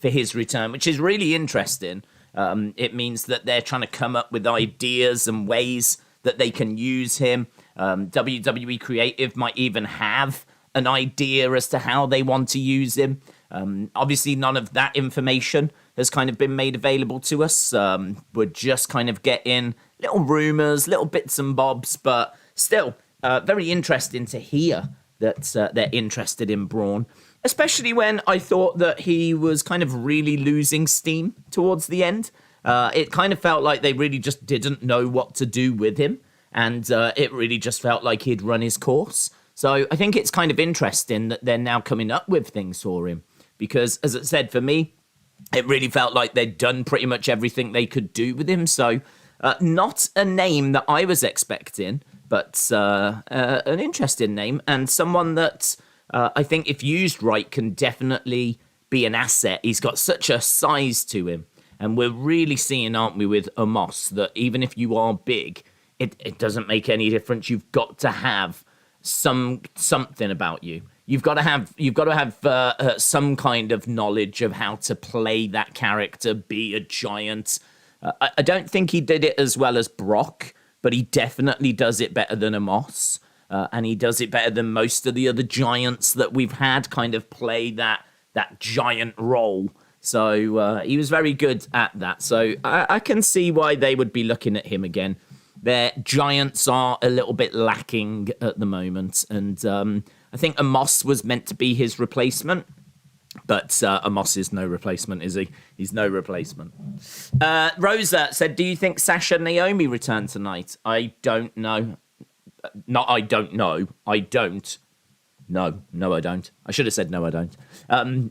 for his return, which is really interesting. It means that they're trying to come up with ideas and ways that they can use him. WWE Creative might even have an idea as to how they want to use him. Obviously, none of that information has kind of been made available to us. We're just kind of getting little rumors, little bits and bobs, but still very interesting to hear that they're interested in Braun, especially when I thought that he was kind of really losing steam towards the end. It kind of felt like they really just didn't know what to do with him, and it really just felt like he'd run his course. So I think it's kind of interesting that they're now coming up with things for him, because, as I said, for me, it really felt like they'd done pretty much everything they could do with him. So not a name that I was expecting, but an interesting name, and someone that I think, if used right, can definitely be an asset. He's got such a size to him. And we're really seeing, aren't we, with Omos, that even if you are big, it doesn't make any difference. You've got to have something about you. You've got to have some kind of knowledge of how to play that character, be a giant. I don't think he did it as well as Brock, but he definitely does it better than Omos, and he does it better than most of the other giants that we've had kind of play that giant role. So he was very good at that. So I can see why they would be looking at him again. Their giants are a little bit lacking at the moment. And I think Omos was meant to be his replacement. But Omos is no replacement, is he? He's no replacement. Rosa said, do you think Sasha and Naomi return tonight? I don't know. Not I don't know. I don't. No, I don't. I should have said no, I don't.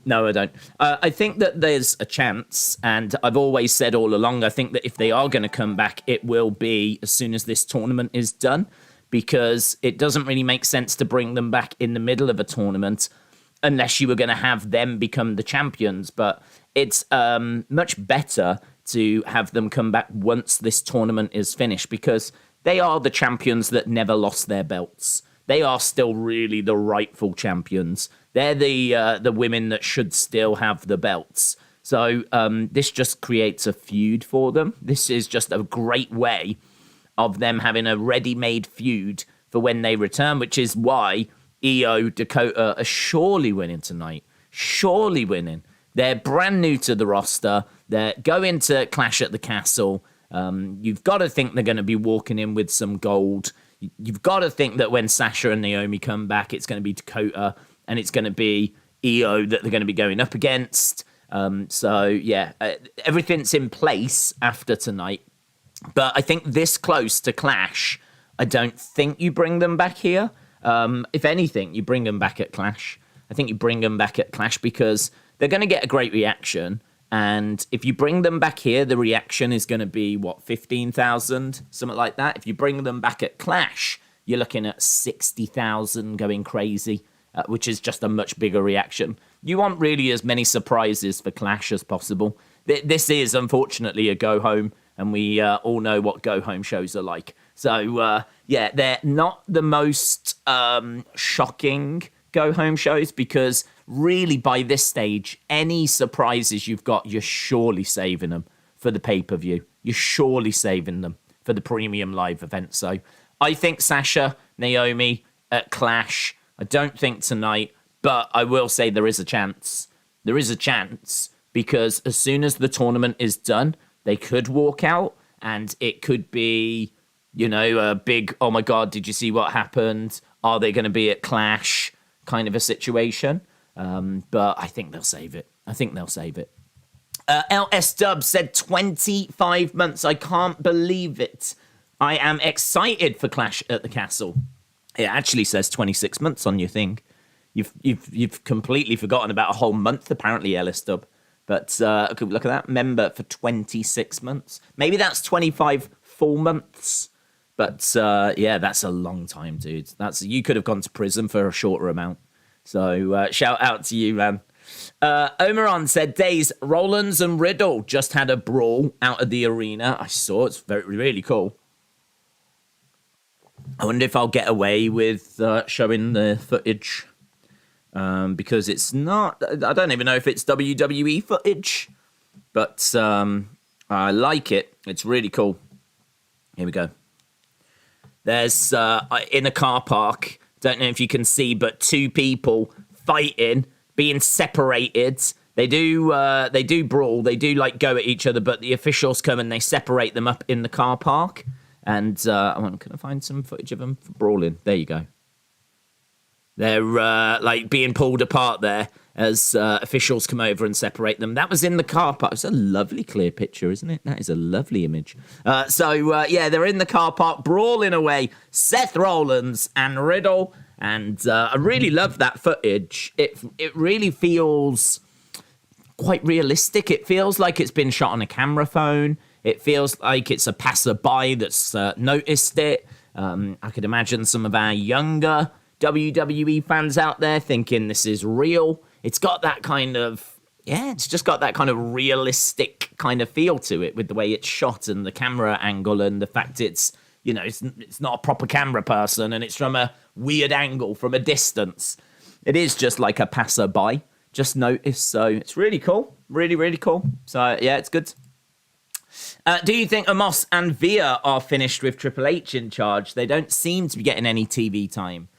No, I don't. I think that there's a chance, and I've always said all along, I think that if they are going to come back, it will be as soon as this tournament is done, because it doesn't really make sense to bring them back in the middle of a tournament unless you were going to have them become the champions. But it's much better to have them come back once this tournament is finished, because they are the champions that never lost their belts. They are still really the rightful champions. They're the women that should still have the belts. So this just creates a feud for them. This is just a great way of them having a ready-made feud for when they return, which is why Dakota are surely winning tonight. Surely winning. They're brand new to the roster. They're going to Clash at the Castle. You've got to think they're going to be walking in with some gold. You've got to think that when Sasha and Naomi come back, it's going to be Dakota and it's going to be that they're going to be going up against. Everything's in place after tonight. But I think this close to Clash, I don't think you bring them back here. If anything, you bring them back at Clash. I think you bring them back at Clash because they're going to get a great reaction. And if you bring them back here, the reaction is going to be, 15,000? Something like that. If you bring them back at Clash, you're looking at 60,000 going crazy, which is just a much bigger reaction. You want really as many surprises for Clash as possible. This is, unfortunately, a go-home, and we all know what go-home shows are like. So, they're not the most shocking go-home shows, because really by this stage, any surprises you've got, you're surely saving them for the pay-per-view. You're surely saving them for the premium live event. So I think Sasha, Naomi at Clash. I don't think tonight, but I will say there is a chance. There is a chance, because as soon as the tournament is done, they could walk out, and it could be, a big, oh my God, did you see what happened? Are they going to be at Clash kind of a situation? But I think they'll save it. LS Dub said 25 months. I can't believe it. I am excited for Clash at the Castle. It actually says 26 months on your thing. You've completely forgotten about a whole month, apparently, LS Dub. But look at that. Member for 26 months. Maybe that's 25 full months. But that's a long time, dude. You could have gone to prison for a shorter amount. So shout out to you, man. Omeron said, Days, Rollins and Riddle just had a brawl out of the arena. I saw it's really cool. I wonder if I'll get away with showing the footage. because it's not, I don't even know if it's WWE footage, but I like it. It's really cool. Here we go. There's, in a car park, don't know if you can see, but two people fighting, being separated. They do brawl. They do like go at each other, but the officials come and they separate them up in the car park. And can I find some footage of them brawling? There you go. They're like being pulled apart there as officials come over and separate them. That was in the car park. It's a lovely clear picture, isn't it? That is a lovely image. They're in the car park brawling away. Seth Rollins and Riddle. And I really love that footage. It really feels quite realistic. It feels like it's been shot on a camera phone. It feels like it's a passerby that's noticed it. I could imagine some of our younger WWE fans out there thinking this is real. It's got that kind of, it's just got that kind of realistic kind of feel to it with the way it's shot and the camera angle and the fact it's not a proper camera person and it's from a weird angle from a distance. It is just like a passerby, just noticed. So it's really cool. Really, really cool. So yeah, it's good. Do you think Omos and Veer are finished with Triple H in charge? They don't seem to be getting any TV time.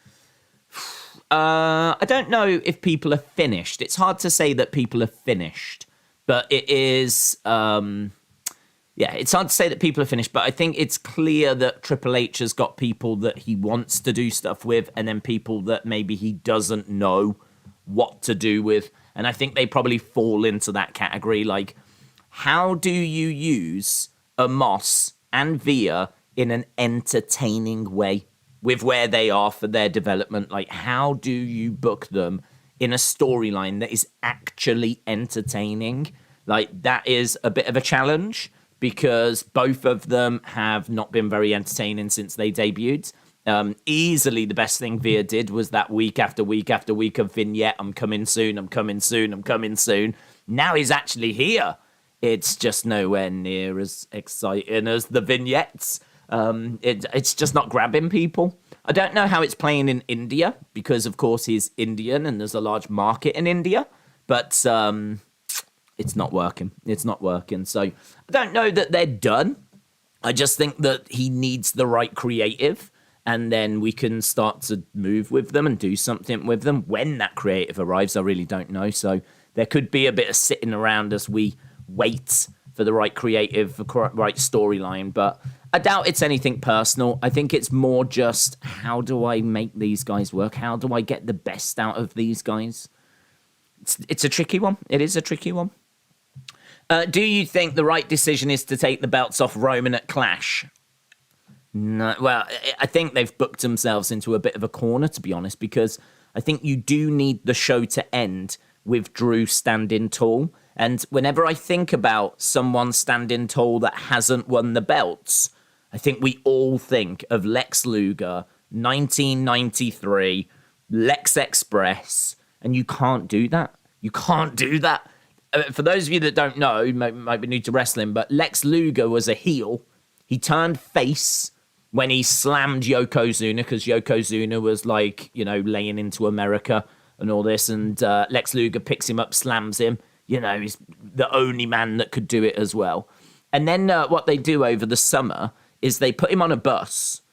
I don't know if people are finished. It's hard to say that people are finished, but it is... it's hard to say that people are finished, but I think it's clear that Triple H has got people that he wants to do stuff with, and then people that maybe he doesn't know what to do with. And I think they probably fall into that category. Like, how do you use Omos and Veer in an entertaining way with where they are for their development? Like, how do you book them in a storyline that is actually entertaining? Like, that is a bit of a challenge because both of them have not been very entertaining since they debuted. Easily the best thing Veer did was that week after week after week of vignette, I'm coming soon, I'm coming soon, I'm coming soon. Now he's actually here. It's just nowhere near as exciting as the vignettes. It's just not grabbing people. I don't know how it's playing in India because, of course, he's Indian and there's a large market in India. But it's not working. It's not working. So I don't know that they're done. I just think that he needs the right creative. And then we can start to move with them and do something with them. When that creative arrives, I really don't know. So there could be a bit of sitting around as we wait for the right creative, right storyline. But I doubt it's anything personal. I think it's more just, how do I make these guys work? How do I get the best out of these guys? It's a tricky one. It is a tricky one. Do you think the right decision is to take the belts off Roman at Clash? No, well, I think they've booked themselves into a bit of a corner, to be honest, because I think you do need the show to end with Drew standing tall. And whenever I think about someone standing tall that hasn't won the belts, I think we all think of Lex Luger, 1993, Lex Express, and you can't do that. You can't do that. For those of you that don't know, might be new to wrestling, but Lex Luger was a heel. He turned face when he slammed Yokozuna, because Yokozuna was like, laying into America and all this, and Lex Luger picks him up, slams him. He's the only man that could do it as well. And then what they do over the summer is they put him on a bus.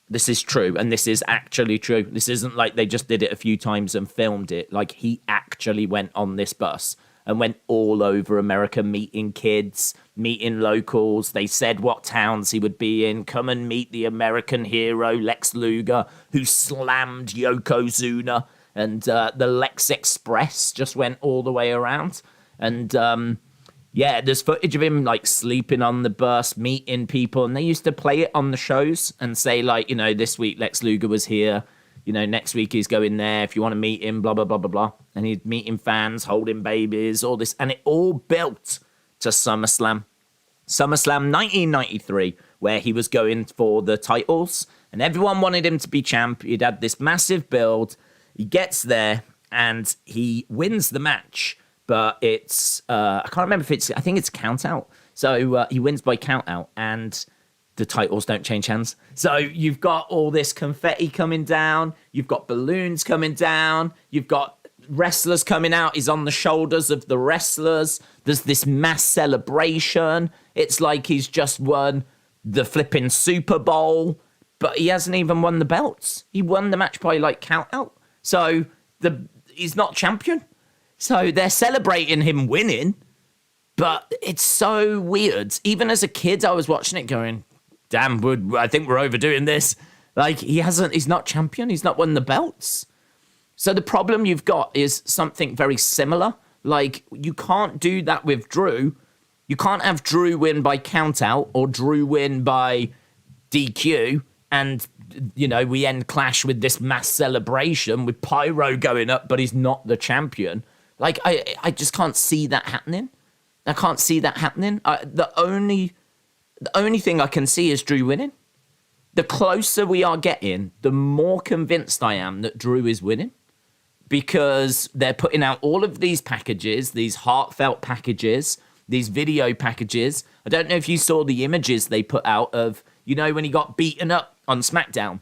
This is true, and this is actually true. This isn't like they just did it a few times and filmed it. Like, he actually went on this bus and went all over America, meeting kids, meeting locals. They said what towns he would be in. Come and meet the American hero, Lex Luger, who slammed Yokozuna. And the Lex Express just went all the way around. And there's footage of him like sleeping on the bus, meeting people. And they used to play it on the shows and say, like, this week Lex Luger was here. Next week he's going there. If you want to meet him, blah, blah, blah, blah, blah. And he's meeting fans, holding babies, all this. And it all built to SummerSlam. SummerSlam 1993, where he was going for the titles. And everyone wanted him to be champ. He'd had this massive build. He gets there and he wins the match. But it's, I can't remember if I think it's count out. So he wins by count out. And the titles don't change hands. So you've got all this confetti coming down. You've got balloons coming down. You've got wrestlers coming out. He's on the shoulders of the wrestlers. There's this mass celebration. It's like he's just won the flipping Super Bowl, but he hasn't even won the belts. He won the match by like count out. So he's not champion. So they're celebrating him winning, but it's so weird. Even as a kid, I was watching it going, damn, I think we're overdoing this. Like, he's not champion. He's not won the belts. So the problem you've got is something very similar. Like, you can't do that with Drew. You can't have Drew win by count out or Drew win by DQ. And, you know, we end Clash with this mass celebration with Pyro going up, but he's not the champion. Like, I just can't see that happening. I can't see that happening. The only thing I can see is Drew winning. The closer we are getting, the more convinced I am that Drew is winning, because they're putting out all of these packages, these heartfelt packages, these video packages. I don't know if you saw the images they put out of, you know, when he got beaten up on SmackDown.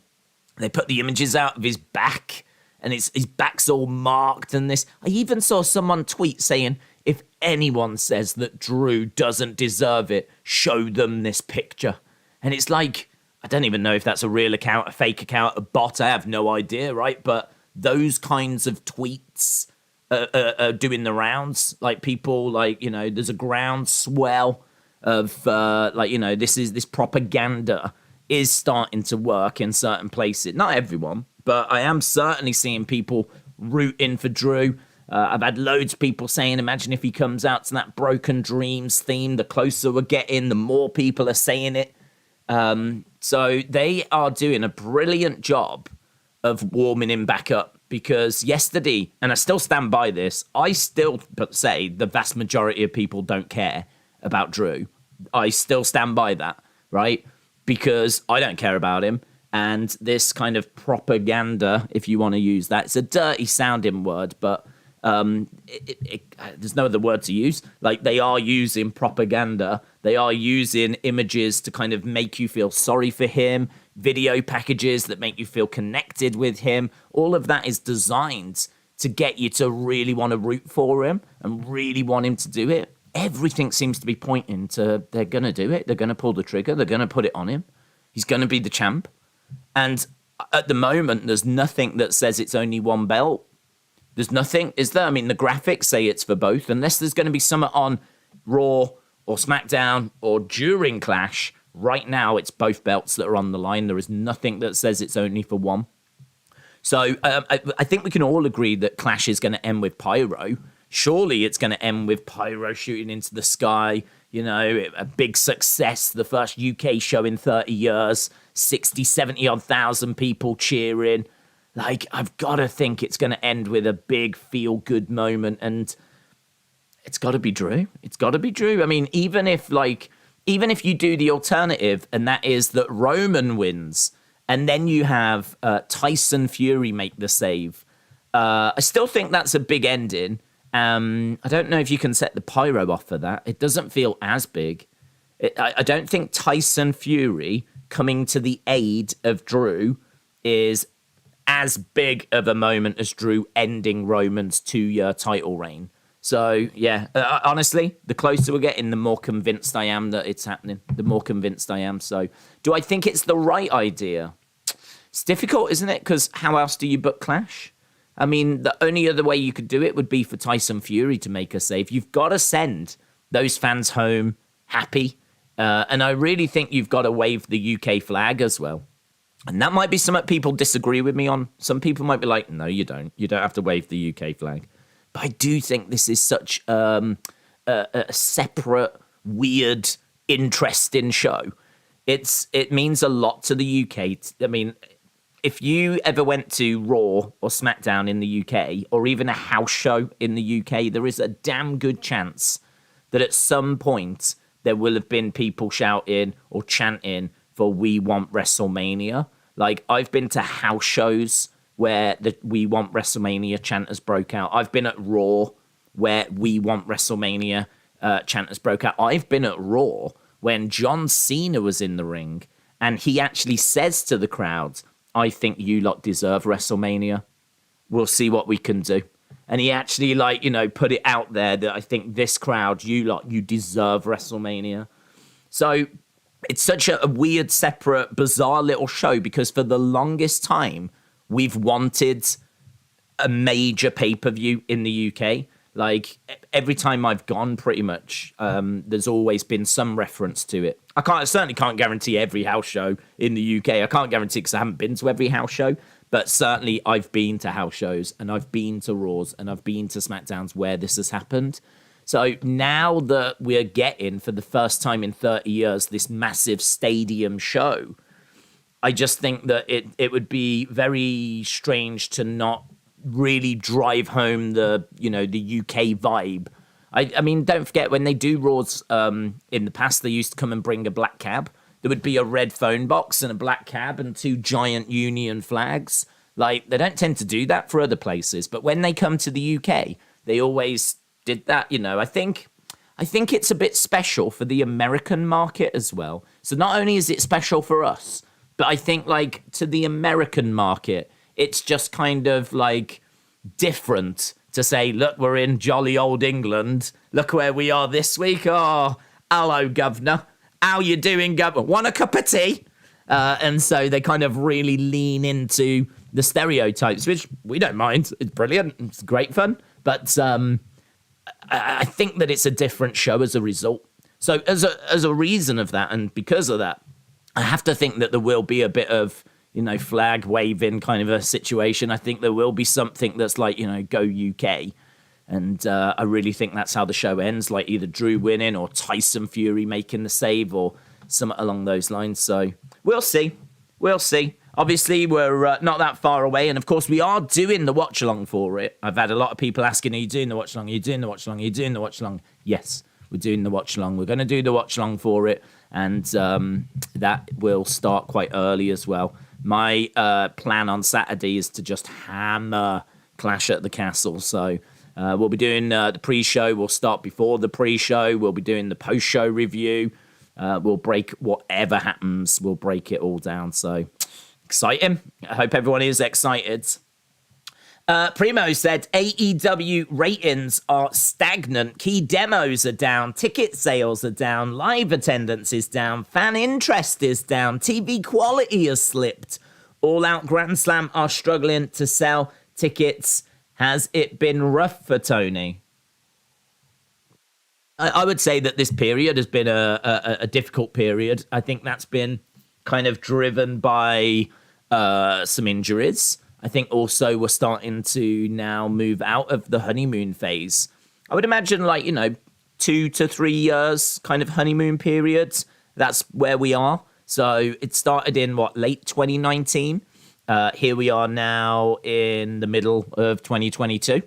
They put the images out of his back, and his back's all marked and this. I even saw someone tweet saying, if anyone says that Drew doesn't deserve it, show them this picture. And it's like, I don't even know if that's a real account, a fake account, a bot. I have no idea, right? But those kinds of tweets are doing the rounds. Like, people, like, you know, there's a groundswell of, like, you know, this propaganda is starting to work in certain places. Not everyone, but I am certainly seeing people rooting for Drew. I've had loads of people saying, imagine if he comes out to that Broken Dreams theme. The closer we're getting, the more people are saying it. So they are doing a brilliant job of warming him back up, because yesterday, and I still stand by this, I still say the vast majority of people don't care about Drew. I still stand by that, right? Because I don't care about him. And this kind of propaganda, if you want to use that, it's a dirty sounding word, but there's no other word to use. Like, they are using propaganda. They are using images to kind of make you feel sorry for him, video packages that make you feel connected with him. All of that is designed to get you to really want to root for him and really want him to do it. Everything seems to be pointing to they're going to do it. They're going to pull the trigger. They're going to put it on him. He's going to be the champ. And at the moment, there's nothing that says it's only one belt. There's nothing, is there? I mean, the graphics say it's for both. Unless there's going to be something on Raw or SmackDown or during Clash, right now it's both belts that are on the line. There is nothing that says it's only for one. So I think we can all agree that Clash is going to end with Pyro. Surely it's going to end with Pyro shooting into the sky. You know, a big success, the first UK show in 30 years, 60, 70 odd thousand people cheering. Like, I've got to think it's going to end with a big feel-good moment, and it's got to be Drew. It's got to be Drew. I mean, even if you do the alternative, and that is that Roman wins, and then you have Tyson Fury make the save, I still think that's a big ending. I don't know if you can set the Pyro off for that. It doesn't feel as big. I don't think Tyson Fury coming to the aid of Drew is as big of a moment as Drew ending Roman's 2-year title reign. So, yeah, honestly, the closer we're getting, the more convinced I am that it's happening. The more convinced I am. So, do I think it's the right idea? It's difficult, isn't it? Because how else do you book Clash? I mean, the only other way you could do it would be for Tyson Fury to make a save. You've got to send those fans home happy. And I really think you've got to wave the UK flag as well. And that might be something people disagree with me on. Some people might be like, no, you don't. You don't have to wave the UK flag. But I do think this is such a separate, weird, interesting show. It means a lot to the UK. I mean, if you ever went to Raw or SmackDown in the UK, or even a house show in the UK, there is a damn good chance that at some point there will have been people shouting or chanting for "We Want WrestleMania." Like, I've been to house shows where the "We Want WrestleMania" chanters broke out. I've been at Raw where "We Want WrestleMania" chanters broke out. I've been at Raw when John Cena was in the ring and he actually says to the crowd, "I think you lot deserve WrestleMania. We'll see what we can do." And he actually, like, put it out there that I think this crowd, you deserve WrestleMania. So it's such a weird, separate, bizarre little show because for the longest time, we've wanted a major pay-per-view in the UK. Like, every time I've gone, pretty much, there's always been some reference to it. I certainly can't guarantee every house show in the UK. I can't guarantee because I haven't been to every house show. But certainly I've been to house shows and I've been to Raws and I've been to SmackDowns where this has happened. So now that we're getting, for the first time in 30 years, this massive stadium show, I just think that it would be very strange to not really drive home the UK vibe. I mean, don't forget, when they do Raws in the past, they used to come and bring a black cab. There would be a red phone box and a black cab and 2 giant Union flags. Like, they don't tend to do that for other places. But when they come to the UK, they always did that. I think it's a bit special for the American market as well. So not only is it special for us, but I think, like, to the American market, it's just kind of, like, different to say, look, we're in jolly old England. Look where we are this week. Oh, hello, governor. How you doing, governor? Want a cup of tea? And so they kind of really lean into the stereotypes, which we don't mind. It's brilliant. It's great fun. But I think that it's a different show as a result. So as a reason of that, and because of that, I have to think that there will be a bit of, flag waving kind of a situation. I think there will be something that's like, go UK. And I really think that's how the show ends, like either Drew winning or Tyson Fury making the save or something along those lines. So we'll see. We'll see. Obviously, we're not that far away. And of course, we are doing the watch along for it. I've had a lot of people asking, are you doing the watch along? Are you doing the watch along? Are you doing the watch along? Yes, we're doing the watch along. We're going to do the watch along for it. And that will start quite early as well. My plan on Saturday is to just hammer Clash at the Castle. So we'll be doing the pre-show. We'll start before the pre-show. We'll be doing the post-show review. We'll break whatever happens. We'll break it all down. So exciting. I hope everyone is excited. Primo said AEW ratings are stagnant. Key demos are down. Ticket sales are down. Live attendance is down. Fan interest is down. TV quality has slipped. All Out Grand Slam are struggling to sell tickets. Has it been rough for Tony? I would say that this period has been a difficult period. I think that's been kind of driven by some injuries. I think also we're starting to now move out of the honeymoon phase. I would imagine 2 to 3 years kind of honeymoon periods. That's where we are. So it started in late 2019. Here we are now in the middle of 2022.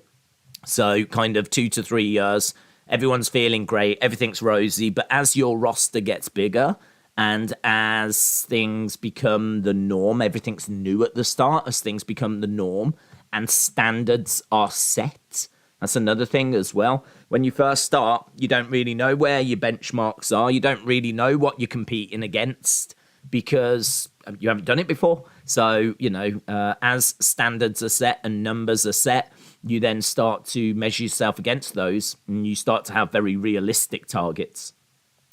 So kind of 2 to 3 years. Everyone's feeling great. Everything's rosy. But as your roster gets bigger and as things become the norm, everything's new at the start, as things become the norm and standards are set. That's another thing as well. When you first start, you don't really know where your benchmarks are. You don't really know what you're competing against because you haven't done it before. So, as standards are set and numbers are set, you then start to measure yourself against those and you start to have very realistic targets.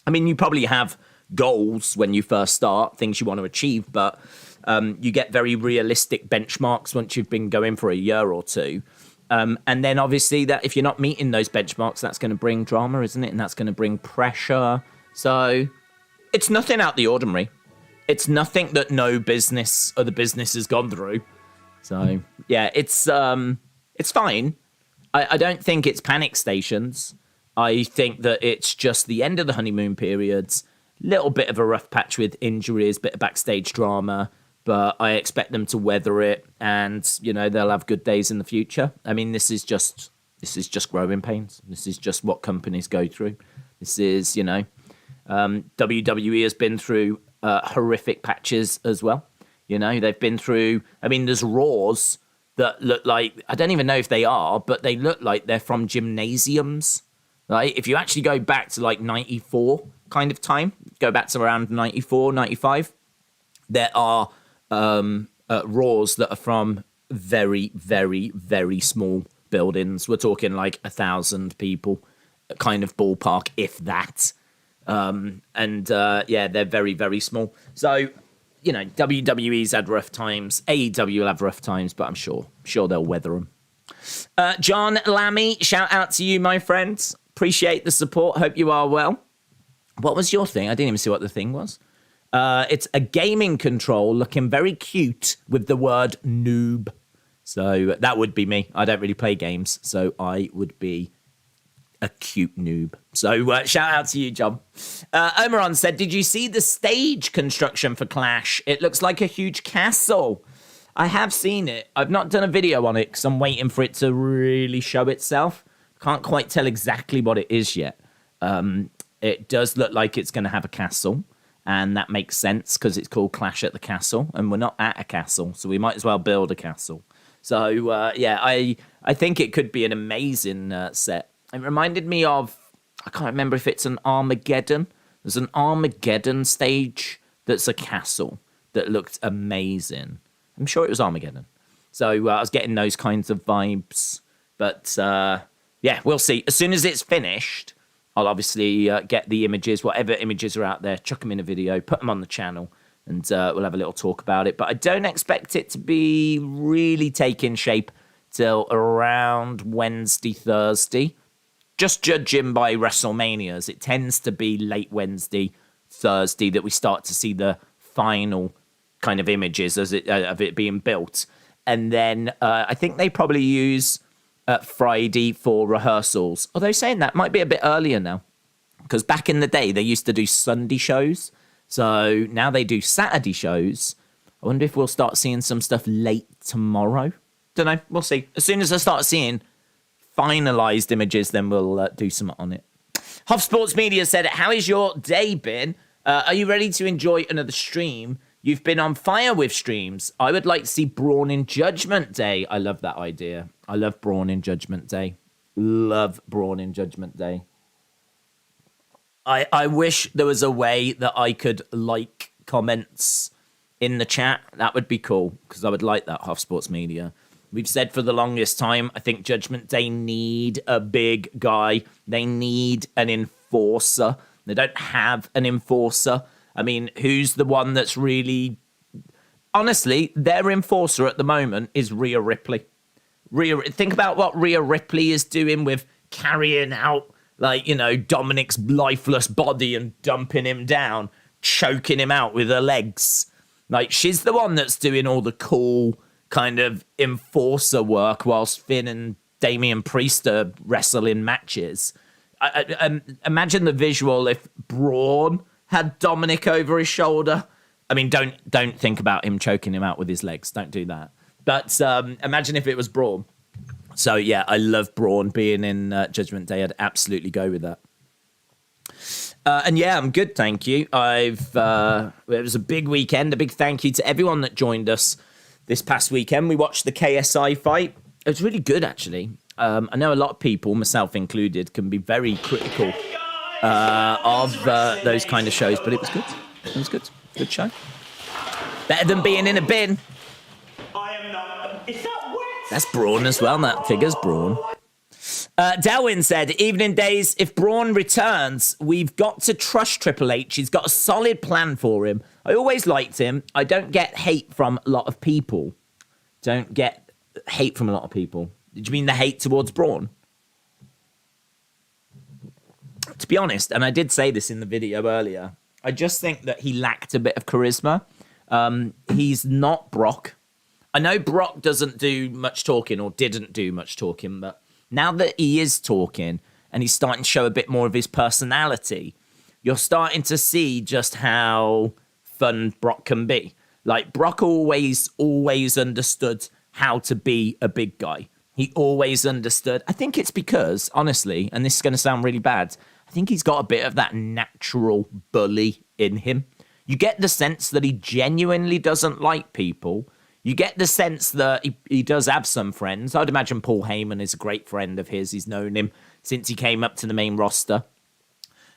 I mean, you probably have goals when you first start, things you want to achieve, but you get very realistic benchmarks once you've been going for a year or two. And then obviously that if you're not meeting those benchmarks, that's going to bring drama, isn't it? And that's going to bring pressure. So it's nothing out the ordinary. It's nothing that no business or the business has gone through. So yeah, it's fine. I don't think it's panic stations. I think that it's just the end of the honeymoon periods. Little bit of a rough patch with injuries, bit of backstage drama, but I expect them to weather it and, they'll have good days in the future. I mean, this is just growing pains. This is just what companies go through. This is, WWE has been through horrific patches as well. They've been through, there's Raws that look like, I don't even know if they are, but they look like they're from gymnasiums. Right? If you actually go back to 94 kind of time, go back to around 94, 95, there are Raws that are from very, very, very small buildings. We're talking like 1,000 people, kind of ballpark, if that. Yeah, they're very, very small. So, you know, WWE's had rough times. AEW will have rough times, but I'm sure they'll weather them. John Lammy, shout out to you, my friends. Appreciate the support. Hope you are well. What was your thing? I didn't even see what the thing was. It's a gaming control looking very cute with the word noob. So that would be me. I don't really play games, so I would be a cute noob. So shout out to you, John. Omeron said, did you see the stage construction for Clash? It looks like a huge castle. I have seen it. I've not done a video on it because I'm waiting for it to really show itself. Can't quite tell exactly what it is yet. It does look like it's going to have a castle. And that makes sense because it's called Clash at the Castle. And we're not at a castle, so we might as well build a castle. So, yeah, I think it could be an amazing set. It reminded me of, I can't remember if it's an Armageddon. There's an Armageddon stage that's a castle that looked amazing. I'm sure it was Armageddon. So I was getting those kinds of vibes. But, yeah, we'll see. As soon as it's finished, I'll obviously get the images, whatever images are out there, chuck them in a video, put them on the channel, and we'll have a little talk about it. But I don't expect it to be really taking shape till around Wednesday, Thursday. Just judging by WrestleManias, it tends to be late Wednesday, Thursday that we start to see the final kind of images of it being built. And then I think they probably use Friday for rehearsals. Although saying that might be a bit earlier now. Because back in the day, they used to do Sunday shows. So now they do Saturday shows. I wonder if we'll start seeing some stuff late tomorrow. Don't know. We'll see. As soon as I start seeing finalized images, then we'll do something on it. Huff Sports Media said, how has your day been? Are you ready to enjoy another stream? You've been on fire with streams. I would like to see Braun in Judgment Day. I love that idea. I love Braun in Judgment Day. Love Braun in Judgment Day. I wish there was a way that I could like comments in the chat. That would be cool, because I would like that, Huff Sports Media. We've said for the longest time, I think Judgment Day need a big guy. They need an enforcer. They don't have an enforcer. I mean, who's the one that's really... Honestly, their enforcer at the moment is Rhea Ripley. Think about what Rhea Ripley is doing with carrying out, like, you know, Dominic's lifeless body and dumping him down, choking him out with her legs. Like, she's the one that's doing all the cool kind of enforcer work whilst Finn and Damian Priest are wrestling matches. I imagine the visual if Braun had Dominic over his shoulder. I mean, don't think about him choking him out with his legs. Don't do that. But imagine if it was Braun. So, yeah, I love Braun being in Judgment Day. I'd absolutely go with that. And, yeah, I'm good, thank you. It was a big weekend. A big thank you to everyone that joined us this past weekend. We watched the KSI fight. It was really good, actually. I know a lot of people, myself included, can be very critical of those kind of shows, but it was good. It was good. Good show. Better than being in a bin. I am not. Is that wet? That's Braun as well. That figures Braun. Delwyn said, evening days, if Braun returns, we've got to trust Triple H. He's got a solid plan for him. I always liked him. I don't get hate from a lot of people. Don't get hate from a lot of people. Did you mean the hate towards Braun? To be honest, and I did say this in the video earlier, I just think that he lacked a bit of charisma. He's not Brock. I know Brock doesn't do much talking or didn't do much talking, but now that he is talking and he's starting to show a bit more of his personality, you're starting to see just how fun Brock can be. Like, Brock always understood how to be a big guy. He always understood. I think it's because, honestly, and this is going to sound really bad, I think he's got a bit of that natural bully in him. You get the sense that he genuinely doesn't like people. You get the sense that he does have some friends. I'd imagine Paul Heyman is a great friend of his. He's known him since he came up to the main roster.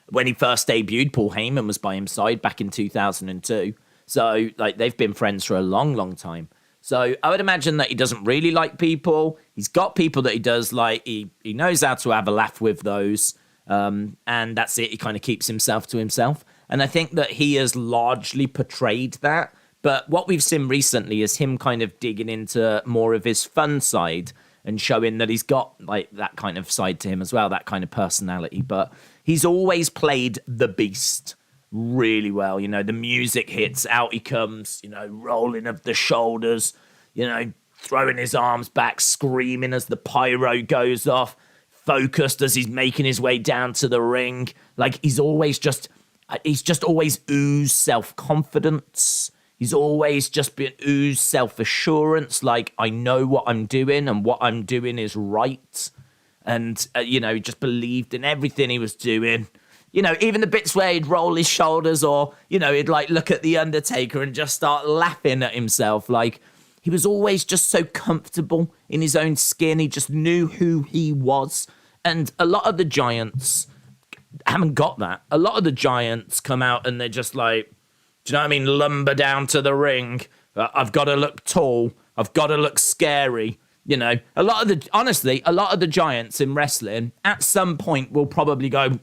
When he first debuted, Paul Heyman was by his side back in 2002. So, like, they've been friends for a long, long time. So I would imagine that he doesn't really like people. He's got people that he does like. He knows how to have a laugh with those. And that's it. He kind of keeps himself to himself. And I think that he has largely portrayed that. But what we've seen recently is him kind of digging into more of his fun side and showing that he's got like that kind of side to him as well, that kind of personality. But he's always played the beast really well. You know, the music hits, out he comes, you know, rolling of the shoulders, you know, throwing his arms back, screaming as the pyro goes off, focused as he's making his way down to the ring. Like he's just always oozed self-confidence. He's always just been oozed self-assurance. Like, I know what I'm doing and what I'm doing is right. And, you know, he just believed in everything he was doing. You know, even the bits where he'd roll his shoulders or, you know, he'd like look at The Undertaker and just start laughing at himself. Like, he was always just so comfortable in his own skin. He just knew who he was. And a lot of the giants haven't got that. A lot of the giants come out and they're just like, do you know what I mean? Lumber down to the ring. I've got to look tall. I've got to look scary. You know, a lot of the giants in wrestling at some point will probably go,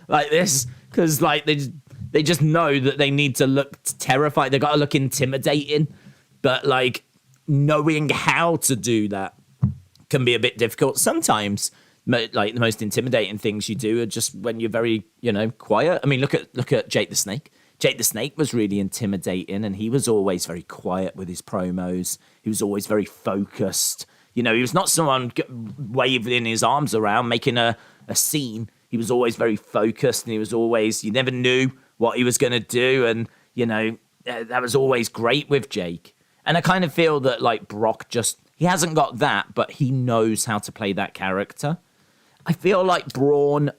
like this, because like they just know that they need to look terrified. They got to look intimidating, but like knowing how to do that can be a bit difficult sometimes. Like the most intimidating things you do are just when you're very, you know, quiet. I mean, look at Jake the Snake. Jake the Snake was really intimidating, and he was always very quiet with his promos. He was always very focused. You know, he was not someone waving his arms around, making a scene. He was always very focused, and he was always, you never knew what he was going to do. And, you know, that was always great with Jake. And I kind of feel that, like, Brock he hasn't got that, but he knows how to play that character. I feel like Braun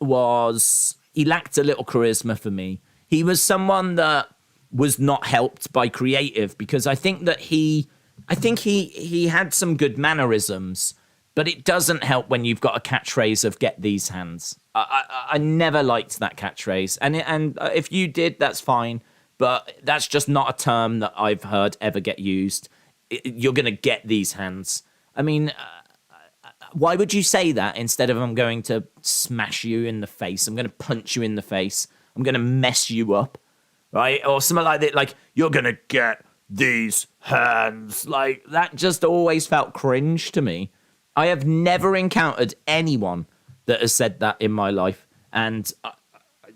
he lacked a little charisma for me. He was someone that was not helped by creative, because I think he had some good mannerisms, but it doesn't help when you've got a catchphrase of "get these hands." I never liked that catchphrase, and if you did, that's fine, but that's just not a term that I've heard ever get used. You're gonna get these hands. I mean, why would you say that instead of "I'm going to smash you in the face, I'm going to punch you in the face, I'm going to mess you up," right? Or something like that, like, "You're going to get these hands." Like, that just always felt cringe to me. I have never encountered anyone that has said that in my life, and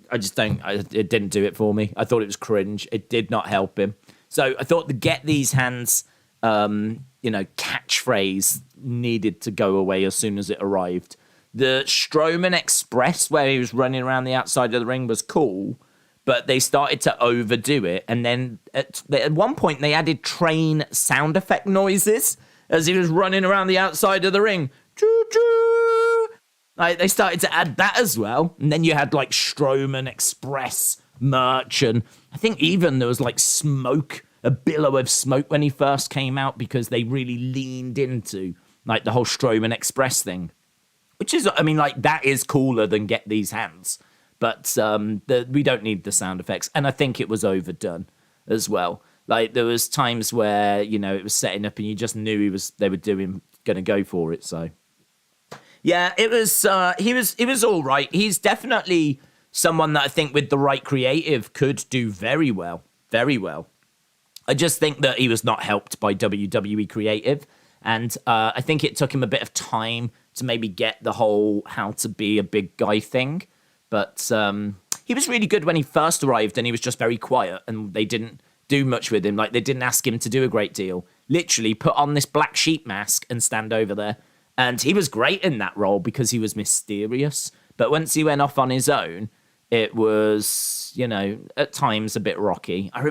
I just don't, it didn't do it for me. I thought it was cringe. It did not help him. So I thought the "get these hands," you know, catchphrase needed to go away as soon as it arrived. The Strowman Express, where he was running around the outside of the ring, was cool, but they started to overdo it. And then at one point, they added train sound effect noises as he was running around the outside of the ring. Choo-choo! Like, they started to add that as well. And then you had, like, Strowman Express merch, and I think even there was, like, smoke, a billow of smoke when he first came out, because they really leaned into, like, the whole Strowman Express thing. Which is, I mean, like, that is cooler than "get these hands." But we don't need the sound effects. And I think it was overdone as well. Like, there was times where, you know, it was setting up and you just knew they were going to go for it. So, yeah, it was, he was all right. He's definitely someone that I think with the right creative could do very well. Very well. I just think that he was not helped by WWE creative. And I think it took him a bit of time to maybe get the whole how to be a big guy thing. But he was really good when he first arrived, and he was just very quiet, and they didn't do much with him. Like, they didn't ask him to do a great deal. Literally put on this black sheep mask and stand over there. And he was great in that role because he was mysterious. But once he went off on his own, it was, you know, at times a bit rocky. I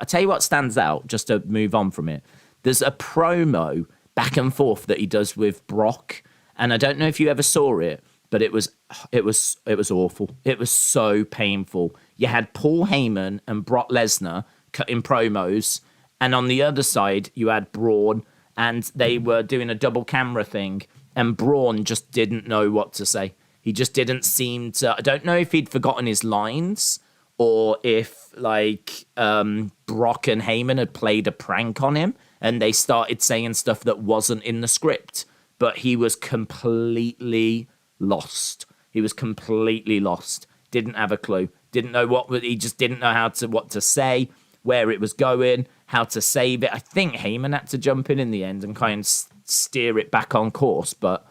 tell you what stands out, just to move on from it. There's a promo back and forth that he does with Brock. And I don't know if you ever saw it, but it was awful. It was so painful. You had Paul Heyman and Brock Lesnar cutting promos, and on the other side you had Braun, and they were doing a double camera thing, and Braun just didn't know what to say. He just didn't seem to. I don't know if he'd forgotten his lines or if like Brock and Heyman had played a prank on him and they started saying stuff that wasn't in the script. But he was completely lost. He was completely lost. Didn't have a clue. Didn't know he just didn't know what to say, where it was going, how to save it. I think Heyman had to jump in the end and kind of steer it back on course. But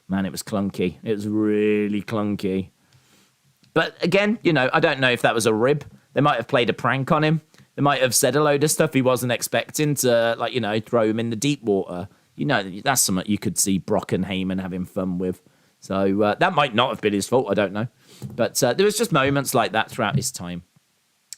man, it was clunky. It was really clunky. But again, I don't know if that was a rib. They might have played a prank on him. They might have said a load of stuff he wasn't expecting to, throw him in the deep water. That's something you could see Brock and Heyman having fun with. So that might not have been his fault. I don't know. But there was just moments like that throughout his time.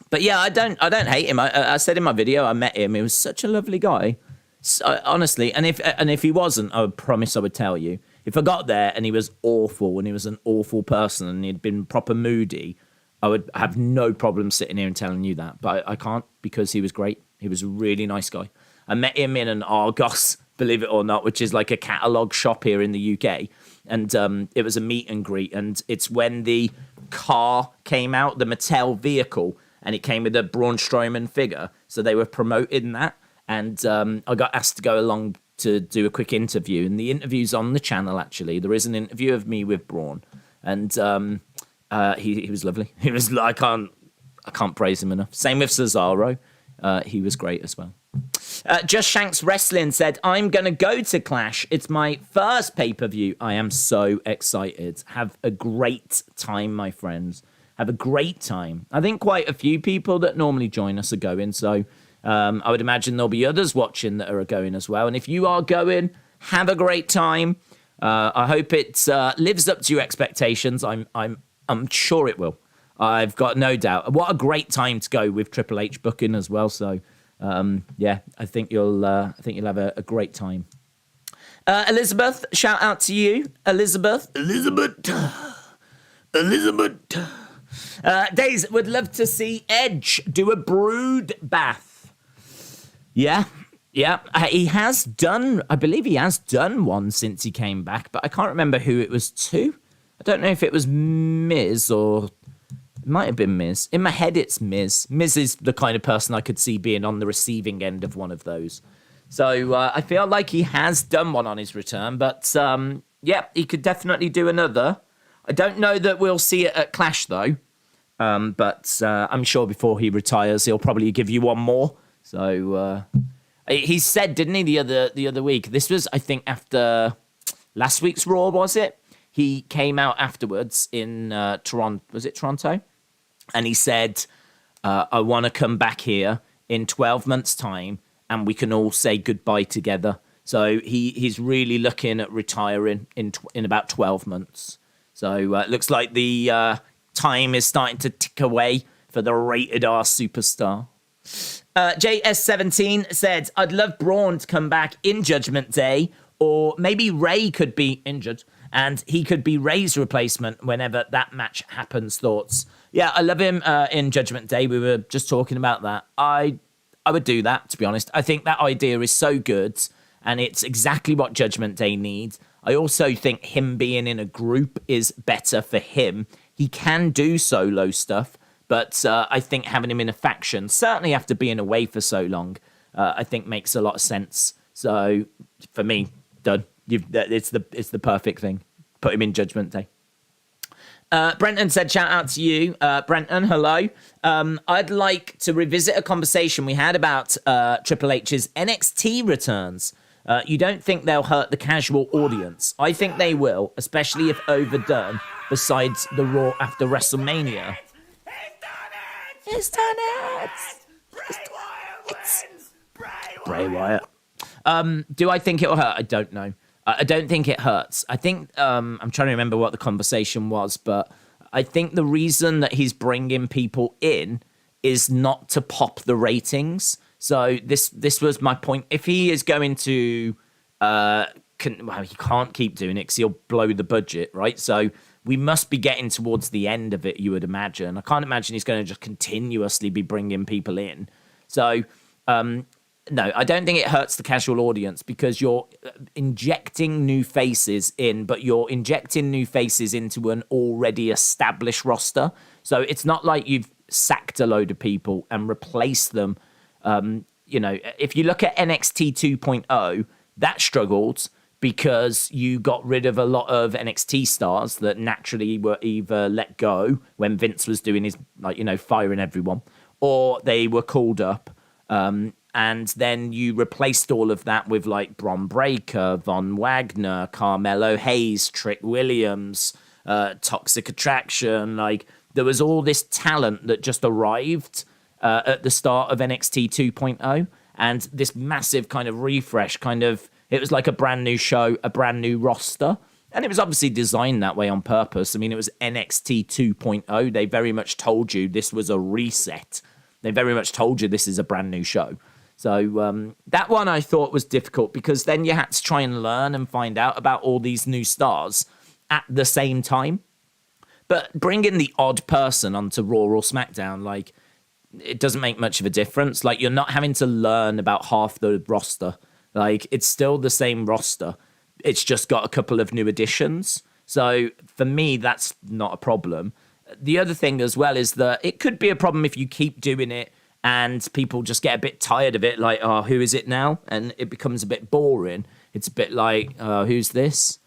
But yeah, I don't hate him. I said in my video, I met him. He was such a lovely guy. So, honestly, and if he wasn't, I would promise I would tell you. If I got there and he was awful and he was an awful person and he'd been proper moody, I would have no problem sitting here and telling you that. But I can't, because he was great. He was a really nice guy. I met him in an Argos, believe it or not, which is like a catalogue shop here in the UK. And it was a meet and greet. And it's when the car came out, the Mattel vehicle, and it came with a Braun Strowman figure. So they were promoting that. And I got asked to go along to do a quick interview. And the interview's on the channel, actually. There is an interview of me with Braun. And he was lovely. He was, I can't praise him enough. Same with Cesaro. He was great as well. Just Shanks Wrestling said, I'm going to go to Clash. It's my first pay-per-view. I am so excited. Have a great time, my friends. Have a great time. I think quite a few people that normally join us are going, so I would imagine there'll be others watching that are going as well. And if you are going, have a great time. I hope it lives up to your expectations. I'm sure it will. I've got no doubt. What a great time to go with Triple H booking as well. So yeah, I think you'll have a great time. Elizabeth, shout out to you, Elizabeth. Days would love to see Edge do a brood bath. Yeah. He has done. I believe he has done one since he came back, but I can't remember who it was to. I don't know if it was Miz or. It might have been Miz. In my head, it's Miz. Miz is the kind of person I could see being on the receiving end of one of those. So I feel like he has done one on his return. But, yeah, he could definitely do another. I don't know that we'll see it at Clash, though. But I'm sure before he retires, he'll probably give you one more. So he said, didn't he, the other week? This was, I think, after last week's Raw, was it? He came out afterwards in Toronto. Was it Toronto? And he said, I want to come back here in 12 months' time and we can all say goodbye together. So he's really looking at retiring in about 12 months. So it looks like the time is starting to tick away for the rated R superstar. JS17 said, I'd love Braun to come back in Judgment Day, or maybe Ray could be injured and he could be Ray's replacement whenever that match happens. Thoughts? Yeah, I love him in Judgment Day. We were just talking about that. I would do that, to be honest. I think that idea is so good, and it's exactly what Judgment Day needs. I also think him being in a group is better for him. He can do solo stuff, but I think having him in a faction, certainly after being away for so long, I think makes a lot of sense. So for me, done. It's the perfect thing. Put him in Judgment Day. Brenton said, shout out to you. Brenton, hello. I'd like to revisit a conversation we had about Triple H's NXT returns. You don't think they'll hurt the casual audience? I think they will, especially if overdone, besides the Raw after WrestleMania. He's done it! Bray Wyatt. Do I think it'll hurt? I don't know. I don't think it hurts. I think, I'm trying to remember what the conversation was, but I think the reason that he's bringing people in is not to pop the ratings. So this was my point. If he is going to, he can't keep doing it because he'll blow the budget, right? So we must be getting towards the end of it, you would imagine. I can't imagine he's going to just continuously be bringing people in. So, no, I don't think it hurts the casual audience because you're injecting new faces in, but you're injecting new faces into an already established roster. So it's not like you've sacked a load of people and replaced them. If you look at NXT 2.0, that struggled because you got rid of a lot of NXT stars that naturally were either let go when Vince was doing his, firing everyone, or they were called up. And then you replaced all of that with like Bron Breakker, Von Wagner, Carmelo Hayes, Trick Williams, Toxic Attraction. Like, there was all this talent that just arrived at the start of NXT 2.0, and this massive kind of refresh, it was like a brand new show, a brand new roster. And it was obviously designed that way on purpose. I mean, it was NXT 2.0. They very much told you this was a reset. They very much told you this is a brand new show. So that one I thought was difficult because then you had to try and learn and find out about all these new stars at the same time. But bringing the odd person onto Raw or SmackDown, like, it doesn't make much of a difference. Like, you're not having to learn about half the roster. Like, it's still the same roster. It's just got a couple of new additions. So for me, that's not a problem. The other thing as well is that it could be a problem if you keep doing it and people just get a bit tired of it. Like, oh, who is it now? And it becomes a bit boring. It's a bit like, who's this?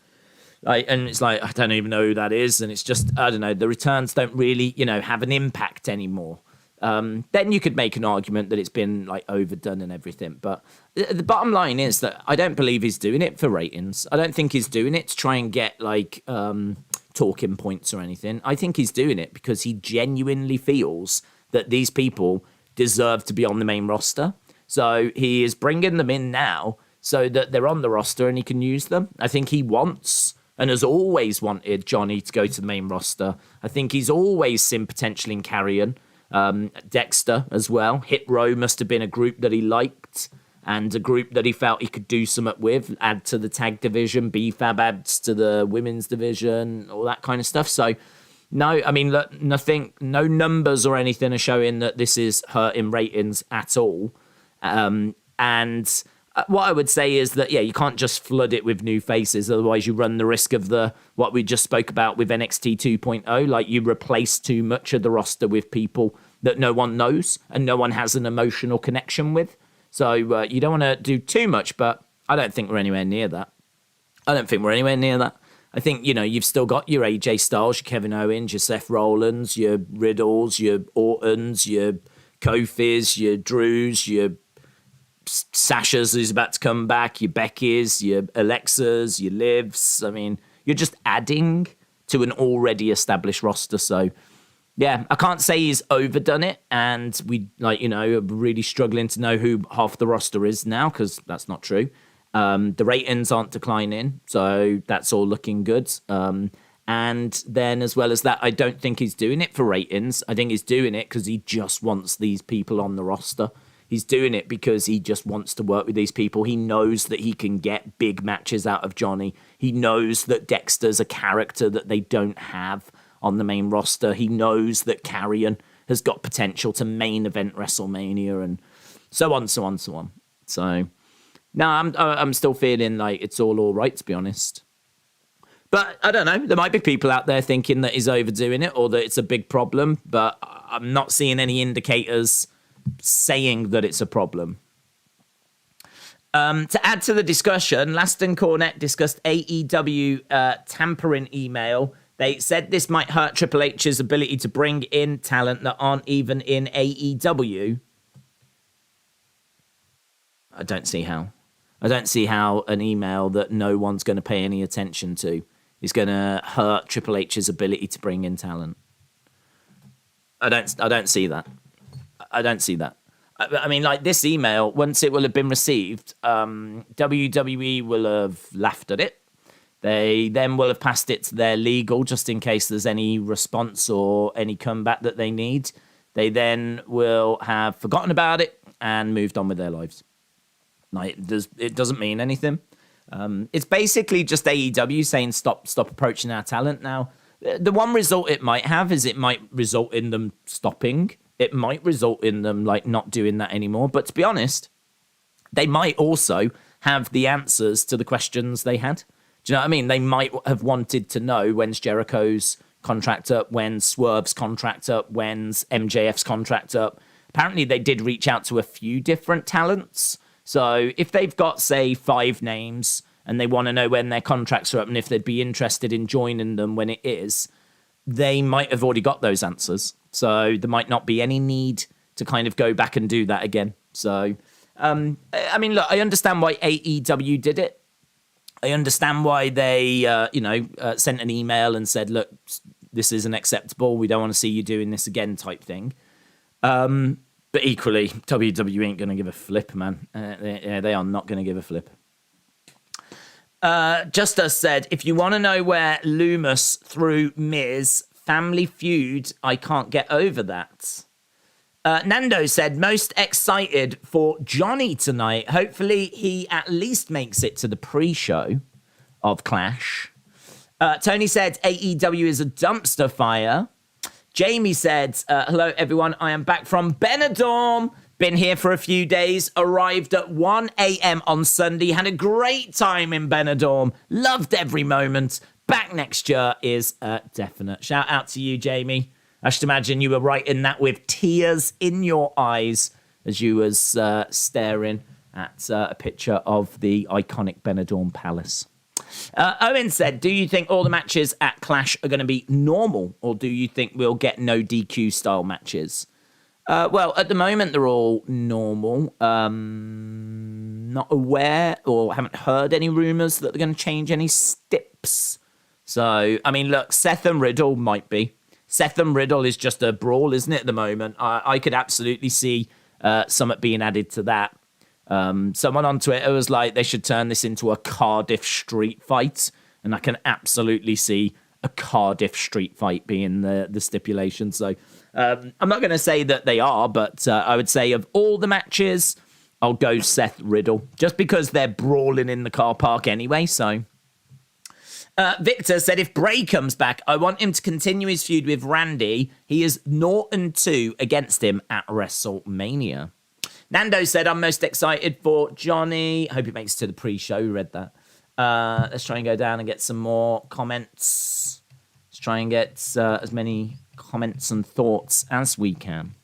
Like, and it's like, I don't even know who that is. And it's just, I don't know, the returns don't really, have an impact anymore. Then you could make an argument that it's been like overdone and everything. But the bottom line is that I don't believe he's doing it for ratings. I don't think he's doing it to try and get like talking points or anything. I think he's doing it because he genuinely feels that these people deserve to be on the main roster. So he is bringing them in now so that they're on the roster and he can use them. I think he wants and has always wanted Johnny to go to the main roster. I think he's always seen potential in Carrion. Dexter as well. Hit Row must have been a group that he liked and a group that he felt he could do something with, add to the tag division, BFAB adds to the women's division, all that kind of stuff. So no, I mean, look, nothing, no numbers or anything are showing that this is hurting ratings at all. And what I would say is that, yeah, you can't just flood it with new faces. Otherwise, you run the risk of what we just spoke about with NXT 2.0. Like, you replace too much of the roster with people that no one knows and no one has an emotional connection with. So you don't want to do too much, but I don't think we're anywhere near that. I think, you've still got your AJ Styles, your Kevin Owens, your Seth Rollins, your Riddles, your Ortons, your Kofis, your Drews, your Sasha's who's about to come back, your Becky's, your Alexa's, your Liv's. I mean, you're just adding to an already established roster. So, yeah, I can't say he's overdone it. And we, are really struggling to know who half the roster is now because that's not true. The ratings aren't declining. So that's all looking good. And then as well as that, I don't think he's doing it for ratings. I think he's doing it because he just wants these people on the roster. He's doing it because he just wants to work with these people. He knows that he can get big matches out of Johnny. He knows that Dexter's a character that they don't have on the main roster. He knows that Carrion has got potential to main event WrestleMania and so on. So, no, I'm still feeling like it's all right, to be honest. But I don't know. There might be people out there thinking that he's overdoing it or that it's a big problem, but I'm not seeing any indicators saying that it's a problem. To add to the discussion, Laston Cornett discussed AEW tampering email. They said this might hurt Triple H's ability to bring in talent that aren't even in AEW. I don't see how. I don't see how an email that no one's going to pay any attention to is going to hurt Triple H's ability to bring in talent. I don't see that. I don't see that. I mean, like, this email, once it will have been received, WWE will have laughed at it. They then will have passed it to their legal just in case there's any response or any comeback that they need. They then will have forgotten about it and moved on with their lives. Like, it doesn't mean anything. It's basically just AEW saying stop approaching our talent. Now, the one result it might have is it might result in them stopping. It might result in them like not doing that anymore. But to be honest, they might also have the answers to the questions they had. Do you know what I mean? They might have wanted to know when's Jericho's contract up? When's Swerve's contract up? When's MJF's contract up? Apparently, they did reach out to a few different talents. So if they've got, say, 5 names and they want to know when their contracts are up and if they'd be interested in joining them when it is, they might have already got those answers. So there might not be any need to kind of go back and do that again. So, I mean, look, I understand why AEW did it. I understand why they, sent an email and said, look, this isn't acceptable. We don't want to see you doing this again type thing. But equally, WWE ain't going to give a flip, man. They are not going to give a flip. Justice said, if you want to know where Loomis threw Miz, Family Feud, I can't get over that. Nando said, most excited for Johnny tonight. Hopefully he at least makes it to the pre-show of Clash. Tony said, AEW is a dumpster fire. Jamie said, hello, everyone. I am back from Benidorm. Been here for a few days. Arrived at 1 a.m. on Sunday. Had a great time in Benidorm. Loved every moment. Back next year is a definite. Shout out to you, Jamie. I should imagine you were writing that with tears in your eyes as you was staring at a picture of the iconic Benidorm Palace. Owen said, do you think all the matches at Clash are going to be normal, or do you think we'll get no DQ style matches? Well, at the moment, they're all normal. Not aware or haven't heard any rumours that they're going to change any steps. So, I mean, look, Seth and Riddle might be. Seth and Riddle is just a brawl, isn't it, at the moment? I could absolutely see something being added to that. Someone on Twitter was like, they should turn this into a Cardiff street fight. And I can absolutely see a Cardiff street fight being the stipulation. So I'm not going to say that they are, but I would say of all the matches, I'll go Seth Riddle. Just because they're brawling in the car park anyway, so... Victor said, if Bray comes back, I want him to continue his feud with Randy. He is 0-2 against him at WrestleMania. Nando said, I'm most excited for Johnny. Hope he makes it to the pre-show. We read that. Let's try and go down and get some more comments. Let's try and get as many comments and thoughts as we can.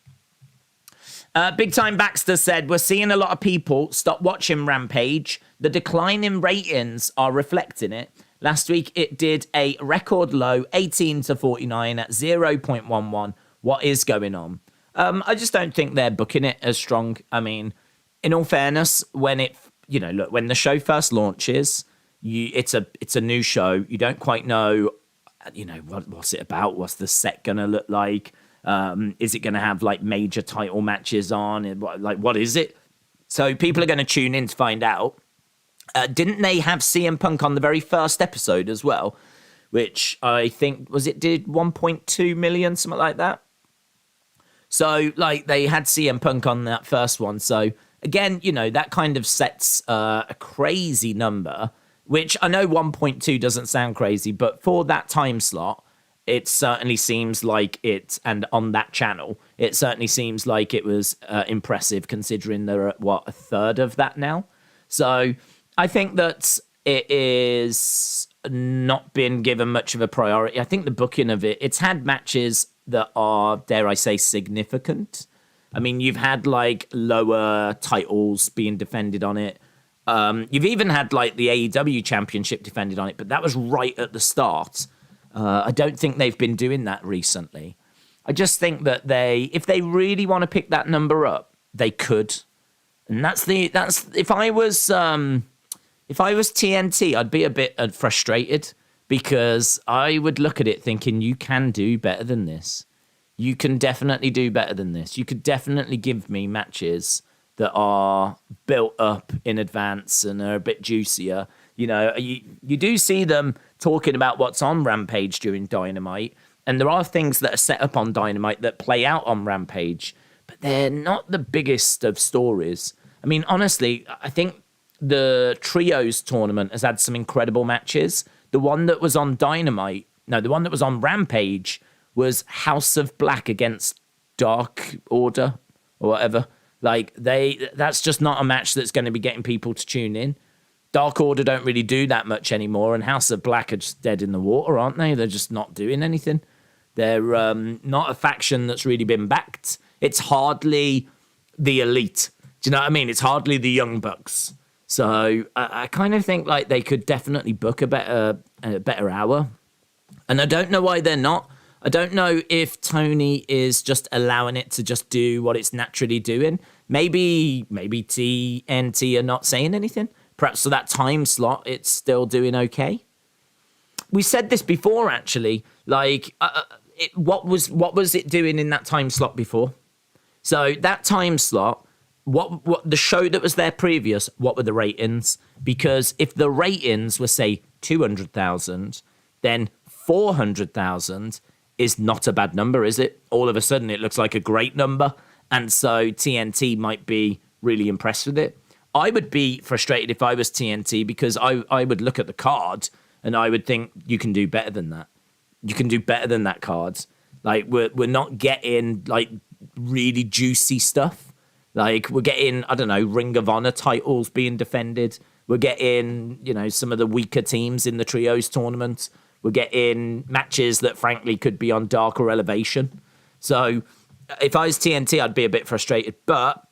Big Time Baxter said, we're seeing a lot of people stop watching Rampage. The decline in ratings are reflecting it. Last week, it did a record low 18-49 at 0.11. What is going on? I just don't think they're booking it as strong. I mean, in all fairness, when when the show first launches, it's a new show. You don't quite know, what's it about? What's the set going to look like? Is it going to have like major title matches on? What is it? So people are going to tune in to find out. Didn't they have CM Punk on the very first episode as well? Which I think, did 1.2 million, something like that? So, they had CM Punk on that first one. So, again, that kind of sets a crazy number, which I know 1.2 doesn't sound crazy, but for that time slot, it certainly seems like it, and on that channel, it certainly seems like it was impressive considering they're at, a third of that now? So... I think that it is not been given much of a priority. I think the booking of it's had matches that are, dare I say, significant. I mean, you've had lower titles being defended on it. You've even had the AEW championship defended on it, but that was right at the start. I don't think they've been doing that recently. I just think that if they really want to pick that number up, they could. And if I was TNT, I'd be a bit frustrated because I would look at it thinking, you can do better than this. You can definitely do better than this. You could definitely give me matches that are built up in advance and are a bit juicier. You do see them talking about what's on Rampage during Dynamite, and there are things that are set up on Dynamite that play out on Rampage, but they're not the biggest of stories. I mean, honestly, I think the Trios tournament has had some incredible matches. The one that was on the one that was on Rampage was House of Black against Dark Order or whatever. That's just not a match that's going to be getting people to tune in. Dark Order don't really do that much anymore, and House of Black are just dead in the water, aren't they? They're just not doing anything. They're not a faction that's really been backed. It's hardly the elite. Do you know what I mean? It's hardly the Young Bucks. So I kind of think like they could definitely book a better hour. And I don't know why they're not. I don't know if Tony is just allowing it to just do what it's naturally doing. Maybe TNT are not saying anything. Perhaps for that time slot, it's still doing okay. We said this before, actually. Like, what was it doing in that time slot before? So that time slot, what the show that was there previous, what were the ratings? Because if the ratings were, say, 200,000, then 400,000 is not a bad number, is it? All of a sudden, it looks like a great number. And so TNT might be really impressed with it. I would be frustrated if I was TNT because I would look at the card and I would think you can do better than that. You can do better than that card. Like, we're not getting, like, really juicy stuff. Like, we're getting, I don't know, Ring of Honor titles being defended. We're getting, you know, some of the weaker teams in the trios tournament. We're getting matches that, frankly, could be on Dark or Elevation. So if I was TNT, I'd be a bit frustrated. But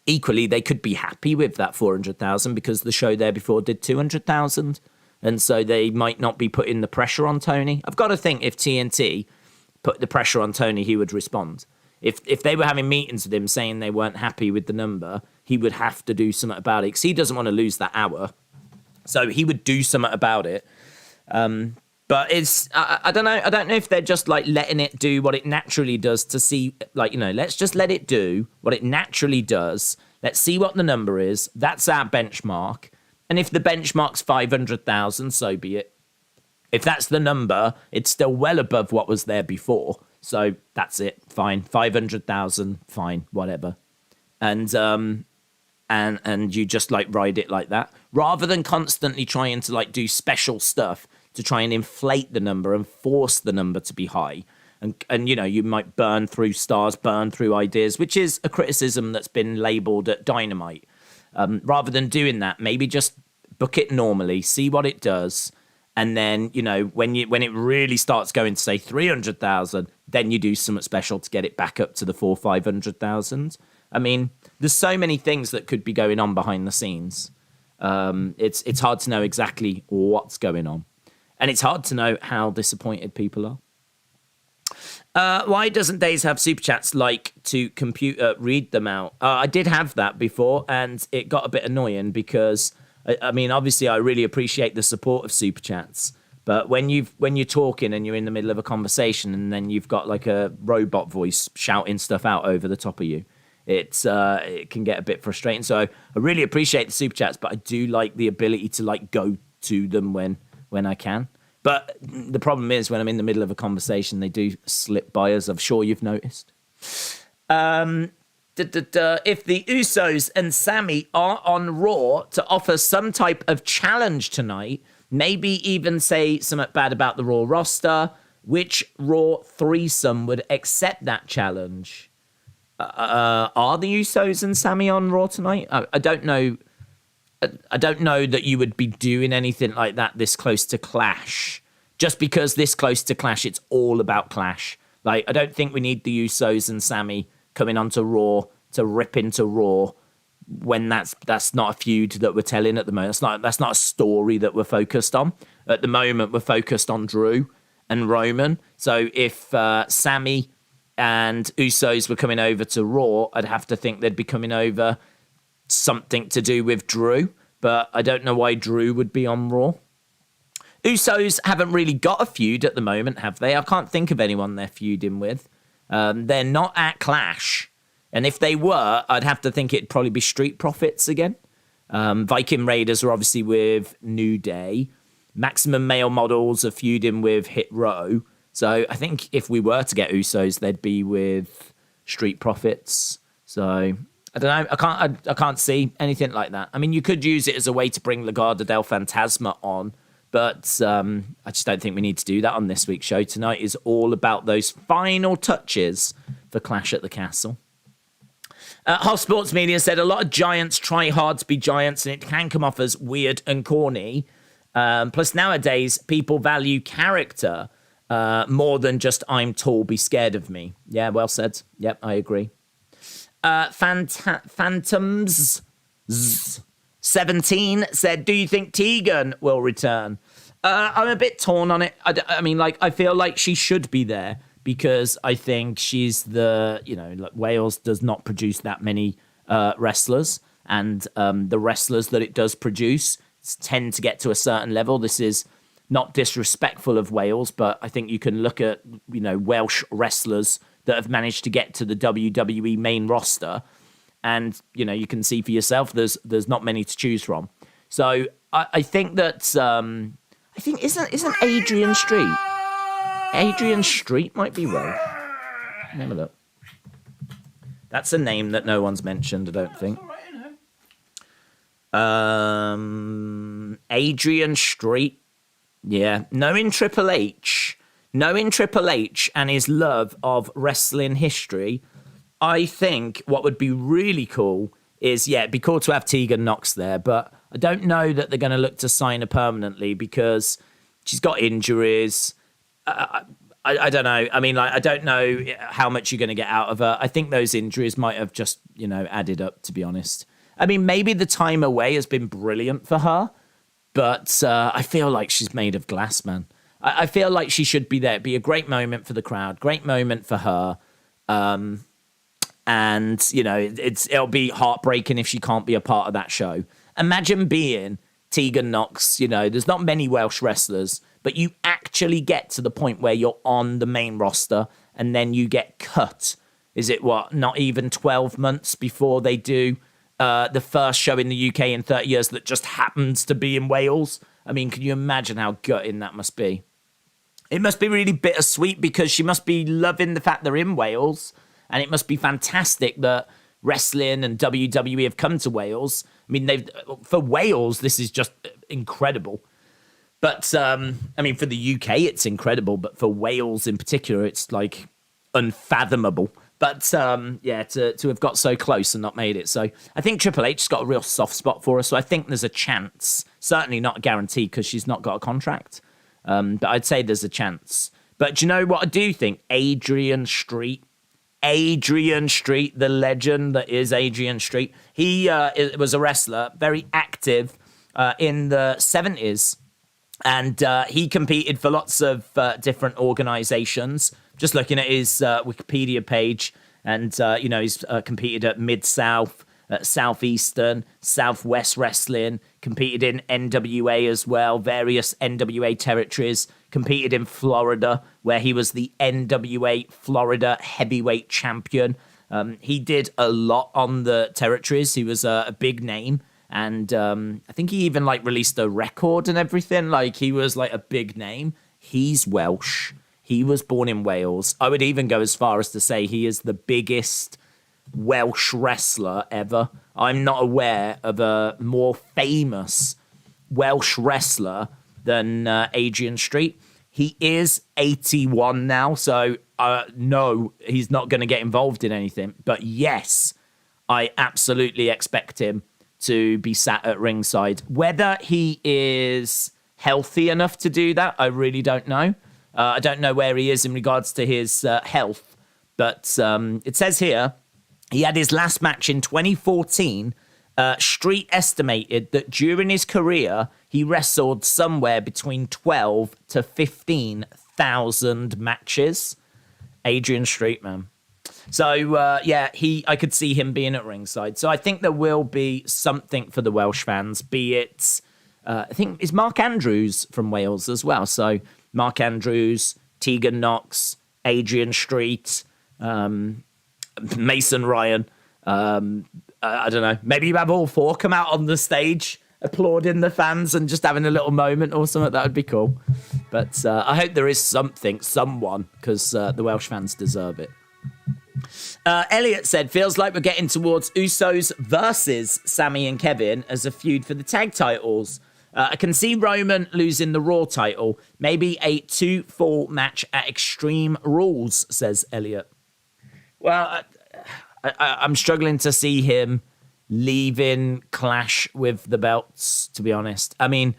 equally, they could be happy with that 400,000 because the show there before did 200,000. And so they might not be putting the pressure on Tony. I've got to think if TNT put the pressure on Tony, he would respond. If they were having meetings with him saying they weren't happy with the number, he would have to do something about it because he doesn't want to lose that hour. So he would do something about it. But it's, I don't know. I don't know if they're just like letting it do what it naturally does to see, like, you know, let's just let it do what it naturally does. Let's see what the number is. That's our benchmark. And if the benchmark's 500,000, so be it. If that's the number, it's still well above what was there before. So that's it. Fine. 500,000. Fine. Whatever. And you just like ride it like that rather than constantly trying to like do special stuff to try and inflate the number and force the number to be high. And you know, you might burn through stars, burn through ideas, which is a criticism that's been labeled at Dynamite. Rather than doing that, maybe just book it normally, see what it does. And then, you know, when it really starts going to say 300,000, then you do something special to get it back up to the 500,000. I mean, there's so many things that could be going on behind the scenes. It's hard to know exactly what's going on. And it's hard to know how disappointed people are. Why doesn't Days have super chats like to computer read them out? I did have that before, and it got a bit annoying because, I mean, obviously I really appreciate the support of super chats, but when you're talking and you're in the middle of a conversation and then you've got like a robot voice shouting stuff out over the top of you, it can get a bit frustrating. So I really appreciate the super chats, but I do like the ability to like go to them when I can. But the problem is when I'm in the middle of a conversation, they do slip by, as I'm sure you've noticed. If the Usos and Sammy are on Raw to offer some type of challenge tonight, maybe even say something bad about the Raw roster, which Raw threesome would accept that challenge? Are the Usos and Sammy on Raw tonight? I don't know. I don't know that you would be doing anything like that this close to Clash. Just because this close to Clash, it's all about Clash. Like, I don't think we need the Usos and Sammy coming onto Raw to rip into Raw when that's not a feud that we're telling at the moment. That's not a story that we're focused on. At the moment, we're focused on Drew and Roman. So if Sammy and Usos were coming over to Raw, I'd have to think they'd be coming over something to do with Drew, but I don't know why Drew would be on Raw. Usos haven't really got a feud at the moment, have they? I can't think of anyone they're feuding with. They're not at Clash, and if they were, I'd have to think it'd probably be Street Profits again. Viking Raiders are obviously with New Day. Maximum Male Models are feuding with Hit Row. So I think if we were to get Usos, they'd be with Street Profits. So I don't know. I can't see anything like that. I mean, you could use it as a way to bring Legado del Fantasma on, but I just don't think we need to do that on this week's show. Tonight is all about those final touches for Clash at the Castle. Half Sports Media said a lot of giants try hard to be giants, and it can come off as weird and corny. Plus, nowadays, people value character. More than just I'm tall, be scared of me. Yeah, well said. Yep, I agree. Phantoms 17 said, do you think Tegan will return? I'm a bit torn on it. I mean, like, I feel like she should be there because I think she's like Wales does not produce that many wrestlers, and the wrestlers that it does produce tend to get to a certain level. This is not disrespectful of Wales, but I think you can look at, Welsh wrestlers that have managed to get to the WWE main roster, and, you can see for yourself there's not many to choose from. So I think that isn't Adrian Street? Adrian Street might be Welsh. Have a look. That's a name that no one's mentioned, I don't think. Adrian Street. Yeah, knowing Triple H and his love of wrestling history, I think what would be really cool is, it'd be cool to have Tegan Nox there, but I don't know that they're going to look to sign her permanently because she's got injuries. I don't know. I mean, like, I don't know how much you're going to get out of her. I think those injuries might have just, added up, to be honest. I mean, maybe the time away has been brilliant for her, but I feel like she's made of glass, man. I feel like she should be there. It'd be a great moment for the crowd, great moment for her. And, it'll be heartbreaking if she can't be a part of that show. Imagine being Tegan Nox. There's not many Welsh wrestlers, but you actually get to the point where you're on the main roster and then you get cut. Is it not even 12 months before they do the first show in the UK in 30 years that just happens to be in Wales? I mean, can you imagine how gutting that must be? It must be really bittersweet because she must be loving the fact they're in Wales, and it must be fantastic that wrestling and WWE have come to Wales. I mean, for Wales, this is just incredible. But, I mean, for the UK, it's incredible. But for Wales in particular, it's like unfathomable. But, to have got so close and not made it. So I think Triple H's got a real soft spot for her. So I think there's a chance. Certainly not a guarantee because she's not got a contract. But I'd say there's a chance. But do you know what I do think? Adrian Street, the legend that is Adrian Street. He was a wrestler, very active in the 70s. And he competed for lots of different organizations. Just looking at his Wikipedia page, and, he's competed at Mid-South, Southeastern, Southwest Wrestling, competed in NWA as well, various NWA territories, competed in Florida, where he was the NWA Florida heavyweight champion. He did a lot on the territories. He was a big name. And I think he even released a record and everything. He was a big name. He's Welsh. He was born in Wales. I would even go as far as to say he is the biggest Welsh wrestler ever. I'm not aware of a more famous Welsh wrestler than Adrian Street. He is 81 now, so no, he's not going to get involved in anything. But yes, I absolutely expect him to be sat at ringside. Whether he is healthy enough to do that, I really don't know. I don't know where he is in regards to his health, but it says here he had his last match in 2014. Street estimated that during his career, he wrestled somewhere between 12 to 15,000 matches. Adrian Street, man. So, I could see him being at ringside. So I think there will be something for the Welsh fans, be it, I think, is Mark Andrews from Wales as well. So Mark Andrews, Tegan Nox, Adrian Street, Mason Ryan. I don't know. Maybe you have all four come out on the stage applauding the fans and just having a little moment or something. That would be cool. But I hope there is someone, because the Welsh fans deserve it. Elliot said, feels like we're getting towards Usos versus Sammy and Kevin as a feud for the tag titles. I can see Roman losing the Raw title. Maybe a 2-fall match at Extreme Rules, says Elliot. Well, I'm struggling to see him leaving Clash with the belts, to be honest. I mean,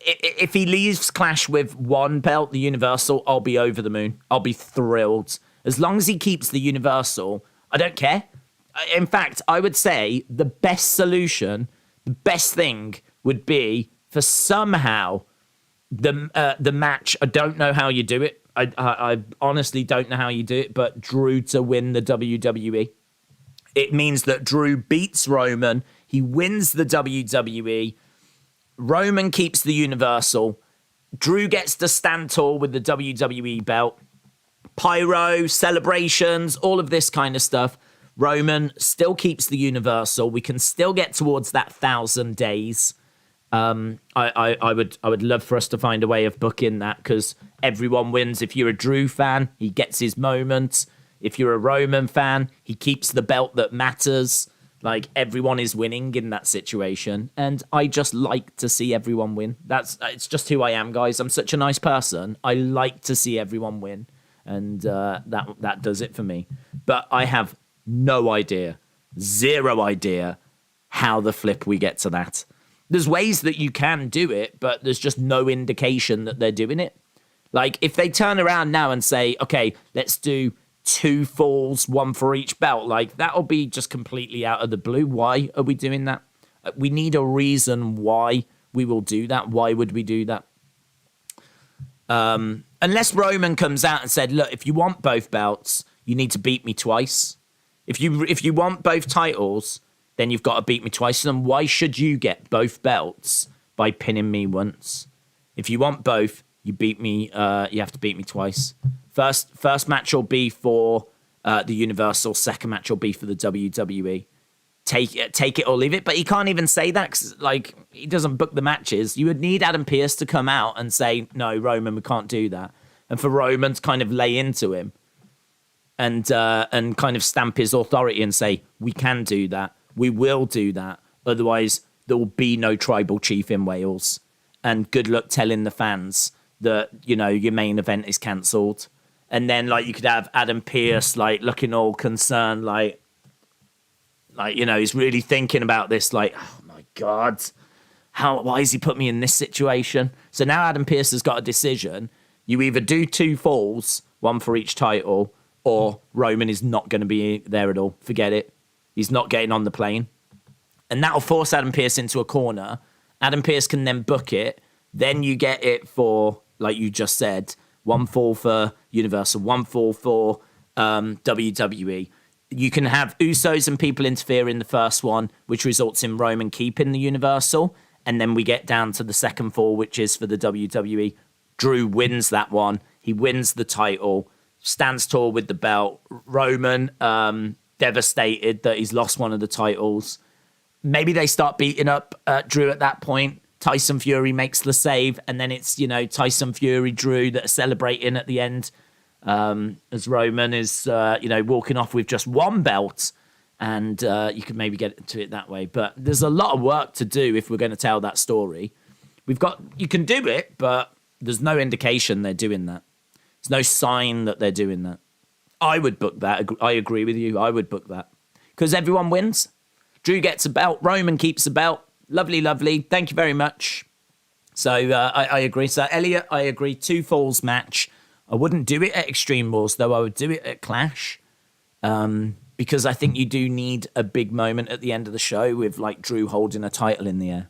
if he leaves Clash with one belt, the Universal, I'll be over the moon. I'll be thrilled. As long as he keeps the Universal, I don't care. In fact, I would say the best solution, the best thing would be for somehow the match. I don't know how you do it. I honestly don't know how you do it, but Drew to win the WWE. It means that Drew beats Roman. He wins the WWE. Roman keeps the Universal. Drew gets to stand tall with the WWE belt. Pyro, celebrations, all of this kind of stuff. Roman still keeps the Universal. We can still get towards that 1,000 days. I would love for us to find a way of booking that, because everyone wins. If you're a Drew fan, he gets his moment. If you're a Roman fan, he keeps the belt that matters. Like, everyone is winning in that situation, and I just like to see everyone win. It's just who I am, guys. I'm such a nice person. I like to see everyone win, and that does it for me. But I have no idea, zero idea, how the flip we get to that. There's ways that you can do it, but there's just no indication that they're doing it. Like, if they turn around now and say, okay, let's do 2 falls, 1 for each belt, like, that'll be just completely out of the blue. Why are we doing that? We need a reason why we will do that. Why would we do that? Unless Roman comes out and said, look, if you want both belts, you need to beat me twice. If you want both titles, then you've got to beat me twice. And why should you get both belts by pinning me once? If you want both, you beat me. You have to beat me twice. First match will be for the Universal. Second match will be for the WWE. Take it or leave it. But he can't even say that, because, like, he doesn't book the matches. You would need Adam Pearce to come out and say, no, Roman, we can't do that. And for Roman to kind of lay into him and kind of stamp his authority and say, we can do that. We will do that. Otherwise, there will be no tribal chief in Wales. And good luck telling the fans that, you know, your main event is cancelled. And then, like, you could have Adam Pearce, like, looking all concerned, like, you know, he's really thinking about this, like, oh my God, why has he put me in this situation? So now Adam Pearce has got a decision. You either do 2 falls, 1 for each title, or Roman is not going to be there at all. Forget it. He's not getting on the plane. And that'll force Adam Pearce into a corner. Adam Pearce can then book it. Then you get it for, like you just said, 1 fall for Universal, 1 fall for WWE. You can have Usos and people interfere in the first one, which results in Roman keeping the Universal. And then we get down to the second fall, which is for the WWE. Drew wins that one. He wins the title, stands tall with the belt. Roman, devastated that he's lost one of the titles. Maybe they start beating up Drew at that point. Tyson Fury makes the save, and then it's, you know, Tyson Fury, Drew that are celebrating at the end, as Roman is, you know, walking off with just 1 belt, and you can maybe get to it that way. But there's a lot of work to do if we're going to tell that story. You can do it, but there's no indication they're doing that. There's no sign that they're doing that. I would book that. I agree with you. I would book that. Because everyone wins. Drew gets a belt. Roman keeps a belt. Lovely, lovely. Thank you very much. So I agree. So, Elliot, I agree. 2 falls match. I wouldn't do it at Extreme Rules, though. I would do it at Clash. Because I think you do need a big moment at the end of the show with, like, Drew holding a title in the air.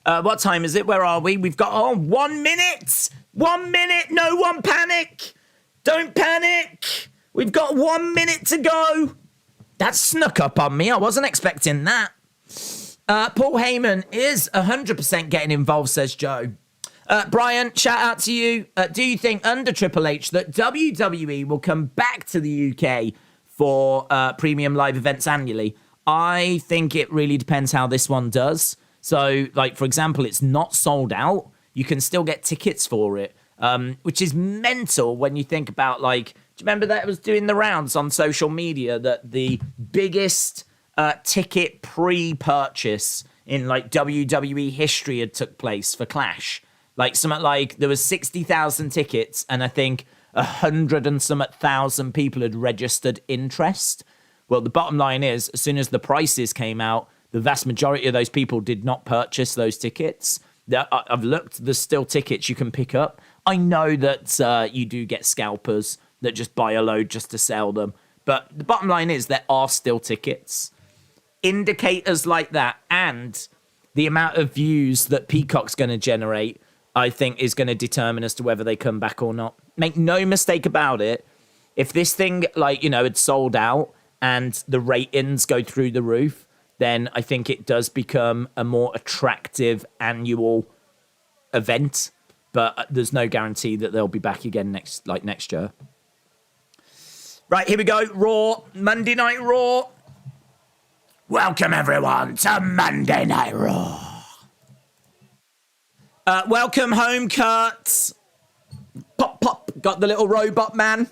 What time is it? Where are we? We've got 1 minute. 1 minute. No one panic. Don't panic. We've got 1 minute to go. That snuck up on me. I wasn't expecting that. Paul Heyman is 100% getting involved, says Joe. Brian, shout out to you. Do you think under Triple H that WWE will come back to the UK for premium live events annually? I think it really depends how this one does. So, like, for example, it's not sold out. You can still get tickets for it, which is mental when you think about, like, do you remember that it was doing the rounds on social media that the biggest ticket pre-purchase in, like, WWE history had took place for Clash? Like, something like there was 60,000 tickets, and I think 100 and some thousand people had registered interest. Well, the bottom line is, as soon as the prices came out, the vast majority of those people did not purchase those tickets. I've looked. There's still tickets you can pick up. I know that you do get scalpers that just buy a load just to sell them. But the bottom line is there are still tickets. Indicators like that and the amount of views that Peacock's going to generate, I think, is going to determine as to whether they come back or not. Make no mistake about it. If this thing, like, had sold out and the ratings go through the roof, then I think it does become a more attractive annual event. But there's no guarantee that they'll be back again next year. Right, here we go. Raw. Monday Night Raw. Welcome, everyone, to Monday Night Raw. Welcome home, Kurt. Pop, pop. Got the little robot man.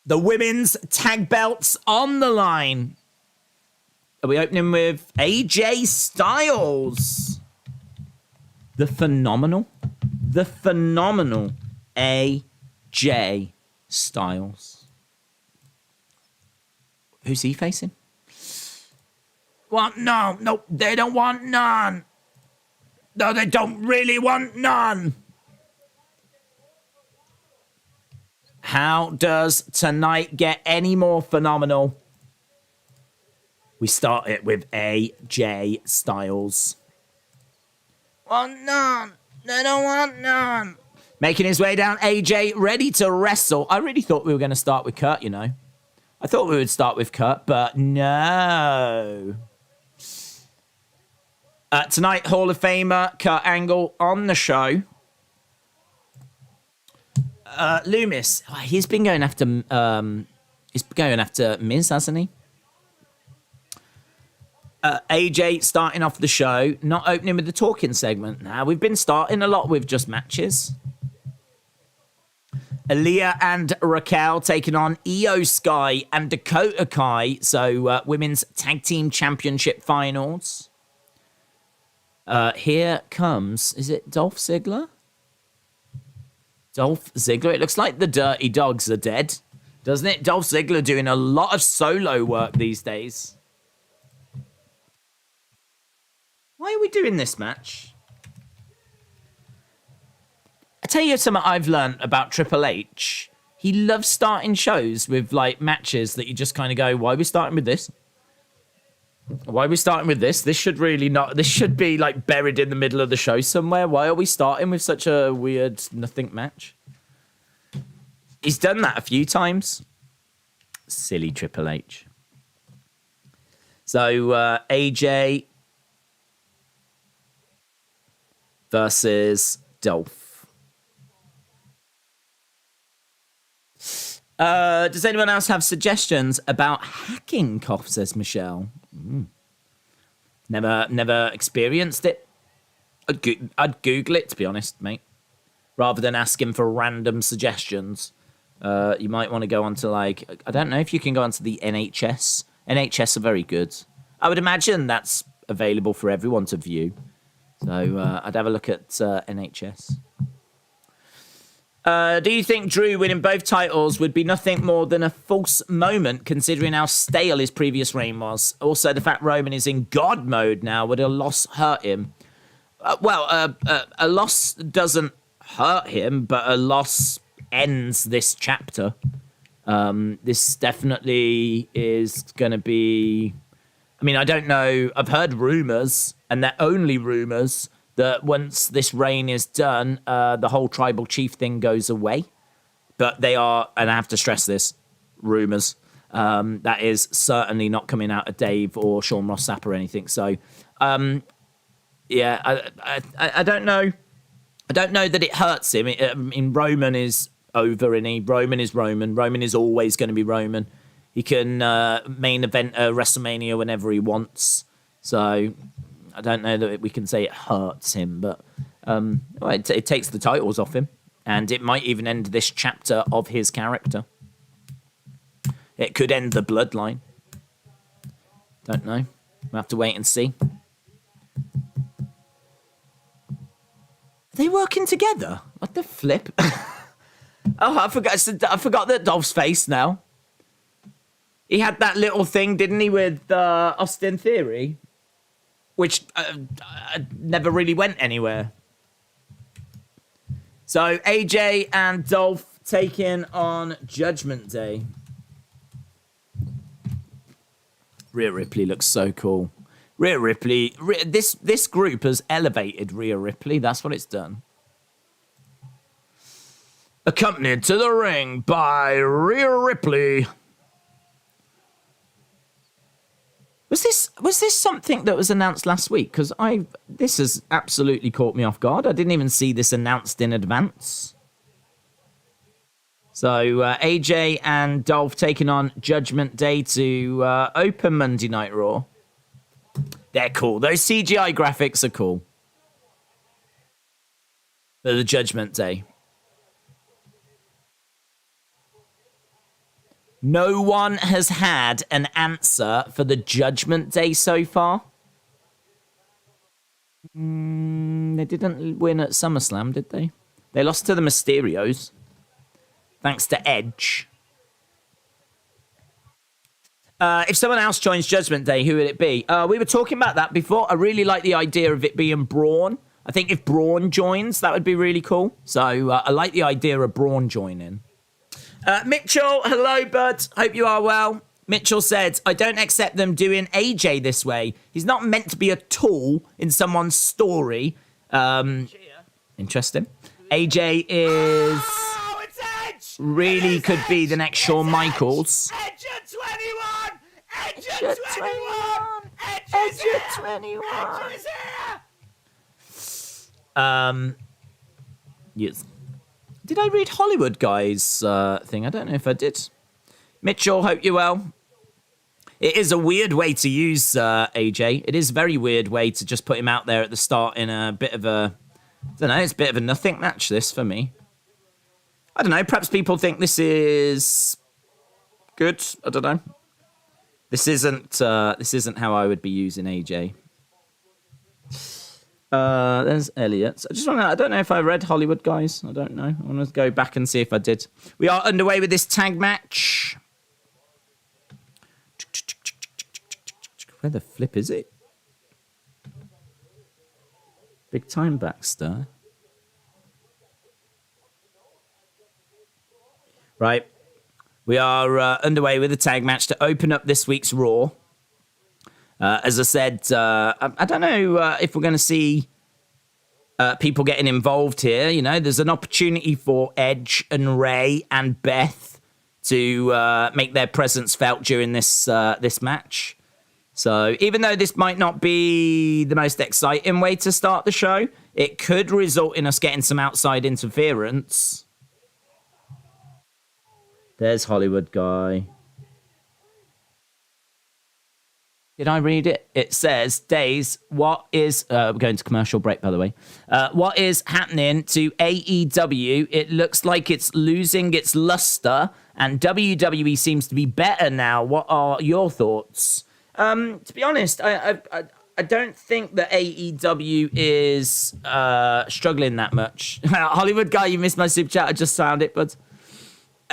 The women's tag belts on the line. Are we opening with AJ Styles? The phenomenal AJ Styles. Who's he facing? Want no, they don't want none. No, they don't really want none. How does tonight get any more phenomenal? We start it with AJ Styles. Want none. They don't want none. Making his way down, AJ, ready to wrestle. I really thought we were going to start with Kurt, I thought we would start with Kurt, but no. Tonight, Hall of Famer Kurt Angle on the show. Loomis, he's been going after Miz, hasn't he? AJ starting off the show, not opening with the talking segment. Now, we've been starting a lot with just matches. Aliyah and Raquel taking on Io Sky and Dakota Kai. So, Women's Tag Team Championship Finals. Here comes, is it Dolph Ziggler? Dolph Ziggler. It looks like the Dirty Dogs are dead, doesn't it? Dolph Ziggler doing a lot of solo work these days. Why are we doing this match? I tell you something I've learned about Triple H. He loves starting shows with matches that you just kind of go, why are we starting with this? Why are we starting with this? This should be buried in the middle of the show somewhere. Why are we starting with such a weird nothing match? He's done that a few times. Silly Triple H. So AJ versus Dolph. Does anyone else have suggestions about hacking cough, says Michelle. Never experienced it. I'd Google it, to be honest, mate. Rather than asking for random suggestions. You might want to go on to I don't know if you can go onto the NHS. NHS are very good. I would imagine that's available for everyone to view. So I'd have a look at NHS. Do you think Drew winning both titles would be nothing more than a false moment, considering how stale his previous reign was? Also, the fact Roman is in God mode now, would a loss hurt him? A loss doesn't hurt him, but a loss ends this chapter. This definitely is going to be... I mean, I don't know. I've heard rumours, and they're only rumours, that once this reign is done, the whole tribal chief thing goes away. But they are, and I have to stress this, rumours. That is certainly not coming out of Dave or Sean Ross Sapp or anything. So, yeah, I don't know. I don't know that it hurts him. Roman is over, and Roman is Roman. Roman is always going to be Roman. He can main event WrestleMania whenever he wants. So I don't know that we can say it hurts him, but it takes the titles off him. And it might even end this chapter of his character. It could end the bloodline. Don't know. We'll have to wait and see. Are they working together? What the flip? Oh, I forgot that Dolph's face now. He had that little thing, didn't he, with Austin Theory? which never really went anywhere. So AJ and Dolph taking on Judgment Day. Rhea Ripley looks so cool. Rhea Ripley, this group has elevated Rhea Ripley. That's what it's done. Accompanied to the ring by Rhea Ripley. Was this something that was announced last week? Because this has absolutely caught me off guard. I didn't even see this announced in advance. So AJ and Dolph taking on Judgment Day to open Monday Night Raw. They're cool. Those CGI graphics are cool. For the Judgment Day. No one has had an answer for the Judgment Day so far. They didn't win at SummerSlam, did they? They lost to the Mysterios. Thanks to Edge. If someone else joins Judgment Day, who would it be? We were talking about that before. I really like the idea of it being Braun. I think if Braun joins, that would be really cool. So I like the idea of Braun joining. Mitchell, hello, bud. Hope you are well. Mitchell said, I don't accept them doing AJ this way. He's not meant to be a tool in someone's story. Interesting. AJ is... Oh, it's Edge! Really could be the next Shawn Michaels. Edge at 21! Edge at 21! Edge at 21! Edge is here! Yes. Did I read Hollywood Guy's thing? I don't know if I did. Mitchell, hope you're well. It is a weird way to use AJ. It is a very weird way to just put him out there at the start in a bit of a... I don't know, it's a bit of a nothing match, this, for me. I don't know, perhaps people think this is good. I don't know. This isn't how I would be using AJ. There's Elliot. I don't know if I read Hollywood Guys. I don't know. I want to go back and see if I did. We are underway with this tag match. Where the flip is it? Big time Baxter. Right. We are underway with the tag match to open up this week's Raw. As I said, I don't know if we're going to see people getting involved here. You know, there's an opportunity for Edge and Ray and Beth to make their presence felt during this match. So even though this might not be the most exciting way to start the show, it could result in us getting some outside interference. There's Hollywood Guy. Did I read it? It says, Days, what is... we're going to commercial break, by the way. What is happening to AEW? It looks like it's losing its luster, and WWE seems to be better now. What are your thoughts? To be honest, I don't think that AEW is struggling that much. Hollywood Guy, you missed my super chat. I just found it, but...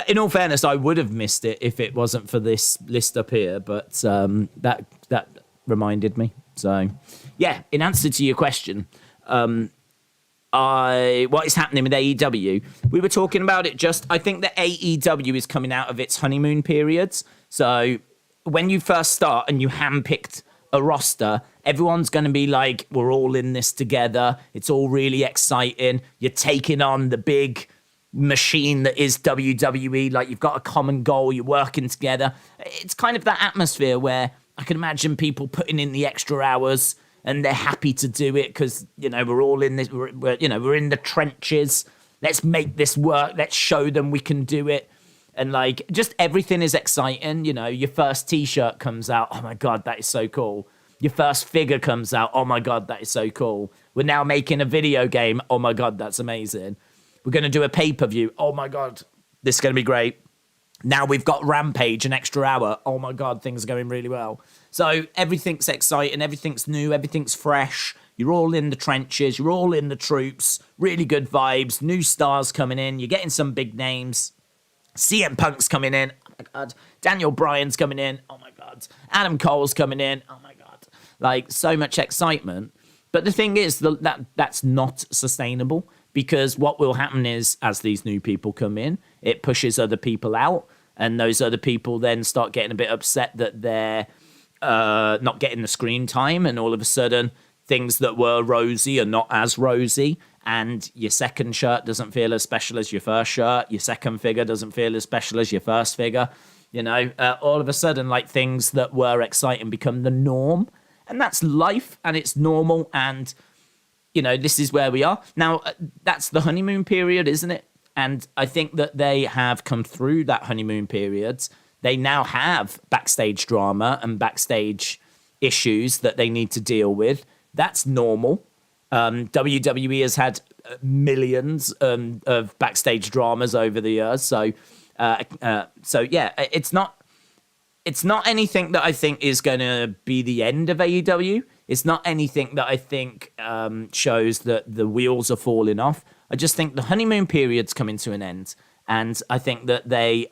In all fairness, I would have missed it if it wasn't for this list up here, but that reminded me. So, yeah, in answer to your question, what is happening with AEW? We were talking about it I think that AEW is coming out of its honeymoon periods. So, when you first start and you handpicked a roster, everyone's going to be like, we're all in this together. It's all really exciting. You're taking on the big... machine that is WWE, like you've got a common goal, you're working together. It's kind of that atmosphere where I can imagine people putting in the extra hours and they're happy to do it because, you know, we're all in this, we're in the trenches. Let's make this work. Let's show them we can do it. And like, just everything is exciting. You know, your first t-shirt comes out. Oh my God, that is so cool. Your first figure comes out. Oh my God, that is so cool. We're now making a video game. Oh my God, that's amazing. We're going to do a pay-per-view. Oh, my God. This is going to be great. Now we've got Rampage, an extra hour. Oh, my God. Things are going really well. So everything's exciting. Everything's new. Everything's fresh. You're all in the trenches. You're all in the troops. Really good vibes. New stars coming in. You're getting some big names. CM Punk's coming in. Oh, my God. Daniel Bryan's coming in. Oh, my God. Adam Cole's coming in. Oh, my God. like so much excitement. But the thing is that's not sustainable, because what will happen is, as these new people come in, it pushes other people out, and those other people then start getting a bit upset that they're not getting the screen time, and all of a sudden things that were rosy are not as rosy, and your second shirt doesn't feel as special as your first shirt, your second figure doesn't feel as special as your first figure. You know, all of a sudden, like, things that were exciting become the norm, and that's life, and it's normal, and, you know, this is where we are. Now, that's the honeymoon period, isn't it? And I think that they have come through that honeymoon period. They now have backstage drama and backstage issues that they need to deal with. That's normal. WWE has had millions of backstage dramas over the years. So yeah, it's not anything that I think is going to be the end of AEW. It's not anything that I think shows that the wheels are falling off. I just think the honeymoon period's coming to an end, and I think that they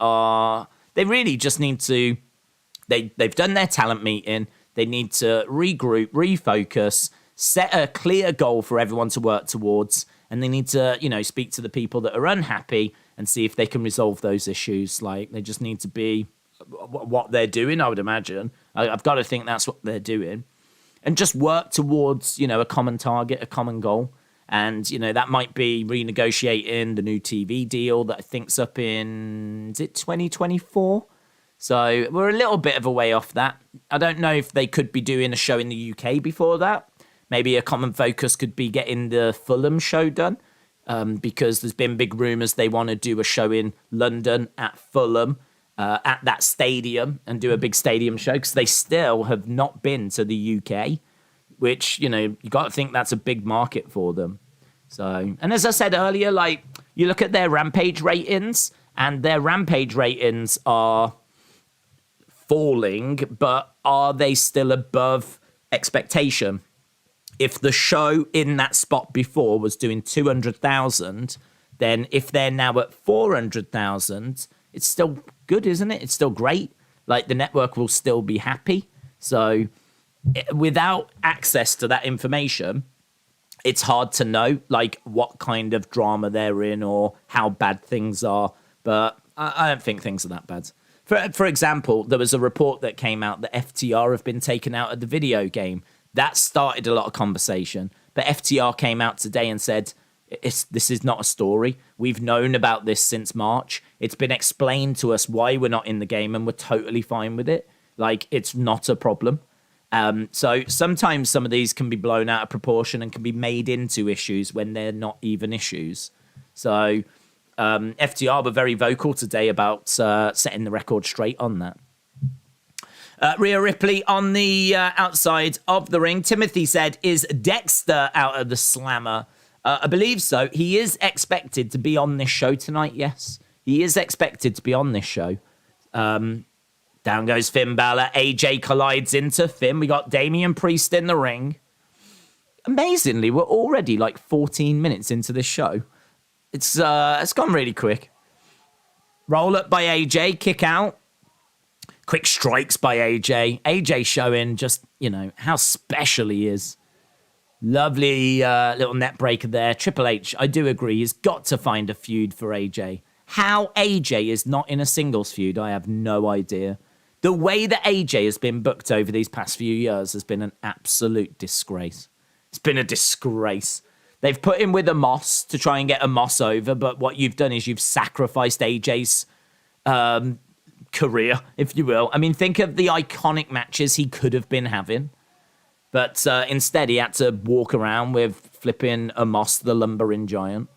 really just need to. They've done their talent meeting. They need to regroup, refocus, set a clear goal for everyone to work towards, and they need to, you know, speak to the people that are unhappy and see if they can resolve those issues. Like, they just need to be what they're doing, I would imagine. I've got to think that's what they're doing, and just work towards, you know, a common target, a common goal. And, you know, that might be renegotiating the new TV deal that I think's up in, is it 2024? So we're a little bit of a way off that. I don't know if they could be doing a show in the UK before that. Maybe a common focus could be getting the Fulham show done, because there's been big rumours they want to do a show in London at Fulham, at that stadium, and do a big stadium show, because they still have not been to the UK, which, you know, you got to think that's a big market for them. So, and as I said earlier, like, you look at their Rampage ratings, and their Rampage ratings are falling, but are they still above expectation? If the show in that spot before was doing 200,000, then if they're now at 400,000, it's still good, isn't it? It's still great. Like, the network will still be happy. So without access to that information, it's hard to know, like, what kind of drama they're in or how bad things are. But I don't think things are that bad. For example, there was a report that came out that FTR have been taken out of the video game. That started a lot of conversation. But FTR came out today and said, this is not a story. We've known about this since March. It's been explained to us why we're not in the game, and we're totally fine with it. Like, it's not a problem. So sometimes some of these can be blown out of proportion and can be made into issues when they're not even issues. So FTR were very vocal today about setting the record straight on that. Rhea Ripley on the outside of the ring. Timothy said, is Dexter out of the slammer? I believe so. He is expected to be on this show tonight, yes. He is expected to be on this show. Down goes Finn Balor. AJ collides into Finn. We got Damian Priest in the ring. Amazingly, we're already like 14 minutes into this show. It's gone really quick. Roll up by AJ, kick out. Quick strikes by AJ. AJ showing just, you know, how special he is. Lovely little net breaker there. Triple H, I do agree, he's got to find a feud for AJ. How AJ is not in a singles feud, I have no idea. The way that AJ has been booked over these past few years has been an absolute disgrace. It's been a disgrace. They've put him with Omos to try and get Omos over, but what you've done is you've sacrificed AJ's career, if you will. I mean, think of the iconic matches he could have been having. But instead, he had to walk around with flipping Omos, the lumbering giant.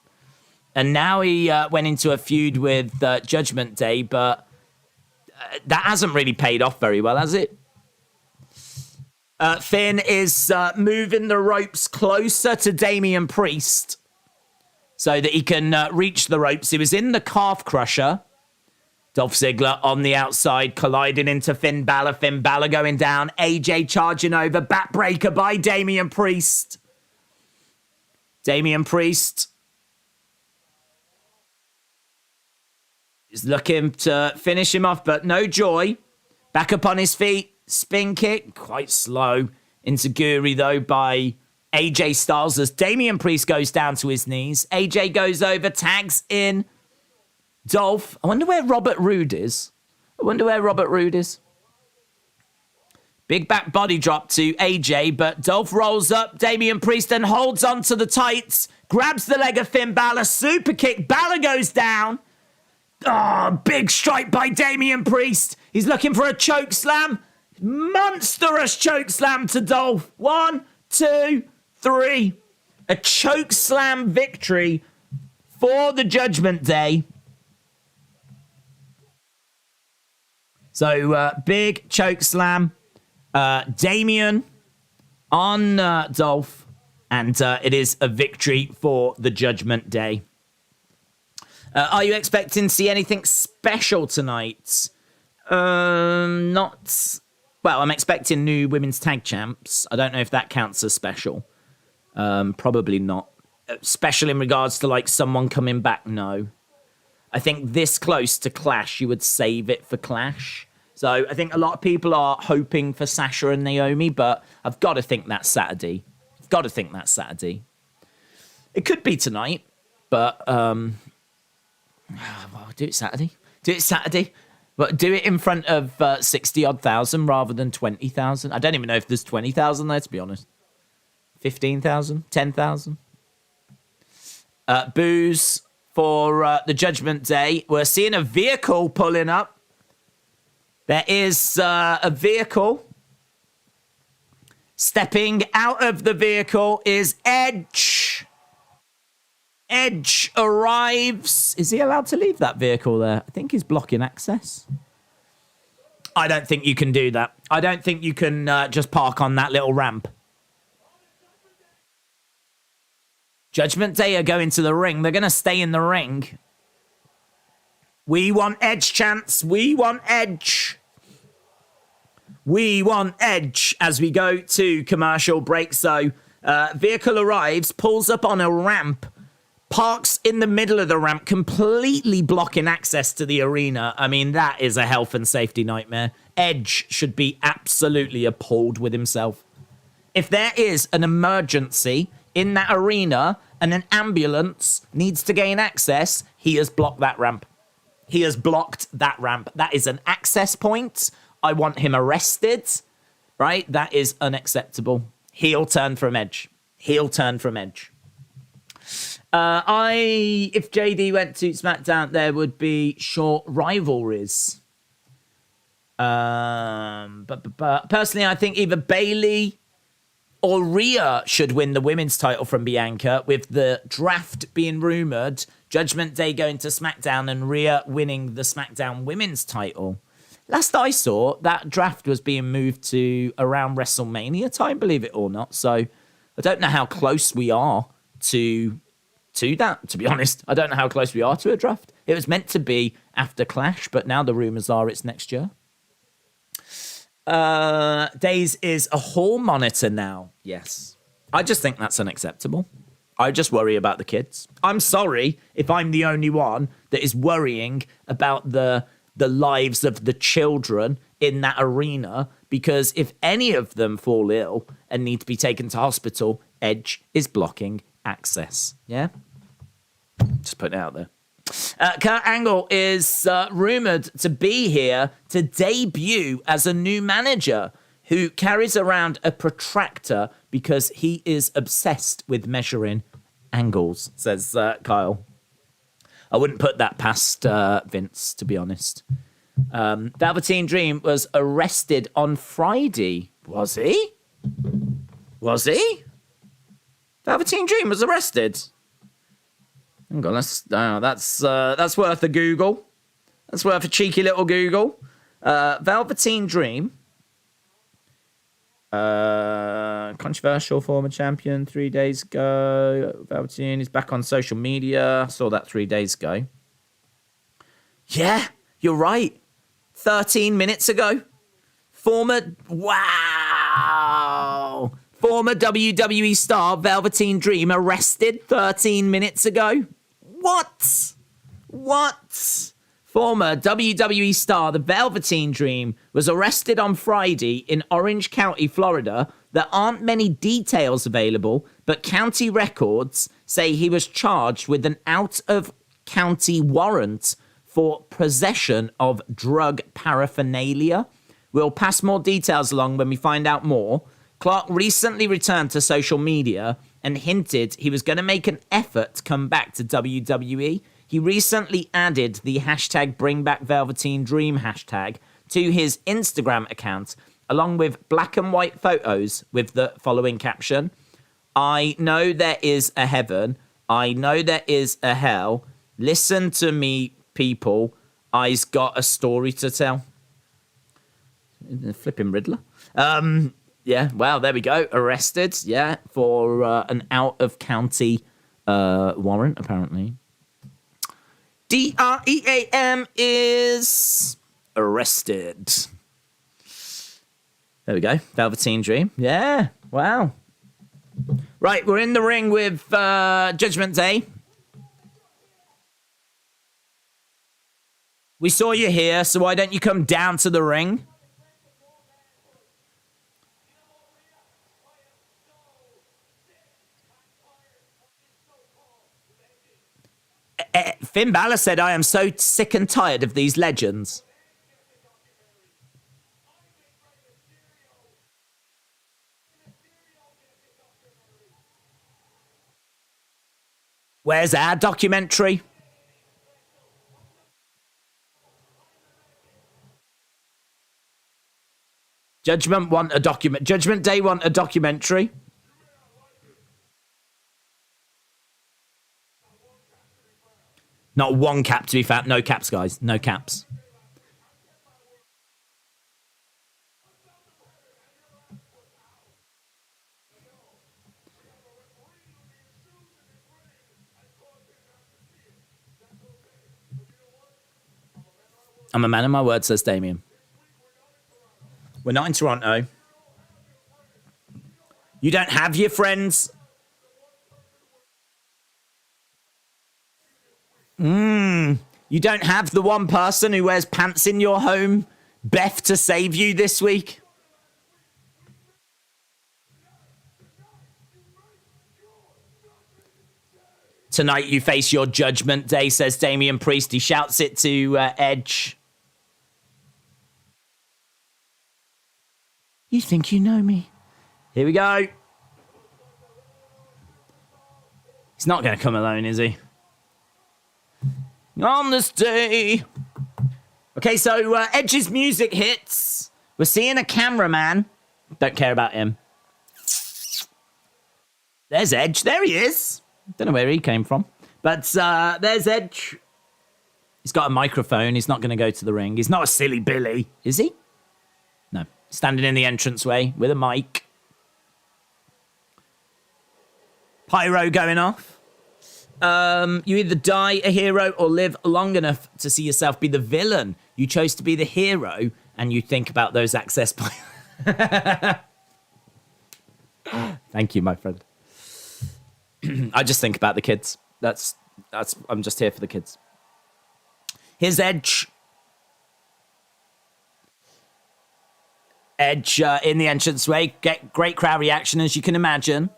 And now he went into a feud with Judgment Day, but that hasn't really paid off very well, has it? Finn is moving the ropes closer to Damian Priest so that he can reach the ropes. He was in the calf crusher. Dolph Ziggler on the outside, colliding into Finn Balor. Finn Balor going down. AJ charging over. Backbreaker by Damian Priest. Damian Priest is looking to finish him off, but no joy. Back up on his feet. Spin kick. Quite slow Enziguri, though, by AJ Styles as Damian Priest goes down to his knees. AJ goes over, tags in Dolph. I wonder where Robert Roode is. Big back body drop to AJ, but Dolph rolls up. Damian Priest then holds on to the tights, grabs the leg of Finn Balor, super kick. Balor goes down. Oh, big strike by Damian Priest. He's looking for a choke slam. Monstrous choke slam to Dolph. 1, 2, 3. A choke slam victory for the Judgment Day. So, big choke slam. Damian on Dolph. And it is a victory for the Judgment Day. Are you expecting to see anything special tonight? Not... Well, I'm expecting new women's tag champs. I don't know if that counts as special. Probably not. Special in regards to, like, someone coming back, no. I think this close to Clash, you would save it for Clash. So I think a lot of people are hoping for Sasha and Naomi, but I've got to think that's Saturday. It could be tonight, but well, do it Saturday. But do it in front of 60-odd thousand rather than 20,000. I don't even know if there's 20,000 there, to be honest. 15,000? 10,000? Booze for the Judgment Day. We're seeing a vehicle pulling up. There is a vehicle. Stepping out of the vehicle is Edge. Edge arrives. Is he allowed to leave that vehicle there? I think he's blocking access. I don't think you can do that. I don't think you can just park on that little ramp. Judgment Day are going to the ring. They're going to stay in the ring. We want Edge, chance. We want Edge. We want Edge as we go to commercial break. So, vehicle arrives, pulls up on a ramp, parks in the middle of the ramp, completely blocking access to the arena. I mean, that is a health and safety nightmare. Edge should be absolutely appalled with himself. If there is an emergency in that arena and an ambulance needs to gain access, he has blocked that ramp. That is an access point. I want him arrested, right? That is unacceptable. Heel turn from Edge. If JD went to SmackDown, there would be short rivalries. But personally, I think either Bayley or Rhea should win the women's title from Bianca, with the draft being rumoured, Judgment Day going to SmackDown and Rhea winning the SmackDown women's title. Last I saw, that draft was being moved to around WrestleMania time, believe it or not. So I don't know how close we are to that, to be honest. I don't know how close we are to a draft. It was meant to be after Clash, but now the rumours are it's next year. Days is a hall monitor now. Yes. I just think that's unacceptable. I just worry about the kids. I'm sorry if I'm the only one that is worrying about the lives of the children in that arena, because if any of them fall ill and need to be taken to hospital, Edge is blocking access. Yeah? Just putting it out there. Kurt Angle is rumoured to be here to debut as a new manager who carries around a protractor because he is obsessed with measuring angles, says Kyle. I wouldn't put that past Vince, to be honest. Velveteen Dream was arrested on Friday. Was he? Velveteen Dream was arrested. Hang on, that's worth a Google. That's worth a cheeky little Google. Velveteen Dream. Controversial former champion 3 days ago. Velveteen is back on social media. I saw that 3 days ago. Yeah, you're right. 13 minutes ago. Former WWE star Velveteen Dream arrested 13 minutes ago. What? Former WWE star, the Velveteen Dream, was arrested on Friday in Orange County, Florida, There aren't many details available, but county records say he was charged with an out-of-county warrant for possession of drug paraphernalia. We'll pass more details along when we find out more. Clark recently returned to social media and hinted he was going to make an effort to come back to WWE. He recently added the hashtag #BringBackVelveteenDream hashtag to his Instagram account, along with black and white photos with the following caption: "I know there is a heaven. I know there is a hell. Listen to me, people. I's got a story to tell." Flipping Riddler. Yeah, wow, there we go. Arrested, yeah, for an out-of-county warrant, apparently. DREAM is arrested. There we go. Velveteen Dream. Yeah, wow. Right, we're in the ring with Judgment Day. We saw you here, so why don't you come down to the ring? Finn Balor said, "I am so sick and tired of these legends." Where's our documentary? Judgment want a document. Judgment Day want a documentary. Not one cap to be found. No caps, guys. No caps. I'm a man of my word, says Damien. We're not in Toronto. You don't have your friends. You don't have the one person who wears pants in your home, Beth, to save you this week? Tonight you face your Judgment Day, says Damian Priest. He shouts it to Edge. You think you know me? Here we go. He's not going to come alone, is he? On this day. Okay, so Edge's music hits. We're seeing a cameraman. Don't care about him. There's Edge. There he is. Don't know where he came from. But there's Edge. He's got a microphone. He's not going to go to the ring. He's not a silly Billy, is he? No. Standing in the entranceway with a mic. Pyro going off. You either die a hero or live long enough to see yourself be the villain. You chose to be the hero, and you think about those access points. Thank you, my friend. I just think about the kids. That's. I'm just here for the kids. Here's Edge. Edge in the entranceway. Get great crowd reaction, as you can imagine.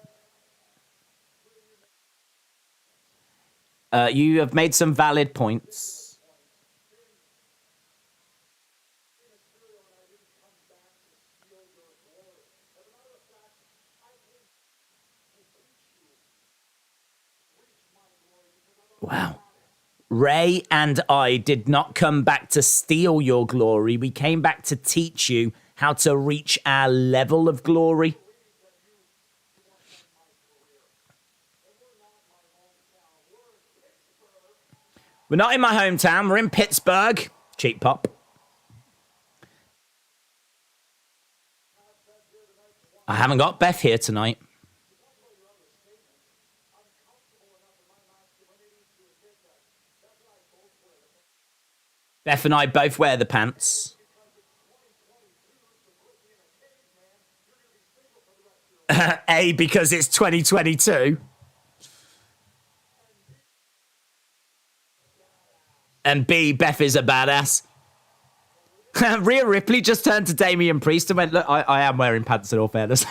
You have made some valid points. Wow. Ray and I did not come back to steal your glory. We came back to teach you how to reach our level of glory. We're not in my hometown. We're in Pittsburgh. Cheap pop. I haven't got Beth here tonight. Beth and I both wear the pants. A, because it's 2022. And B, Beth is a badass. Rhea Ripley just turned to Damian Priest and went, look, I am wearing pants in all fairness.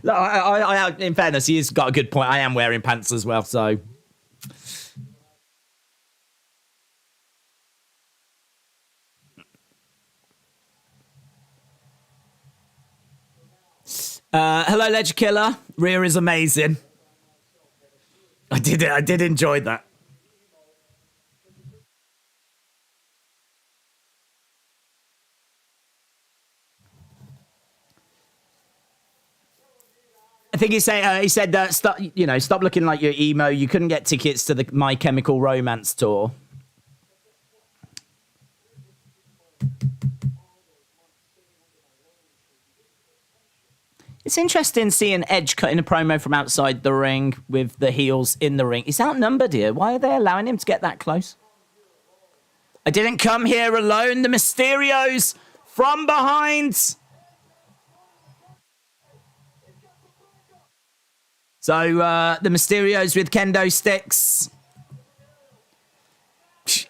No, in fairness, he's got a good point. I am wearing pants as well, so. Hello, Ledger Killer. Rhea is amazing. I did enjoy that. I think he said stop looking like you're emo. You couldn't get tickets to the My Chemical Romance tour. It's interesting seeing Edge cutting a promo from outside the ring with the heels in the ring. He's outnumbered here. Why are they allowing him to get that close? I didn't come here alone. The Mysterios from behind. So the Mysterios with kendo sticks.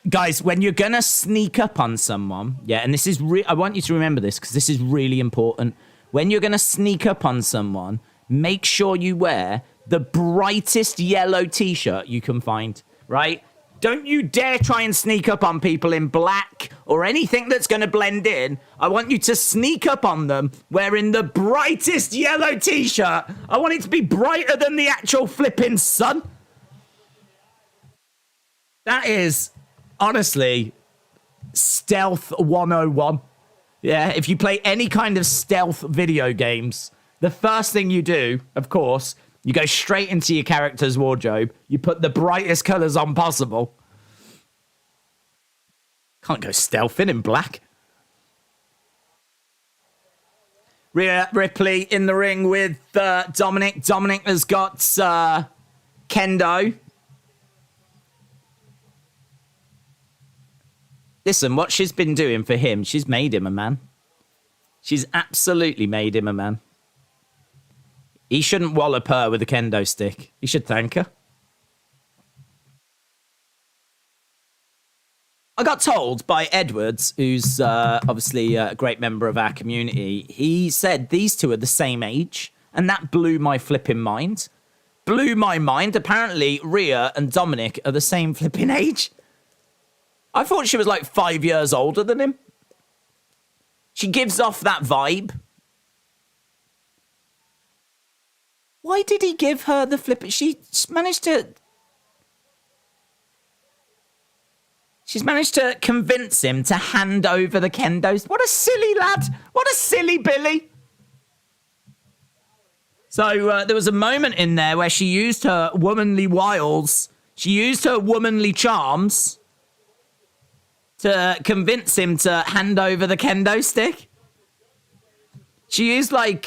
Guys, when you're going to sneak up on someone, yeah, and this is I want you to remember this because this is really important. When you're going to sneak up on someone, make sure you wear the brightest yellow t-shirt you can find, right? Don't you dare try and sneak up on people in black or anything that's going to blend in. I want you to sneak up on them wearing the brightest yellow t-shirt. I want it to be brighter than the actual flipping sun. That is, honestly, Stealth 101. Yeah, if you play any kind of stealth video games, the first thing you do, of course, you go straight into your character's wardrobe. You put the brightest colours on possible. Can't go stealthing in black. Rhea Ripley in the ring with Dominic. Dominic has got kendo. Listen, what she's been doing for him, she's made him a man. She's absolutely made him a man. He shouldn't wallop her with a kendo stick. He should thank her. I got told by Edwards, who's obviously a great member of our community, he said these two are the same age, and that blew my flipping mind. Blew my mind. Apparently, Rhea and Dominic are the same flipping age. I thought she was like 5 years older than him. She gives off that vibe. Why did he give her the flip? She's managed to convince him to hand over the kendos. What a silly lad. What a silly Billy. So there was a moment in there where she used her womanly wiles. She used her womanly charms to convince him to hand over the kendo stick. She used like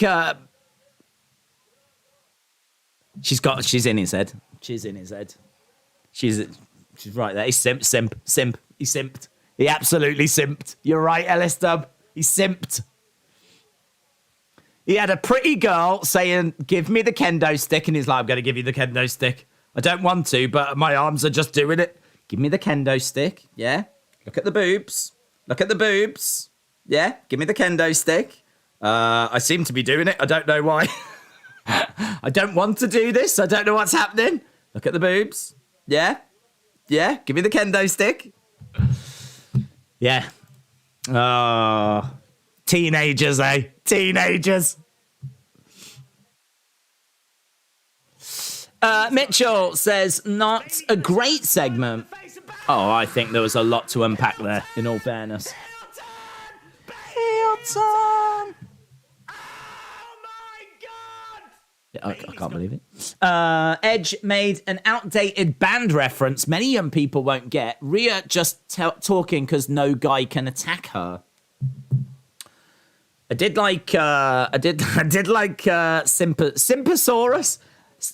she's in his head. She's in his head. She's right there. He's simp. He simped. He absolutely simped. You're right, Ellis Dub. He simped. He had a pretty girl saying, "Give me the kendo stick," and he's like, "I'm going to give you the kendo stick. I don't want to, but my arms are just doing it. Give me the kendo stick. Yeah. Look at the boobs. Look at the boobs. Yeah. Give me the kendo stick. I seem to be doing it. I don't know why. I don't want to do this. I don't know what's happening. Look at the boobs. Yeah. Yeah. Give me the kendo stick. Yeah. Oh, teenagers, eh? Teenagers. Mitchell says, not a great segment. Oh, I think there was a lot to unpack there, in all fairness. Hilton! I can't believe it. Edge made an outdated band reference many young people won't get. Rhea just talking because no guy can attack her. I did like Sympasaurus.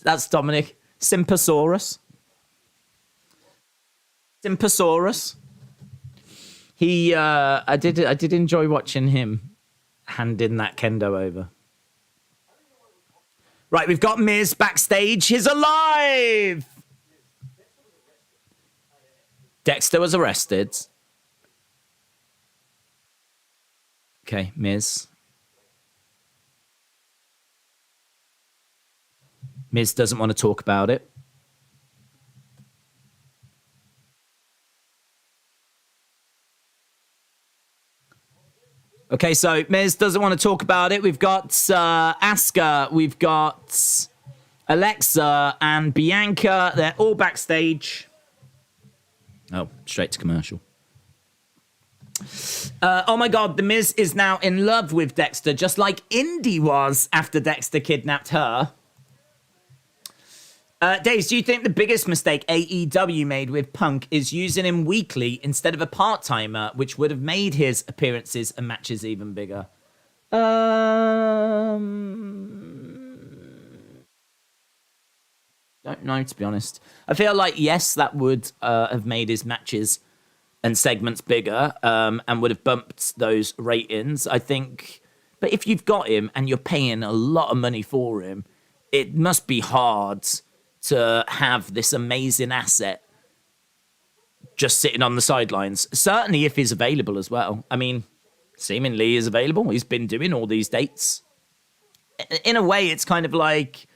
That's Dominic. Sympasaurus. He I did enjoy watching him handing that kendo over. Right, we've got Miz backstage. He's alive! Dexter was arrested. Okay, Miz. Miz doesn't want to talk about it. Okay, so Miz doesn't want to talk about it. We've got Asuka, we've got Alexa and Bianca. They're all backstage. Oh, straight to commercial. Oh my God, The Miz is now in love with Dexter, just like Indy was after Dexter kidnapped her. Daze, do you think the biggest mistake AEW made with Punk is using him weekly instead of a part-timer, which would have made his appearances and matches even bigger? Don't know, to be honest. I feel like, yes, that would have made his matches and segments bigger and would have bumped those ratings, I think. But if you've got him and you're paying a lot of money for him, it must be hard to have this amazing asset just sitting on the sidelines. Certainly if he's available as well. I mean, seemingly is available. He's been doing all these dates. In a way, it's kind of like,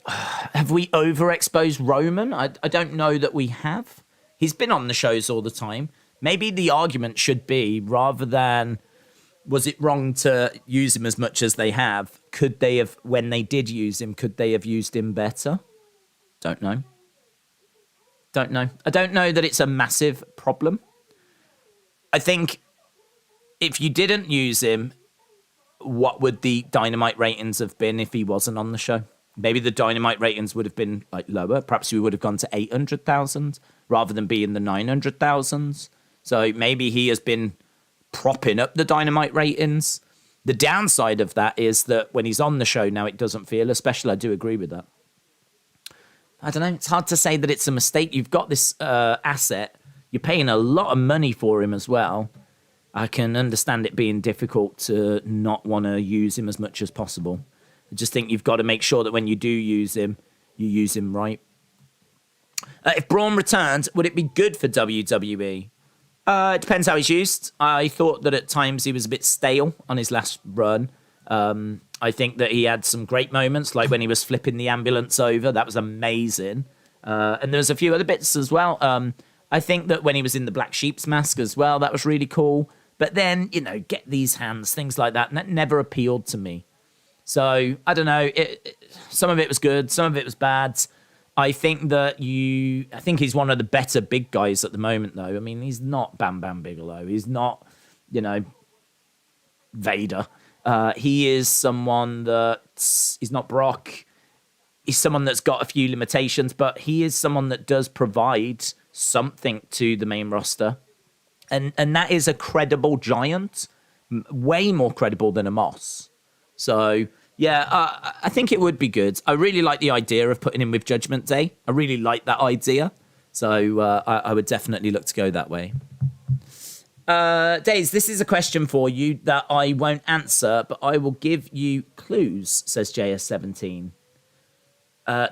have we overexposed Roman? I don't know that we have. He's been on the shows all the time. Maybe the argument should be, rather than, was it wrong to use him as much as they have? Could they have, when they did use him, could they have used him better? Don't know. I don't know that it's a massive problem. I think if you didn't use him, what would the Dynamite ratings have been if he wasn't on the show? Maybe the Dynamite ratings would have been like lower. Perhaps we would have gone to 800,000 rather than being the 900,000. So maybe he has been propping up the Dynamite ratings. The downside of that is that when he's on the show now, it doesn't feel as special. I do agree with that. I don't know. It's hard to say that it's a mistake. You've got this asset. You're paying a lot of money for him as well. I can understand it being difficult to not want to use him as much as possible. I just think you've got to make sure that when you do use him, you use him right. If Braun returns, would it be good for WWE? It depends how he's used. I thought that at times he was a bit stale on his last run. I think that he had some great moments, like when he was flipping the ambulance over. That was amazing. And there's a few other bits as well. I think that when he was in the Black Sheep's mask as well, that was really cool. But then, get these hands, things like that. And that never appealed to me. So, I don't know. Some of it was good. Some of it was bad. I think he's one of the better big guys at the moment, though. I mean, he's not Bam Bam Bigelow. He's not, Vader. He is someone he's not Brock. He's someone that's got a few limitations, but he is someone that does provide something to the main roster. And that is a credible giant, way more credible than Omos. So, yeah, I think it would be good. I really like the idea of putting him with Judgment Day. I really like that idea. So I would definitely look to go that way. Daze, this is a question for you that I won't answer, but I will give you clues, says JS17. I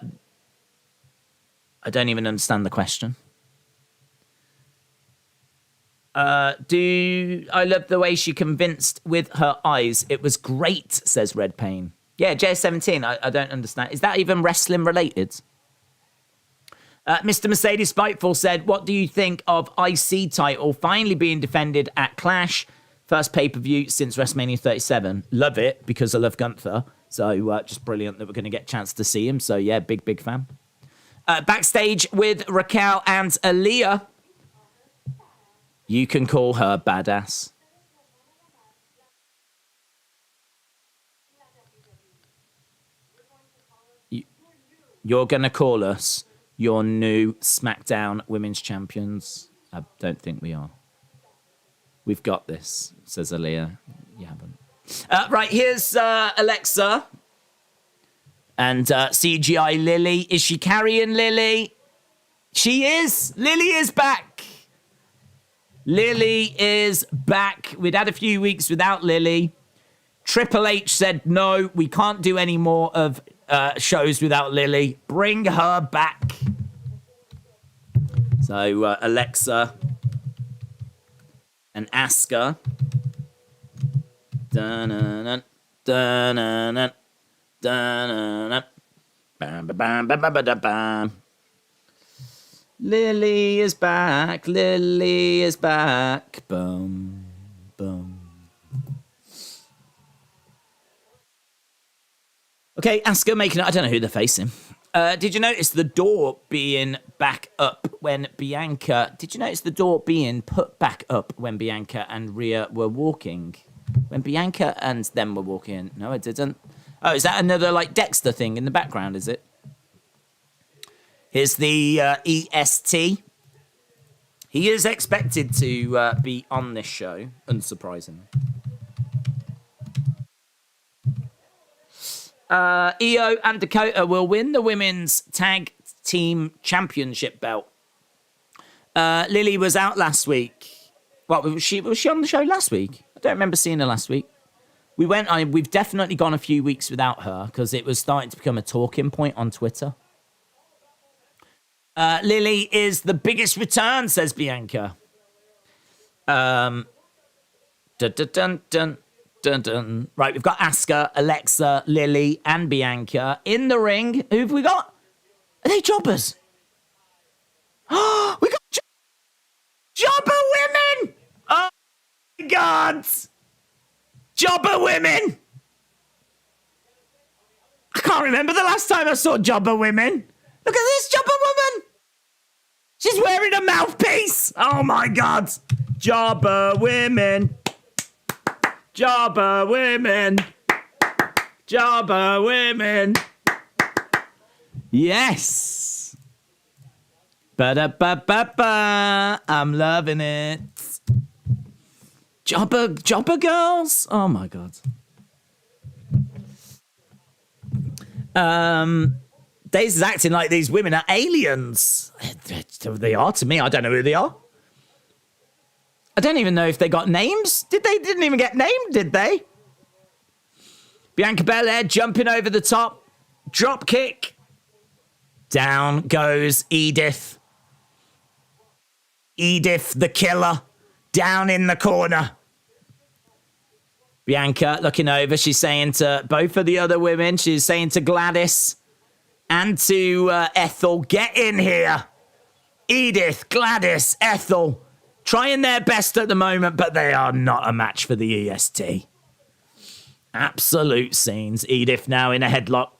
don't even understand the question. I love the way she convinced with her eyes. It was great, says Red Pain. Yeah, JS17, I don't understand. Is that even wrestling related? Mr. Mercedes Spiteful said, what do you think of IC title finally being defended at Clash? First pay-per-view since WrestleMania 37. Love it, because I love Gunther. So just brilliant that we're going to get a chance to see him. So yeah, big fan. Backstage with Raquel and Aliyah. You can call her badass. You're going to call us your new SmackDown Women's Champions? I don't think we are. We've got this, says Aliyah. You haven't. Right, here's Alexa. And CGI Lily. Is she carrying Lily? She is. Lily is back. Lily is back. We'd had a few weeks without Lily. Triple H said, no, we can't do any more of shows without Lily. Bring her back. So Alexa and Asuka. Dun-dun-dun, dun-dun-dun, dun-dun-dun. Bam, ba, bam, ba, ba, ba, da, bam. Lily is back. Lily is back. Boom, boom. Okay, Asuka making it. I don't know who they're facing. Did you notice the door being back up when Bianca... Did you notice the door being put back up when Bianca and Rhea were walking? When Bianca and them were walking. No, it didn't. Oh, is that another, like, Dexter thing in the background, is it? Here's the EST. He is expected to be on this show, unsurprisingly. Io and Dakota will win the women's tag team championship belt. Lily was out last week. What, was she on the show last week? I don't remember seeing her last week. We've definitely gone a few weeks without her because it was starting to become a talking point on Twitter. Lily is the biggest return, says Bianca. Dun, dun, dun, dun, dun, dun. Right, we've got Asuka, Alexa, Lily, and Bianca in the ring. Who have we got? Are they jobbers? Oh, we got jobber women! Oh my God! Jobber women! I can't remember the last time I saw jobber women. Look at this jobber woman! She's wearing a mouthpiece! Oh my God! Jobber women! Jobber women! Jobber women! Yes! Ba-da-ba-ba-ba! I'm loving it. Jobber girls? Oh my God. Days is acting like these women are aliens. They are to me. I don't know who they are. I don't even know if they got names. Didn't even get named, did they? Bianca Belair jumping over the top. Drop kick. Down goes Edith. Edith the killer. Down in the corner. Bianca looking over. She's saying to both of the other women. She's saying to Gladys and to Ethel, get in here. Edith, Gladys, Ethel, trying their best at the moment, but they are not a match for the EST. Absolute scenes. Edith now in a headlock,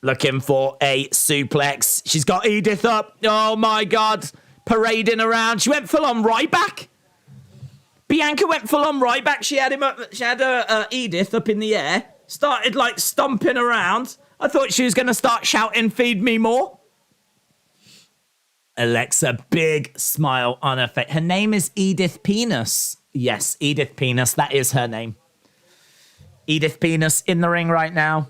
looking for a suplex. She's got Edith up. Oh my God. Parading around. She went full on Ryback. Bianca went full on Ryback. She had him up. She had Edith up in the air. Started like stomping around. I thought she was going to start shouting, feed me more. Alexa, big smile on her face. Her name is Edith Penis. Yes, Edith Penis. That is her name. Edith Penis in the ring right now.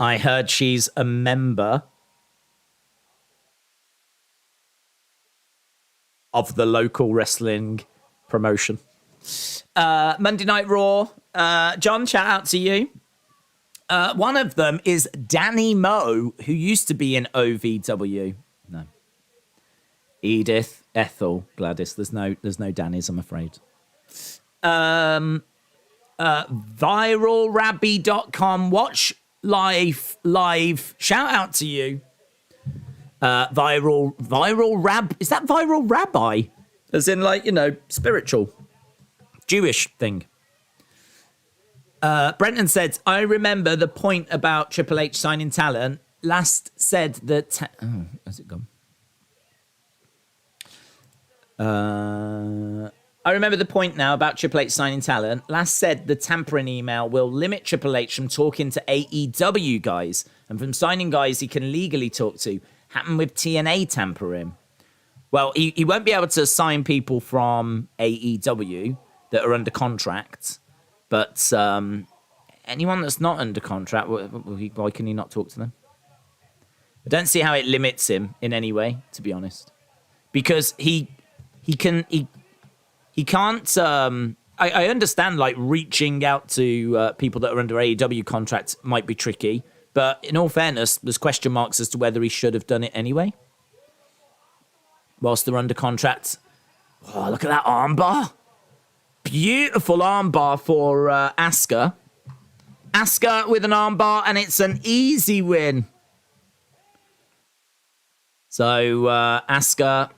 I heard she's a member of the local wrestling promotion. Monday Night Raw. John, shout out to you. One of them is Danny Moe, who used to be in OVW. No. Edith, Ethel, Gladys. There's no Danny's, I'm afraid. ViralRabby.com. Watch live. Shout out to you. Viral Rab. Is that Viral Rabbi? As in, like, you know, spiritual. Jewish thing. Brenton said, I remember the point about Triple H signing talent. Last said that... oh, has it gone? I remember the point now about Triple H signing talent. Last said the tampering email will limit Triple H from talking to AEW guys and from signing guys he can legally talk to. Happened with TNA tampering. Well, he won't be able to sign people from AEW that are under contract, but anyone that's not under contract, why can he not talk to them? I don't see how it limits him in any way, to be honest, because he can't. I understand, like, reaching out to people that are under AEW contracts might be tricky, but in all fairness, there's question marks as to whether he should have done it anyway. Whilst they're under contract. Oh, look at that armbar. Beautiful armbar for Asuka. Asuka with an armbar, and it's an easy win. So, Asuka.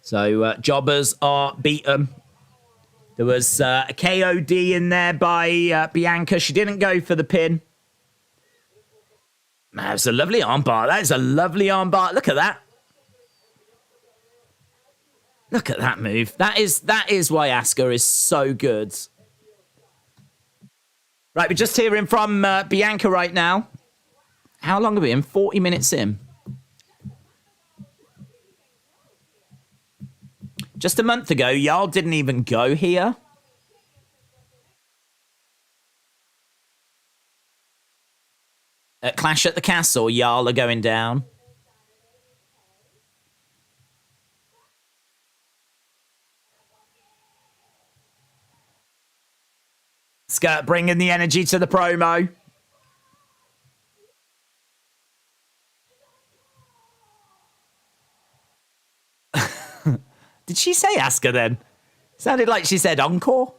So, jobbers are beaten. There was a KOD in there by Bianca. She didn't go for the pin. Man, it's a lovely armbar. That is a lovely armbar. Look at that. Look at that move. That is why Asuka is so good. Right, we're just hearing from Bianca right now. How long are we in? 40 minutes in. Just a month ago, y'all didn't even go here. At Clash at the Castle, y'all are going down. Skirt bringing the energy to the promo. Did she say Asuka then? Sounded like she said encore.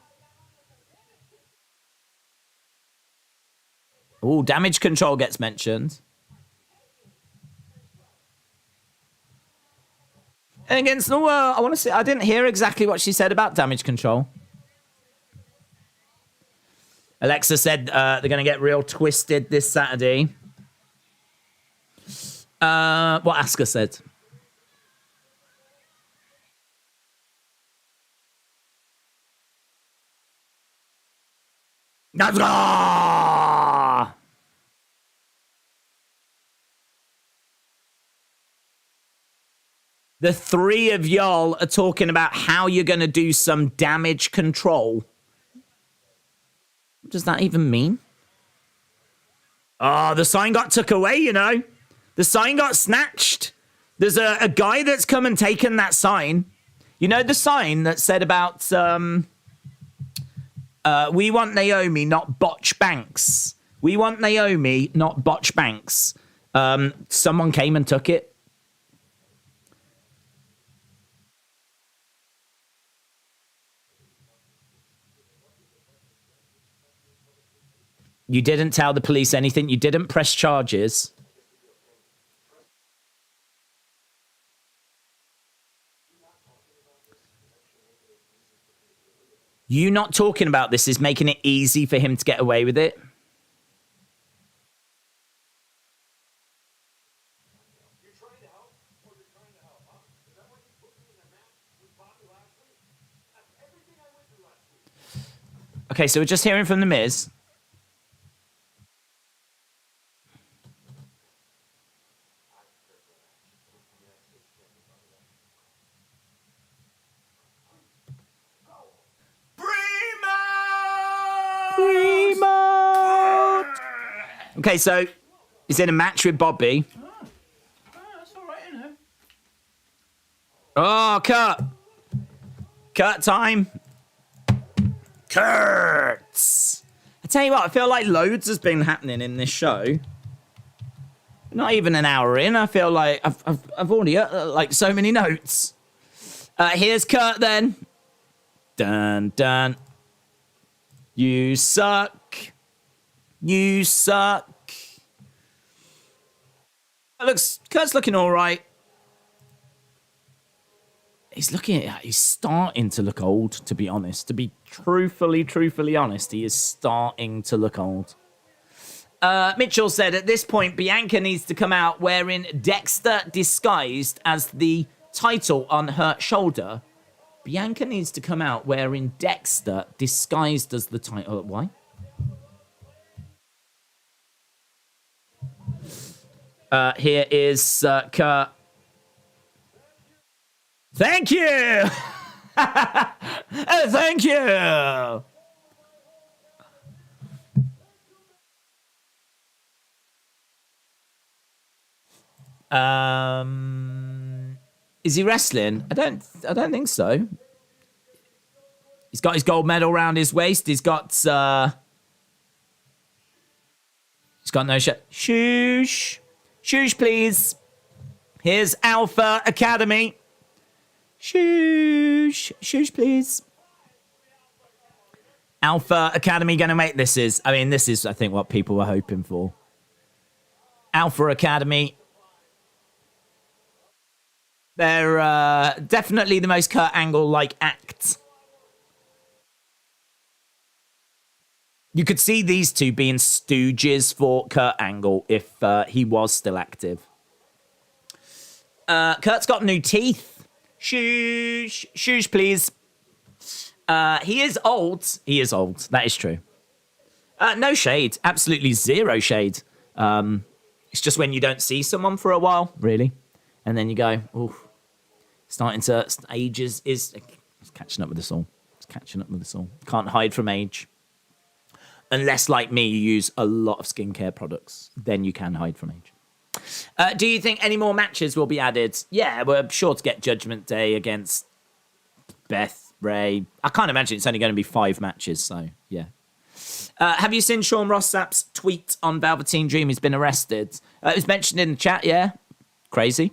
Oh, damage control gets mentioned. And against the I want to see. I didn't hear exactly what she said about damage control. Alexa said they're going to get real twisted this Saturday. What Asuka said. The three of y'all are talking about how you're going to do some damage control. What does that even mean? Oh, the sign got took away, you know. The sign got snatched. There's a guy that's come and taken that sign. You know the sign that said about... we want Naomi, not Botch Banks. We want Naomi, not Botch Banks. Someone came and took it. You didn't tell the police anything. You didn't press charges. You not talking about this is making it easy for him to get away with it. Okay, so we're just hearing from The Miz. Okay, so he's in a match with Bobby. Oh, that's all right, you know. Oh, cut. Cut time. Kurtz. I tell you what, I feel like loads has been happening in this show. Not even an hour in, I feel like I've already like so many notes. Here's Kurt then. Dun dun. You suck. You suck. Kurt's looking all right. He's starting to look old, to be honest. To be truthfully honest, he is starting to look old. Mitchell said, at this point, Bianca needs to come out wearing Dexter disguised as the title on her shoulder. Bianca needs to come out wearing Dexter disguised as the title. Why? Here is Kurt. Thank you! Thank you! Is he wrestling? I don't think so. He's got his gold medal around his waist. He's got no shirt. Shush, please. Here's Alpha Academy. Shoosh, please. Alpha Academy going to make this is, I think, what people were hoping for. Alpha Academy. They're definitely the most Kurt Angle-like act. You could see these two being stooges for Kurt Angle if he was still active. Kurt's got new teeth. Shoosh, please. He is old. He is old. That is true. No shade. Absolutely zero shade. It's just when you don't see someone for a while, really. And then you go, oh, starting to age is it's catching up with us all. It's catching up with us all. Can't hide from age. Unless, like me, you use a lot of skincare products, then you can hide from age. Do you think any more matches will be added? Yeah, we're sure to get Judgment Day against Beth, Ray. I can't imagine it's only going to be 5 matches, so yeah. Have you seen Sean Ross Sapp's tweet on Velveteen Dream? He's been arrested. It was mentioned in the chat, yeah. Crazy.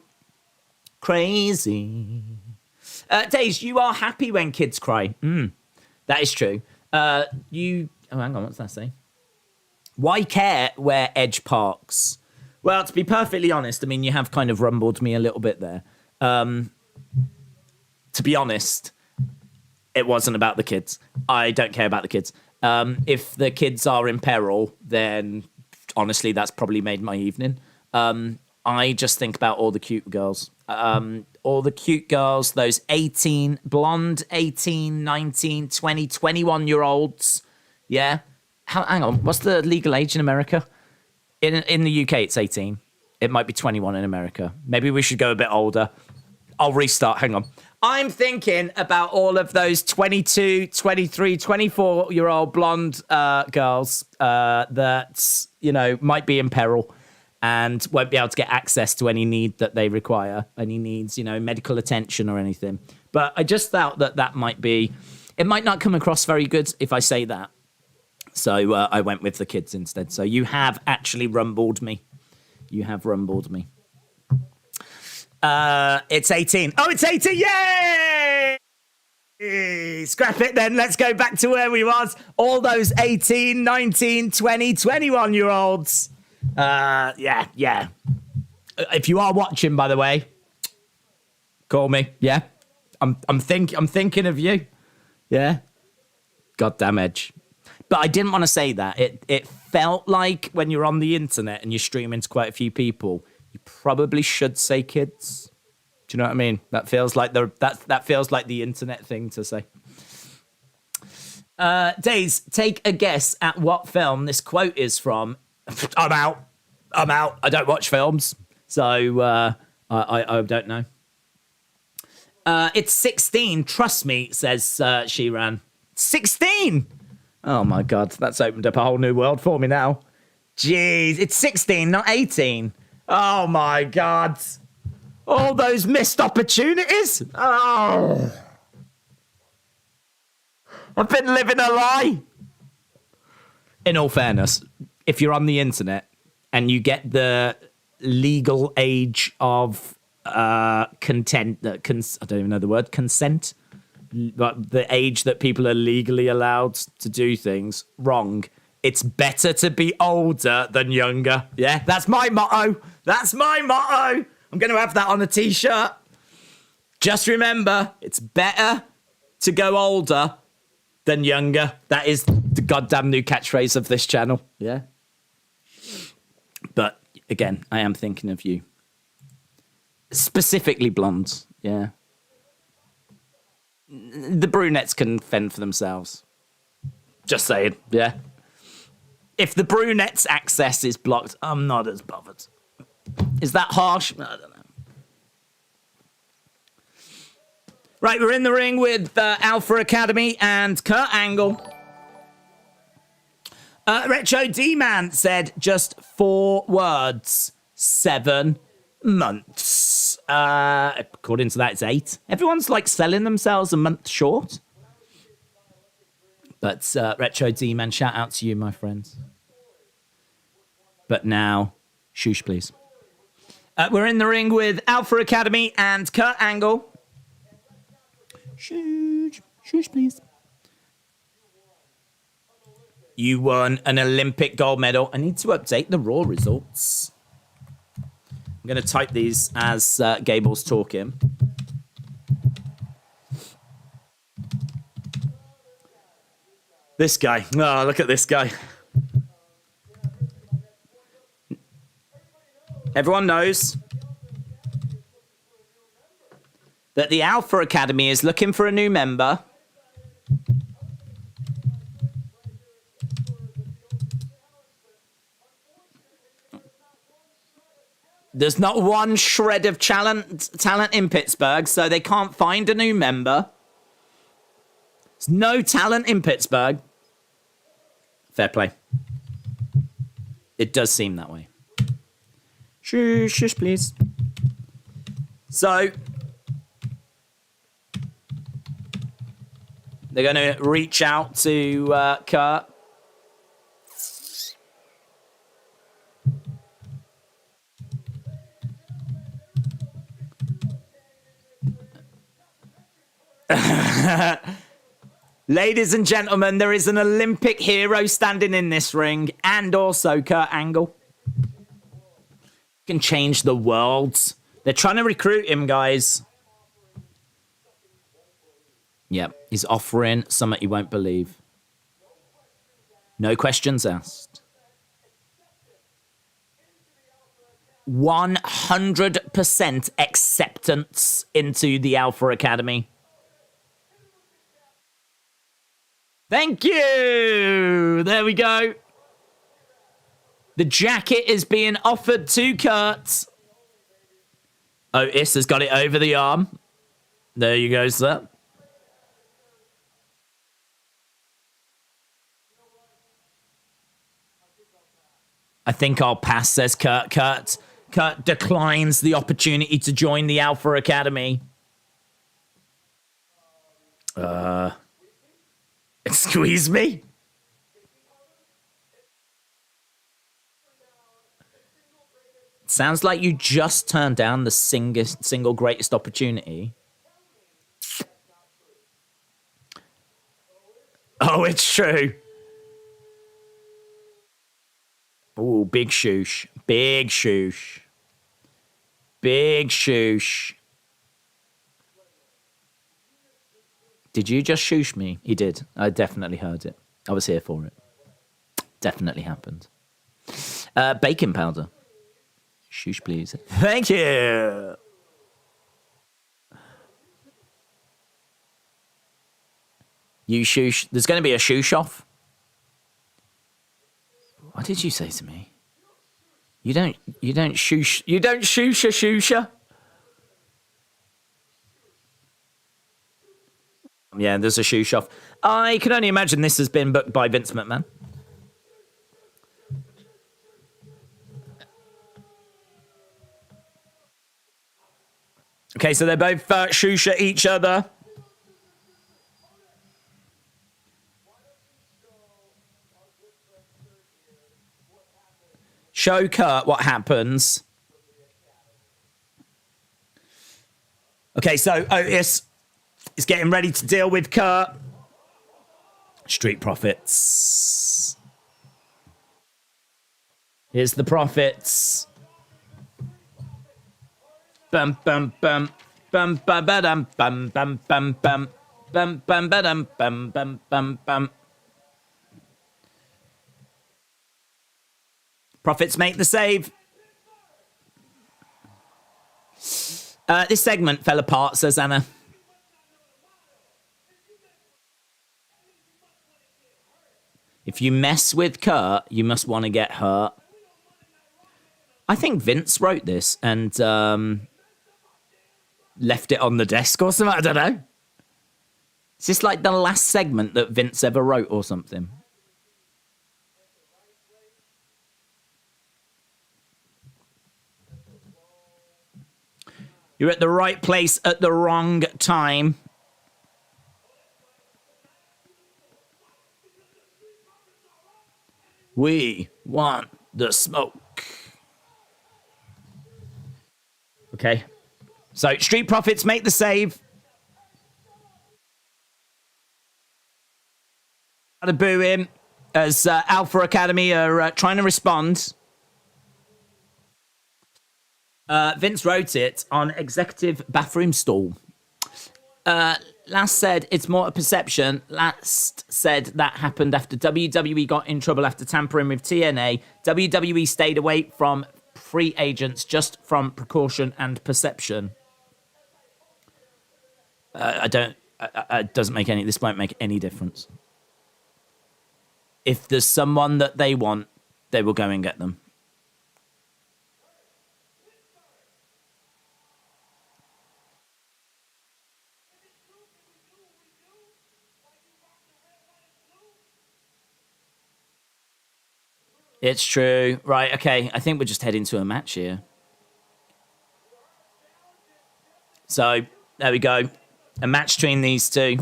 Days, you are happy when kids cry. That is true. Oh, hang on, what's that say? Why care where Edge parks? Well, to be perfectly honest, I mean, you have kind of rumbled me a little bit there. To be honest, it wasn't about the kids. I don't care about the kids. If the kids are in peril, then honestly, that's probably made my evening. I just think about all the cute girls. All the cute girls, those 18, blonde 18, 19, 20, 21-year-olds. Yeah. Hang on. What's the legal age in America? In the UK, it's 18. It might be 21 in America. Maybe we should go a bit older. I'll restart. Hang on. I'm thinking about all of those 22, 23, 24-year-old blonde girls that, you know, might be in peril and won't be able to get access to any need that they require, any needs, you know, medical attention or anything. But I just thought that might be... It might not come across very good if I say that. So I went with the kids instead. So you have actually rumbled me. You have rumbled me. It's 18. Oh, it's 18. Yay! Scrap it then. Let's go back to where we was. All those 18, 19, 20, 21-year-olds. Yeah. If you are watching, by the way, call me. Yeah. I'm thinking of you. Yeah. Goddamn Edge. But I didn't want to say that. It felt like when you're on the internet and you're streaming to quite a few people, you probably should say kids. Do you know what I mean? That feels like the internet thing to say. Days, take a guess at what film this quote is from. I'm out. I don't watch films, so I don't know. It's 16. Trust me, says Sheeran. 16. Oh my God, that's opened up a whole new world for me now. Jeez, it's 16, not 18. Oh my God. All those missed opportunities. Oh. I've been living a lie. In all fairness, if you're on the internet and you get the legal age of consent, I don't even know the word, consent, but the age that people are legally allowed to do things wrong, it's better to be older than younger. Yeah, that's my motto. I'm going to have that on a t-shirt. Just remember, it's better to go older than younger. That is the goddamn new catchphrase of this channel. Yeah. But again, I am thinking of you. Specifically blondes. Yeah. The brunettes can fend for themselves. Just saying, yeah. If the brunettes' access is blocked, I'm not as bothered. Is that harsh? I don't know. Right, we're in the ring with Alpha Academy and Kurt Angle. Retro D-Man said just 4 words. 7 months. According to that, it's 8. Everyone's like selling themselves a month short. But Retro D-Man, shout out to you, my friends. But now, shoosh, please. We're in the ring with Alpha Academy and Kurt Angle. Shush. Shush, please. You won an Olympic gold medal. I need to update the Raw results. I'm going to type these as Gable's talking. This guy. Oh, look at this guy. Everyone knows that the Alpha Academy is looking for a new member. There's not one shred of talent in Pittsburgh, so they can't find a new member. There's no talent in Pittsburgh. Fair play. It does seem that way. Shush, shush, please. So, they're going to reach out to Kurt. Ladies and gentlemen, there is an Olympic hero standing in this ring, and also Kurt Angle. Can change the world. They're trying to recruit him, guys. Yep, he's offering something you won't believe. No questions asked. 100% acceptance into the Alpha Academy. Thank you! There we go. The jacket is being offered to Kurt. Otis has got it over the arm. There you go, sir. I think I'll pass, says Kurt. Kurt declines the opportunity to join the Alpha Academy. Excuse me? Sounds like you just turned down the single greatest opportunity. Oh, it's true. Oh, big shoosh. Big shoosh. Big shoosh. Did you just shoosh me? He did. I definitely heard it. I was here for it. Definitely happened. Baking powder. Shoosh, please. Thank you. You shoosh. There's going to be a shoosh off. What did you say to me? You don't shoosh. You don't shoosh a shoosher. Yeah, there's a shoosh off. I can only imagine this has been booked by Vince McMahon. Okay, so they're both shoosh at each other. Show Kurt what happens. Okay, so Otis is getting ready to deal with Kurt. Street Profits. Here's the Profits. Bum bum bum bum bum bum bum bum bum bum bum bum bum bum bum bum bum. Profits make the save. This segment fell apart, says Anna. If you mess with Kurt, you must want to get hurt. I think Vince wrote this and left it on the desk or something. I don't know. Is this like the last segment that Vince ever wrote or something? You're at the right place at the wrong time. We want the smoke. Okay. So, Street Profits make the save. to boo him as Alpha Academy are trying to respond. Vince wrote it on executive bathroom stall. Last said it's more a perception. Last said that happened after WWE got in trouble after tampering with TNA. WWE stayed away from free agents just from precaution and perception. It doesn't make any. This won't make any difference. If there's someone that they want, they will go and get them. It's true. Right, okay. I think we're just heading to a match here. So, there we go. A match between these two.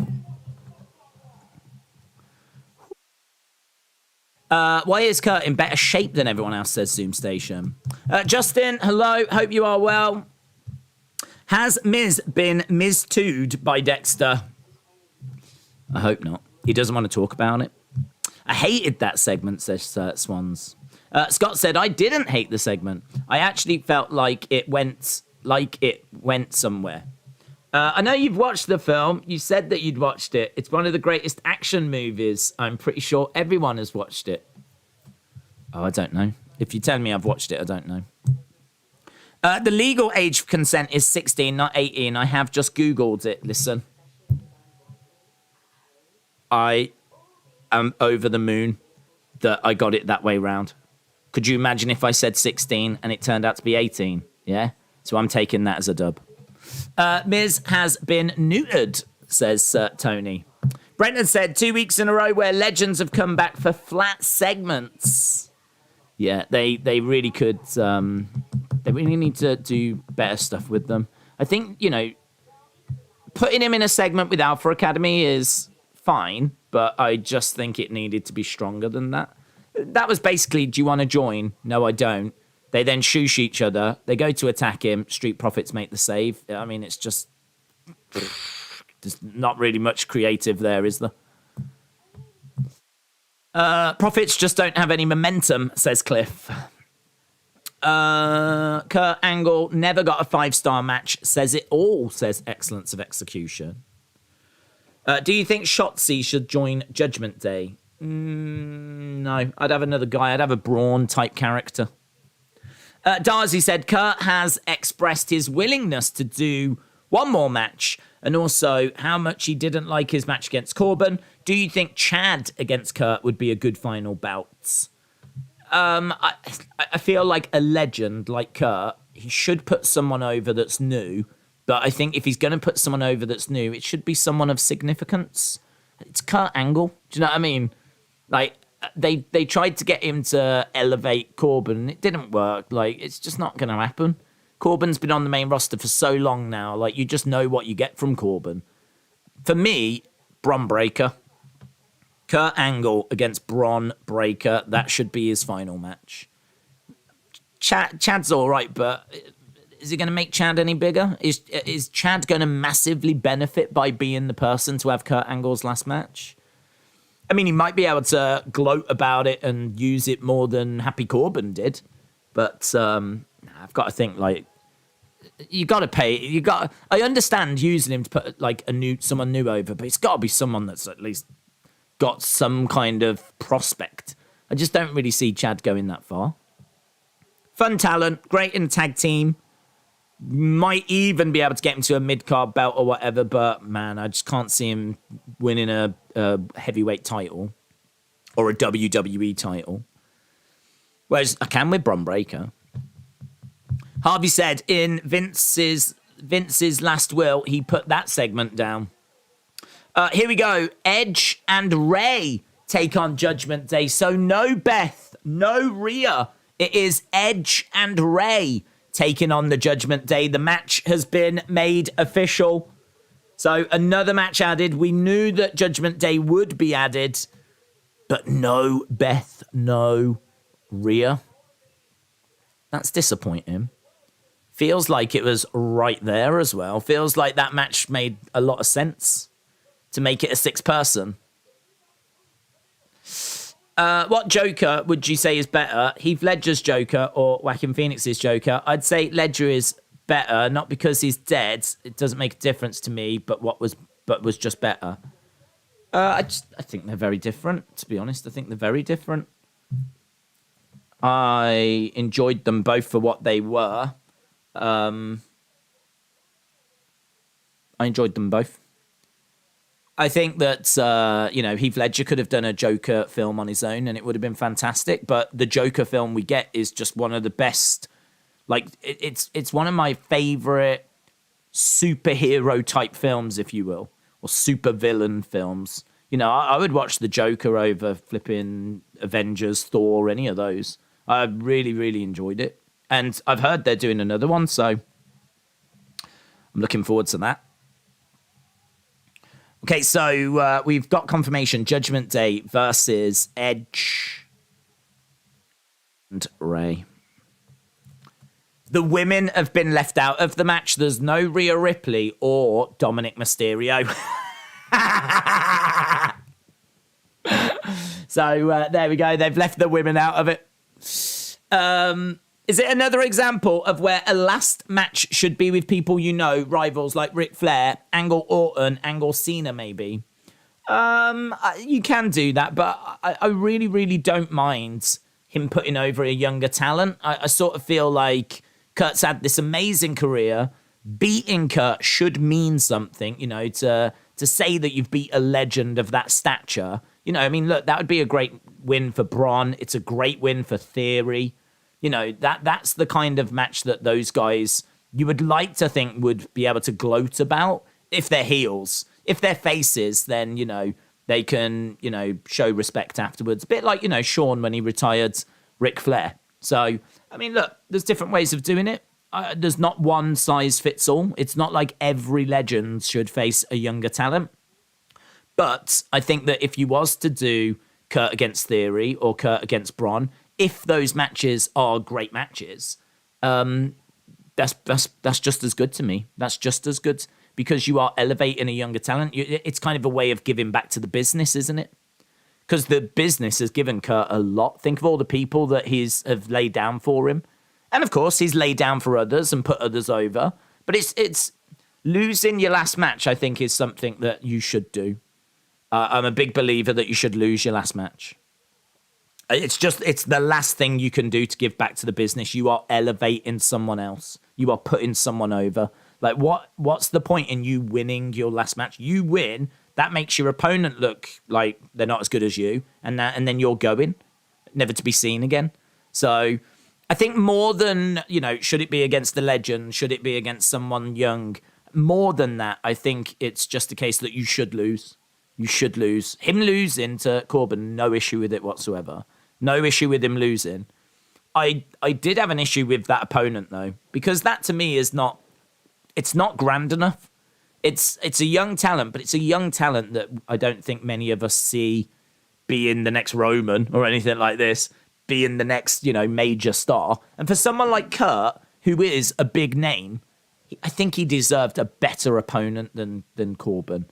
Why is Kurt in better shape than everyone else, says Zoom Station. Justin, hello. Hope you are well. Has Miz been Miz-2'd by Dexter? I hope not. He doesn't want to talk about it. I hated that segment, says Swans. Scott said, I didn't hate the segment. I actually felt like it went somewhere. I know you've watched the film. You said that you'd watched it. It's one of the greatest action movies. I'm pretty sure everyone has watched it. Oh, I don't know. If you tell me I've watched it, I don't know. The legal age of consent is 16, not 18. I have just Googled it. Listen. I am over the moon that I got it that way round. Could you imagine if I said 16 and it turned out to be 18? Yeah? So I'm taking that as a dub. Miz has been neutered, says Tony. Brenton said 2 weeks in a row where legends have come back for flat segments. Yeah, they really could. They really need to do better stuff with them. I think, putting him in a segment with Alpha Academy is fine, but I just think it needed to be stronger than that. That was basically, do you want to join? No, I don't. They then shoosh each other. They go to attack him. Street Profits make the save. I mean, it's just... There's not really much creative there, is there? Profits just don't have any momentum, says Cliff. Kurt Angle never got a 5-star match. Says it all, says Excellence of Execution. Do you think Shotzi should join Judgment Day? No, I'd have another guy. I'd have a Braun type character. Darcy said Kurt has expressed his willingness to do one more match and also how much he didn't like his match against Corbin. Do you think Chad against Kurt would be a good final bout? I feel like a legend like Kurt, he should put someone over that's new, but I think if he's going to put someone over that's new, it should be someone of significance. It's Kurt Angle. Do you know what I mean? Like, they tried to get him to elevate Corbin, and it didn't work. Like, it's just not going to happen. Corbin's been on the main roster for so long now. Like, you just know what you get from Corbin. For me, Braun Breaker. Kurt Angle against Braun Breaker. That should be his final match. Chad's all right, but is it going to make Chad any bigger? Is Chad going to massively benefit by being the person to have Kurt Angle's last match? I mean, he might be able to gloat about it and use it more than Happy Corbin did. But I've got to think, like, you got to pay. I understand using him to put, like, someone new over, but it's got to be someone that's at least got some kind of prospect. I just don't really see Chad going that far. Fun talent, great in tag team. Might even be able to get him to a mid-card belt or whatever, but, man, I just can't see him winning a heavyweight title or a WWE title. Whereas I can with Braun Breaker. Harvey said in Vince's last will, he put that segment down. Here we go. Edge and Ray take on Judgment Day. So no Beth, no Rhea. It is Edge and Ray taking on the Judgment Day. The match has been made official. So another match added. We knew that Judgment Day would be added, but no Beth, no Rhea. That's disappointing. Feels like it was right there as well. Feels like that match made a lot of sense to make it a 6-person. What Joker would you say is better, Heath Ledger's Joker or Joaquin Phoenix's Joker? I'd say Ledger is better, not because he's dead. It doesn't make a difference to me, but was just better. I think they're very different, to be honest. I think they're very different. I enjoyed them both for what they were. I enjoyed them both. I think that, Heath Ledger could have done a Joker film on his own and it would have been fantastic. But the Joker film we get is just one of the best. Like, it's one of my favorite superhero type films, if you will, or super villain films. I would watch the Joker over flipping Avengers, Thor, any of those. I really, really enjoyed it. And I've heard they're doing another one, so I'm looking forward to that. Okay, so we've got confirmation. Judgment Day versus Edge and Ray. The women have been left out of the match. There's no Rhea Ripley or Dominic Mysterio. So there we go. They've left the women out of it. Is it another example of where a last match should be with people rivals like Ric Flair, Angle Orton, Angle Cena maybe? You can do that, but I really, really don't mind him putting over a younger talent. I sort of feel like Kurt's had this amazing career. Beating Kurt should mean something, to say that you've beat a legend of that stature. Look, that would be a great win for Braun. It's a great win for Theory. That's the kind of match that those guys you would like to think would be able to gloat about if they're heels. If they're faces, then, they can, show respect afterwards. A bit like, Shawn when he retired Ric Flair. So, look, there's different ways of doing it. There's not one size fits all. It's not like every legend should face a younger talent. But I think that if you was to do Kurt against Theory or Kurt against Braun, if those matches are great matches, that's just as good to me. That's just as good because you are elevating a younger talent. It's kind of a way of giving back to the business, isn't it? Because the business has given Kurt a lot. Think of all the people that have laid down for him. And of course, he's laid down for others and put others over. But it's losing your last match, I think, is something that you should do. I'm a big believer that you should lose your last match. It's the last thing you can do to give back to the business. You are elevating someone else. You are putting someone over. Like, what's the point in you winning your last match? You win, that makes your opponent look like they're not as good as you, and then you're going, never to be seen again. So I think more than, should it be against the legend? Should it be against someone young? More than that, I think it's just a case that you should lose. You should lose. Him losing to Corbin, no issue with it whatsoever. No issue with him losing. I did have an issue with that opponent, though, because that to me is not... It's not grand enough. It's a young talent, but it's a young talent that I don't think many of us see being the next Roman or anything like this, being the next, major star. And for someone like Kurt, who is a big name, I think he deserved a better opponent than Corbin.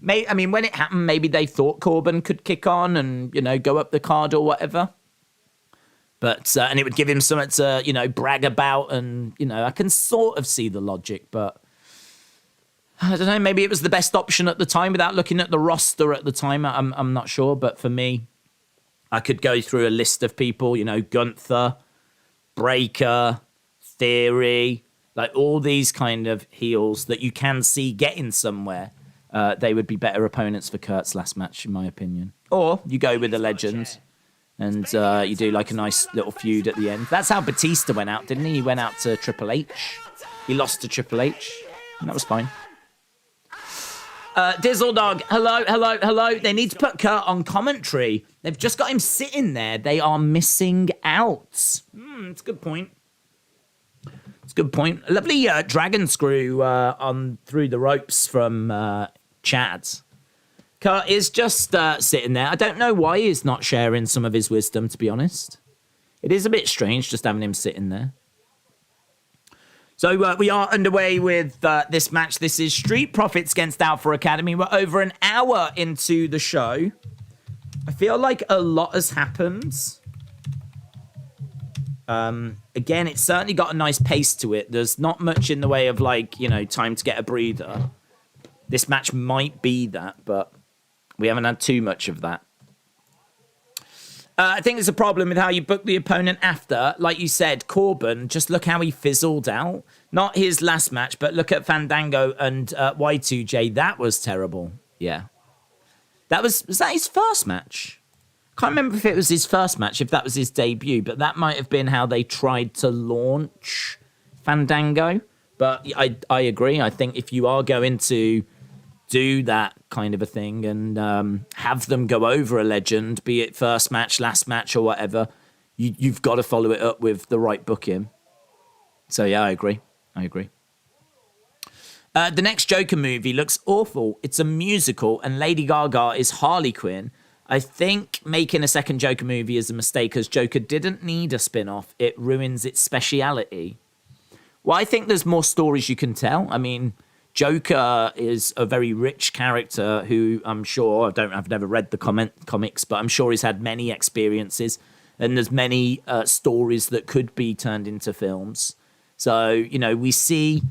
When it happened, maybe they thought Corbin could kick on and, go up the card or whatever. But, and it would give him something to, brag about. And, I can sort of see the logic, but I don't know. Maybe it was the best option at the time without looking at the roster at the time. I'm not sure. But for me, I could go through a list of people, Gunther, Breaker, Theory, like all these kind of heels that you can see getting somewhere. They would be better opponents for Kurt's last match, in my opinion. Or you go with the legends and you do like a nice little feud at the end. That's how Batista went out, didn't he? He went out to Triple H. He lost to Triple H, and that was fine. Dizzle Dog, hello. They need to put Kurt on commentary. They've just got him sitting there. They are missing out. It's a good point. It's a good point. A lovely dragon screw on through the ropes from Chad. Kurt is just sitting there. I don't know why he's not sharing some of his wisdom, to be honest. It is a bit strange just having him sitting there. So we are underway with this match. This is Street Profits against Alpha Academy. We're over an hour into the show. I feel like a lot has happened. Again, it's certainly got a nice pace to it. There's not much in the way of, like, you know, time to get a breather. This match might be that, but we haven't had too much of that. I think there's a problem with how you book the opponent after. Like you said, Corbin, just look how he fizzled out. Not his last match, but look at Fandango and Y2J. That was terrible. Yeah. Was that his first match? Can't remember if it was his first match, if that was his debut, but that might have been how they tried to launch Fandango. But I agree. I think if you are going to do that kind of a thing and have them go over a legend, be it first match, last match, or whatever, you've got to follow it up with the right booking. So yeah, I agree. The next Joker movie looks awful. It's a musical and Lady Gaga is Harley Quinn. I think making a second Joker movie is a mistake as Joker didn't need a spin-off. It ruins its speciality. Well, I think there's more stories you can tell. I mean, Joker is a very rich character who I'm sure, I've never read the comics, but I'm sure he's had many experiences and there's many stories that could be turned into films. So, you know, we see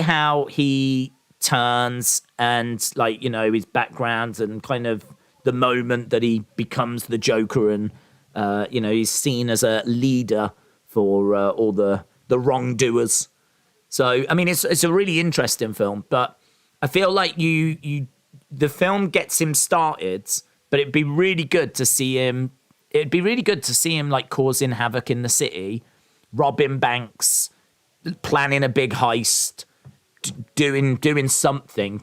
how he turns and, like, you know, his background and kind of the moment that he becomes the Joker and, you know, he's seen as a leader for all the wrongdoers. So, I mean, it's a really interesting film, but I feel like the film gets him started, but it'd be really good to see him. It'd be really good to see him, like, causing havoc in the city, robbing banks, planning a big heist, doing something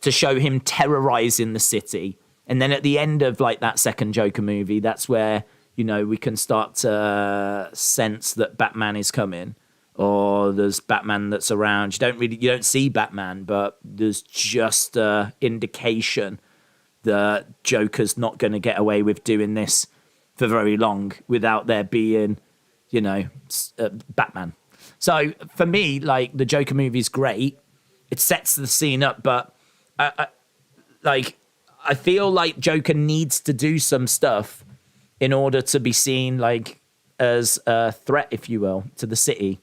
to show him terrorizing the city. And then at the end of, like, that second Joker movie, that's where, you know, we can start to sense that Batman is coming. Or there's Batman that's around. You don't see Batman, but there's just an indication that Joker's not going to get away with doing this for very long without there being, you know, Batman. So for me, like, the Joker movie's great. It sets the scene up, but I feel like Joker needs to do some stuff in order to be seen, like, as a threat, if you will, to the city.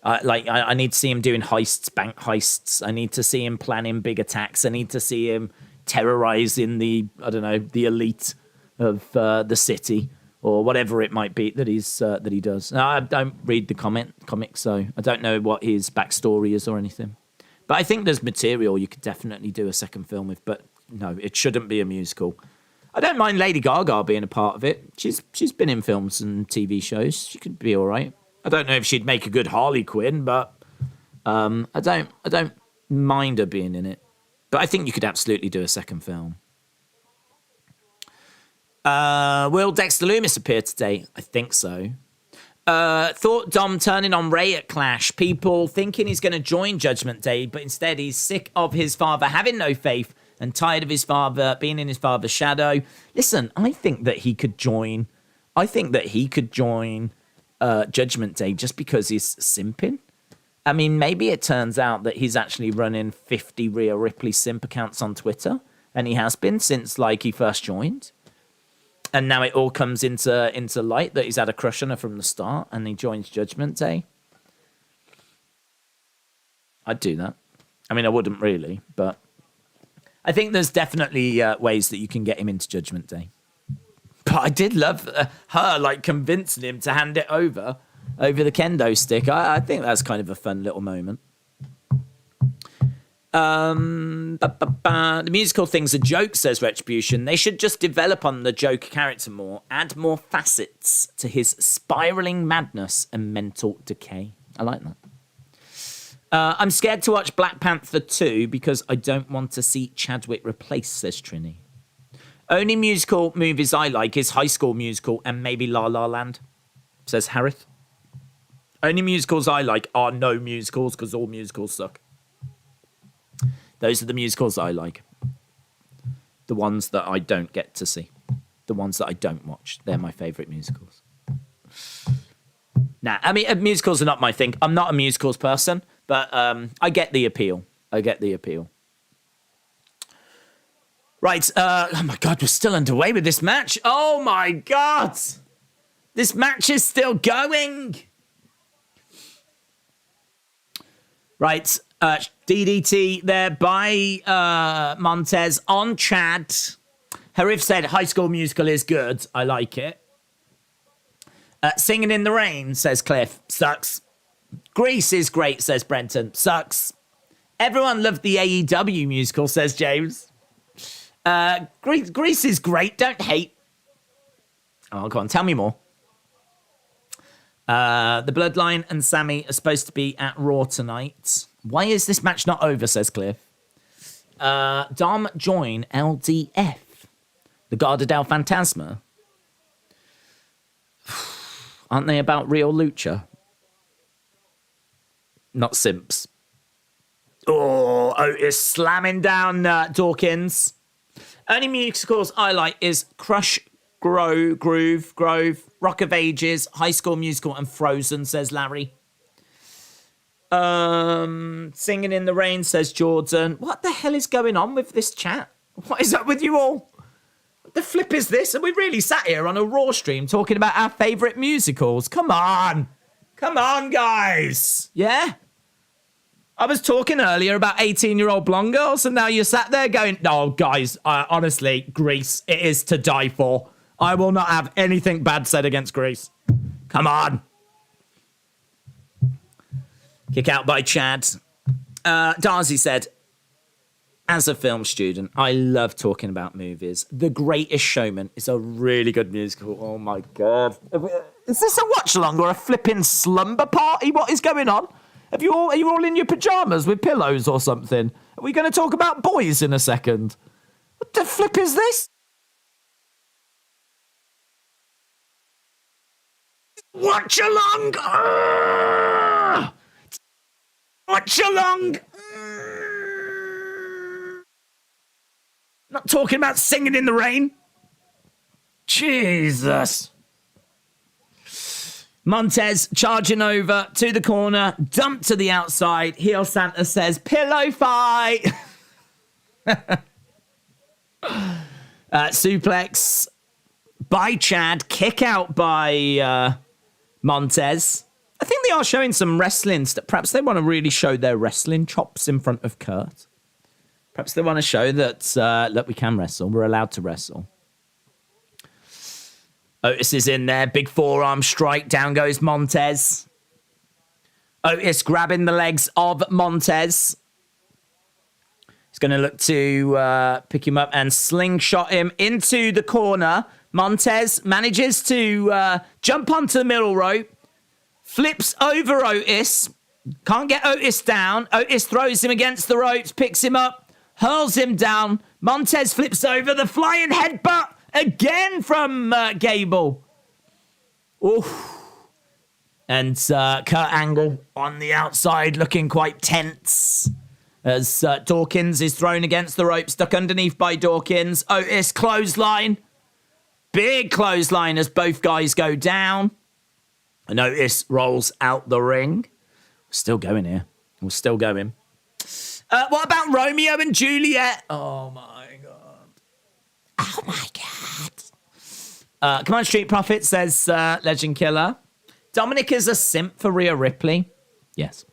I need to see him doing heists, bank heists. I need to see him planning big attacks. I need to see him terrorizing the elite of the city or whatever it might be that he does. Now, I don't read the comics, so I don't know what his backstory is or anything. But I think there's material you could definitely do a second film with. But no, it shouldn't be a musical. I don't mind Lady Gaga being a part of it. She's been in films and TV shows. She could be all right. I don't know if she'd make a good Harley Quinn, but I don't mind her being in it. But I think you could absolutely do a second film. Will Dexter Lumis appear today? I think so. Thought Dom turning on Ray at Clash. People thinking he's going to join Judgment Day, but instead he's sick of his father having no faith and tired of his father being in his father's shadow. Listen, I think that he could join. Judgment Day just because he's simping. I mean, maybe it turns out that he's actually running 50 Rhea Ripley simp accounts on Twitter, and he has been since, like, he first joined. And now it all comes into light that he's had a crush on her from the start, and he joins Judgment Day. I'd do that. I mean, I wouldn't really, but I think there's definitely ways that you can get him into Judgment Day. But I did love her, like, convincing him to hand it over the kendo stick. I think that's kind of a fun little moment. The musical thing's a joke, says Retribution. They should just develop on the Joker character more, add more facets to his spiraling madness and mental decay. I like that. I'm scared to watch Black Panther 2 because I don't want to see Chadwick replaced, says Trini. Only musical movies I like is High School Musical and maybe La La Land, says Harith. Only musicals I like are no musicals because all musicals suck. Those are the musicals I like. The ones that I don't get to see. The ones that I don't watch. They're my favourite musicals. Nah, I mean, musicals are not my thing. I'm not a musicals person, but I get the appeal. Right, oh my God, we're still underway with this match. Oh my God. This match is still going. Right, DDT there by Montez on Chad. Harif said High School Musical is good. I like it. Singing in the Rain, says Cliff. Sucks. Grease is great, says Brenton. Sucks. Everyone loved the AEW musical, says James. Grease is great. Don't hate. Oh, go on. Tell me more. The Bloodline and Sammy are supposed to be at Raw tonight. Why is this match not over, says Cliff. Dom join LDF. The Garda del Fantasma. Aren't they about real lucha? Not simps. Oh, Otis slamming down Dawkins. Only musicals I like is Crush, Grove, Rock of Ages, High School Musical, and Frozen, says Larry. Singing in the Rain, says Jordan. What the hell is going on with this chat? What is up with you all? What the flip is this? Are we really sat here on a Raw stream talking about our favourite musicals? Come on. Come on, guys. Yeah? I was talking earlier about 18-year-old blonde girls, and now you're sat there going, no, guys, honestly, Grease, it is to die for. I will not have anything bad said against Grease. Come on. Kick out by Chad. Darcy said, as a film student, I love talking about movies. The Greatest Showman is a really good musical. Oh, my God. Is this a watch-along or a flipping slumber party? What is going on? Are you all in your pyjamas with pillows or something? Are we going to talk about boys in a second? What the flip is this? Watch along! Watch along! Not talking about Singing in the Rain. Jesus. Montez charging over to the corner, dumped to the outside. Heel Santa says, pillow fight. Suplex by Chad, kick out by Montez. I think they are showing some wrestling stuff. Perhaps they want to really show their wrestling chops in front of Kurt. Perhaps they want to show that, look, we can wrestle. We're allowed to wrestle. Otis is in there. Big forearm strike. Down goes Montez. Otis grabbing the legs of Montez. He's going to look to pick him up and slingshot him into the corner. Montez manages to jump onto the middle rope. Flips over Otis. Can't get Otis down. Otis throws him against the ropes. Picks him up. Hurls him down. Montez flips over. The flying headbutt. Again from Gable. Oof. And Kurt Angle on the outside looking quite tense as Dawkins is thrown against the rope, stuck underneath by Dawkins. Otis clothesline. Big clothesline as both guys go down. And Otis rolls out the ring. We're still going here. We're still going. What about Romeo and Juliet? Oh, my God. Oh, my God. Come on, Street Profit, says Legend Killer. Dominic is a simp for Rhea Ripley. Yes.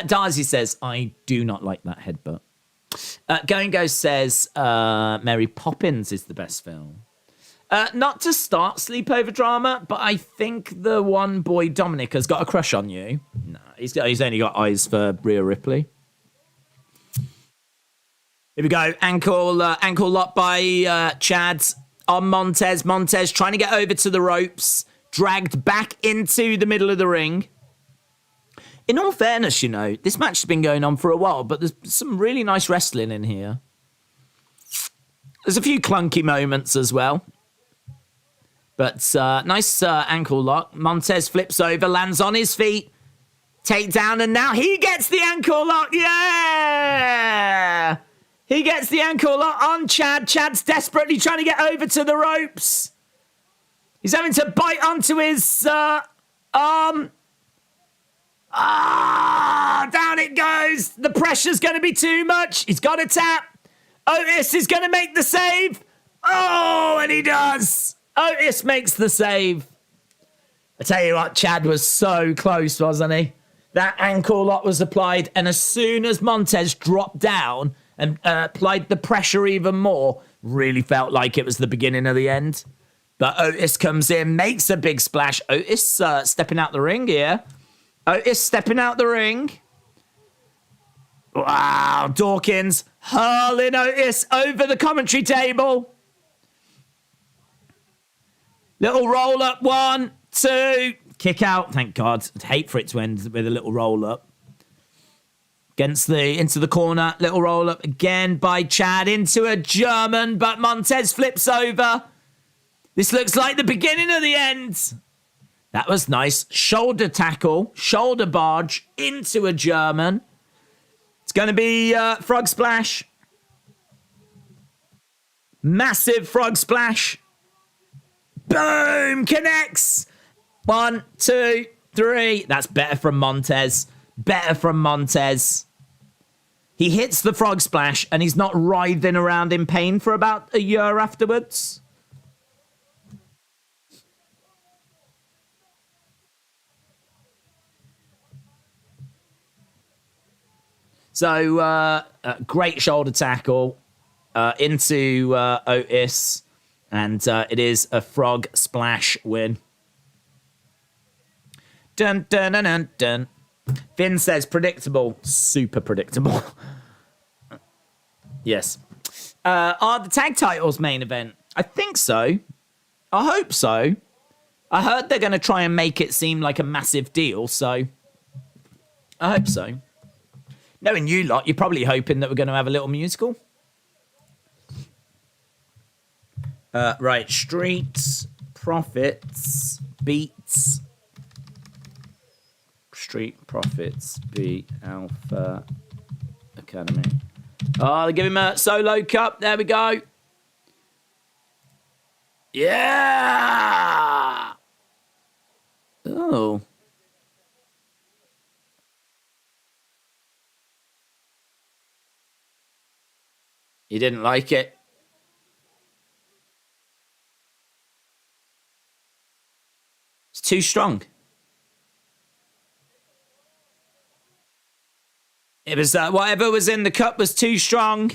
Darcy says, I do not like that headbutt. Going Go says, Mary Poppins is the best film. Not to start sleepover drama, but I think the one boy Dominic has got a crush on you. No, he's only got eyes for Rhea Ripley. Here we go. Ankle lock by Chad on Montez. Montez trying to get over to the ropes. Dragged back into the middle of the ring. In all fairness, you know, this match has been going on for a while, but there's some really nice wrestling in here. There's a few clunky moments as well. But nice ankle lock. Montez flips over, lands on his feet. Takedown, and now he gets the ankle lock. Yeah! He gets the ankle lock on Chad. Chad's desperately trying to get over to the ropes. He's having to bite onto his arm. Down it goes. The pressure's going to be too much. He's got to tap. Otis is going to make the save. Oh, and he does. Otis makes the save. I tell you what, Chad was so close, wasn't he? That ankle lock was applied, and as soon as Montez dropped down and applied the pressure even more, really felt like it was the beginning of the end. But Otis comes in, makes a big splash. Otis stepping out the ring here. Otis stepping out the ring. Wow, Dawkins hurling Otis over the commentary table. Little roll up, 1, 2. Kick out, thank God. I'd hate for it to end with a little roll up. Into the corner, little roll up again by Chad into a German, but Montez flips over. This looks like the beginning of the end. That was nice. Shoulder tackle, shoulder barge into a German. It's going to be frog splash. Massive frog splash. Boom! Connects. 1, 2, 3. That's better from Montez. Better from Montez. He hits the frog splash and he's not writhing around in pain for about a year afterwards. So, great shoulder tackle into Otis. And it is a frog splash win. Dun, dun, dun, dun, dun. Finn says predictable. Super predictable. Yes. Are the tag titles main event? I think so. I hope so. I heard they're going to try and make it seem like a massive deal, so I hope so. Knowing you lot, you're probably hoping that we're going to have a little musical. Right, Street Profits beats Street Profits beat Alpha Academy. Oh, they give him a solo cup. There we go. Yeah. Oh. You didn't like it? It's too strong. It was whatever was in the cup was too strong.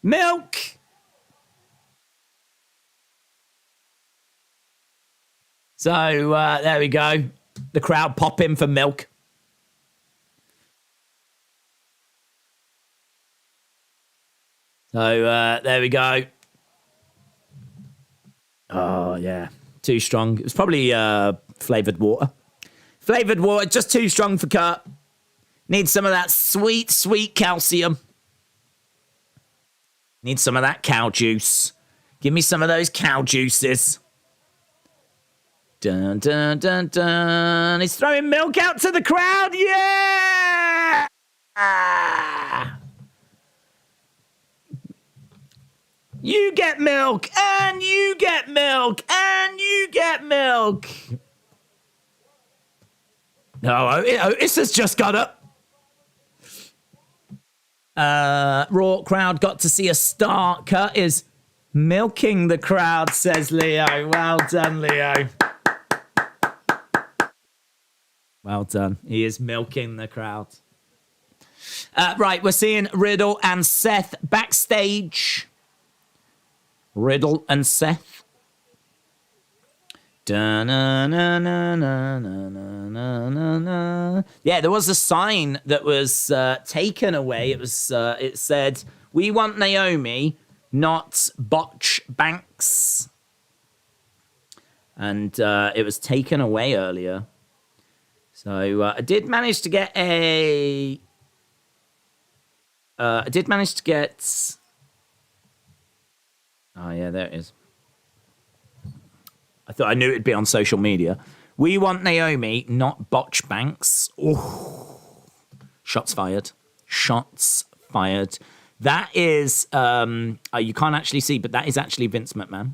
Milk. So there we go. The crowd popping for milk. So there we go. Oh, yeah. Too strong. It was probably flavoured water. Flavoured water, just too strong for Kurt. Need some of that sweet, sweet calcium. Need some of that cow juice. Give me some of those cow juices. Dun, dun, dun, dun. He's throwing milk out to the crowd. Yeah! You get milk, and you get milk, and you get milk. No, Otis has just got up. Raw crowd got to see a star. Kurt is milking the crowd, says Leo. Well done, Leo. Well done. He is milking the crowd. Right, we're seeing Riddle and Seth backstage. Riddle and Seth. Yeah, there was a sign that was taken away. It was. It said, "We want Naomi, not Botch Banks," and it was taken away earlier. So I did manage to get a. I did manage to get. Oh yeah, there it is. I thought I knew it'd be on social media. We want Naomi, not Botch Banks. Oh, shots fired. Shots fired. That is, you can't actually see, but that is actually Vince McMahon.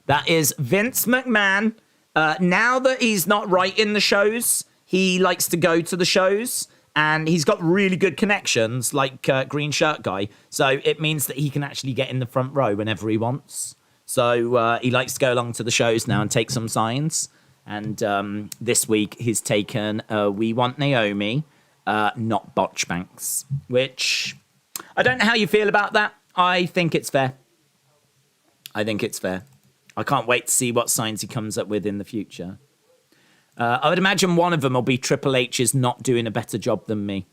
That is Vince McMahon. Now that he's not writing the shows, he likes to go to the shows. And he's got really good connections, like Green Shirt Guy. So it means that he can actually get in the front row whenever he wants. So he likes to go along to the shows now and take some signs. And this week he's taken We Want Naomi, not Botch Banks, which I don't know how you feel about that. I think it's fair. I can't wait to see what signs he comes up with in the future. I would imagine one of them will be Triple H's not doing a better job than me.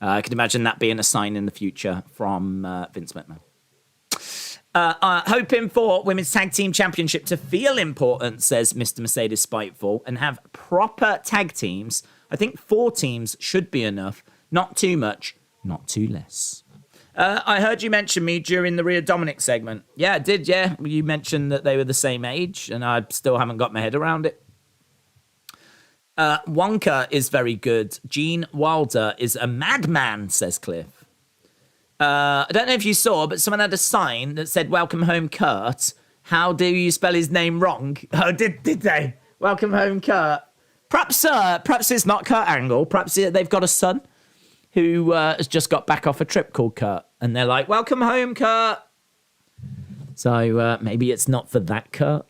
I could imagine that being a sign in the future from Vince McMahon. Hoping for Women's Tag Team Championship to feel important, says Mr. Mercedes Spiteful, and have proper tag teams. I think 4 teams should be enough. Not too much, not too less. I heard you mention me during the Rhea Dominic segment. Yeah, I did, yeah. You mentioned that they were the same age, and I still haven't got my head around it. Wonka is very good. Gene Wilder is a madman, says Cliff. I don't know if you saw, but someone had a sign that said, "Welcome home, Kurt." How do you spell his name wrong? Oh, did they? Welcome home, Kurt. Perhaps it's not Kurt Angle. Perhaps they've got a son who has just got back off a trip called Kurt. And they're like, "Welcome home, Kurt." So maybe it's not for that Kurt.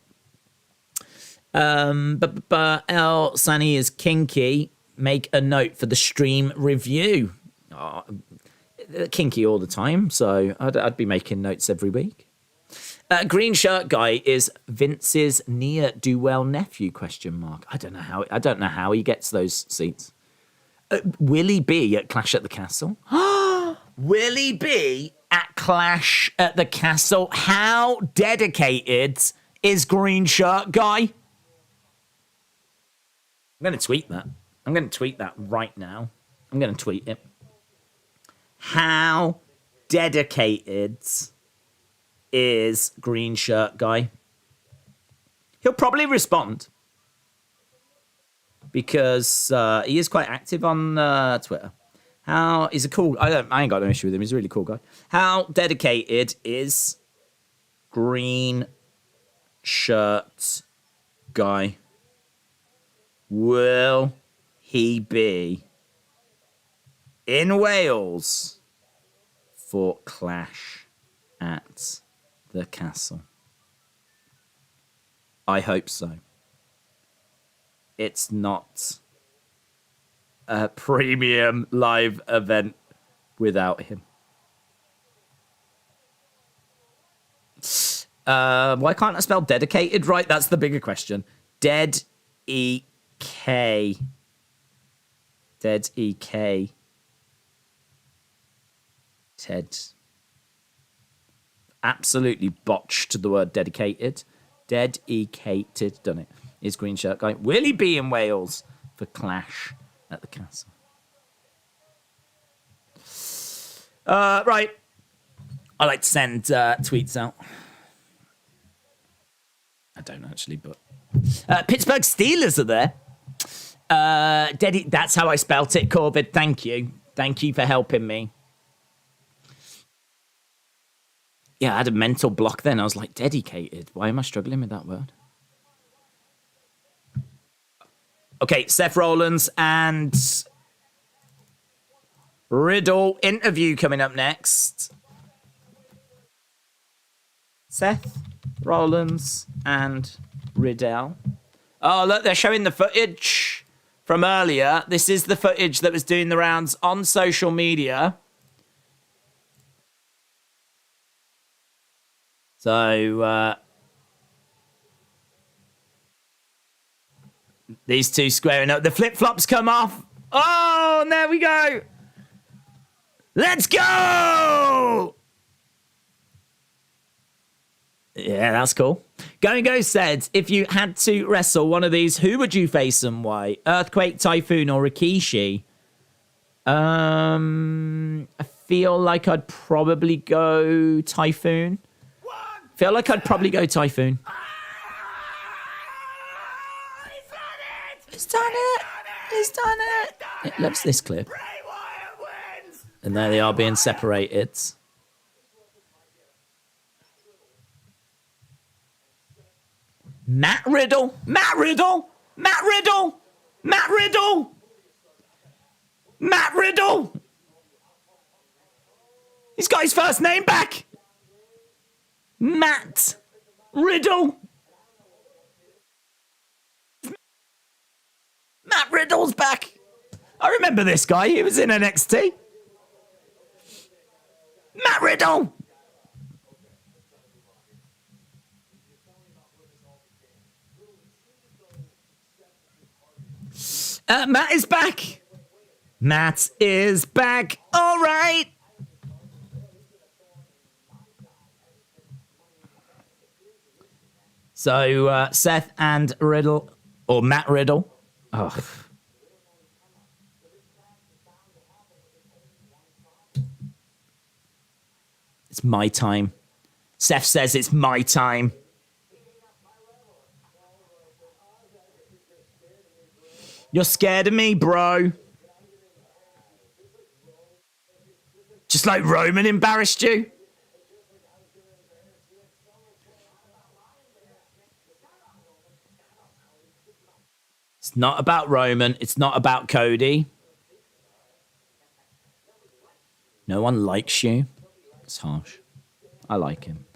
But El Sunny is kinky. Make a note for the stream review. Oh, kinky all the time, so I'd be making notes every week. Green Shirt Guy is Vince's near-do-well nephew? ? I don't know how he gets those seats. Will he be at Clash at the Castle? Will he be at Clash at the Castle? How dedicated is Green Shirt Guy? I'm going to tweet that. I'm going to tweet that right now. I'm going to tweet it. How dedicated is Green Shirt Guy? He'll probably respond because he is quite active on Twitter. He's a cool. I ain't got no issue with him. He's a really cool guy. How dedicated is Green Shirt Guy? Will he be in Wales for Clash at the Castle? I hope so. It's not a premium live event without him. Why can't I spell dedicated right? That's the bigger question. Dead E-K. Dead E-K. Ted. Absolutely botched the word dedicated. Dedicated, done it. Is Green Shirt Guy. Will he be in Wales for Clash at the Castle? Right. I like to send tweets out. I don't actually, but Pittsburgh Steelers are there. That's how I spelt it, Corbett. Thank you. Thank you for helping me. Yeah, I had a mental block then. I was like, dedicated. Why am I struggling with that word? Okay, Seth Rollins and Riddle interview coming up next. Seth Rollins and Riddle. Oh, look, they're showing the footage from earlier. This is the footage that was doing the rounds on social media. So, these two squaring up. The flip-flops come off. Oh, and there we go. Let's go! Yeah, that's cool. Going Go said, if you had to wrestle one of these, who would you face and why? Earthquake, Typhoon, or Rikishi? I feel like I'd probably go Typhoon. Feel like I'd probably go Typhoon. He's done it. He's done it. It loves this clip. And there they are being separated. Matt Riddle. Matt Riddle. Matt Riddle. Matt Riddle. Matt Riddle! He's got his first name back! Matt Riddle! Matt Riddle's back! I remember this guy. He was in NXT. Matt Riddle! Matt is back. Matt is back. All right. So Seth and Riddle, or Matt Riddle. Oh. It's my time. Seth says it's my time. You're scared of me, bro. Just like Roman embarrassed you. It's not about Roman. It's not about Cody. No one likes you. It's harsh. I like him.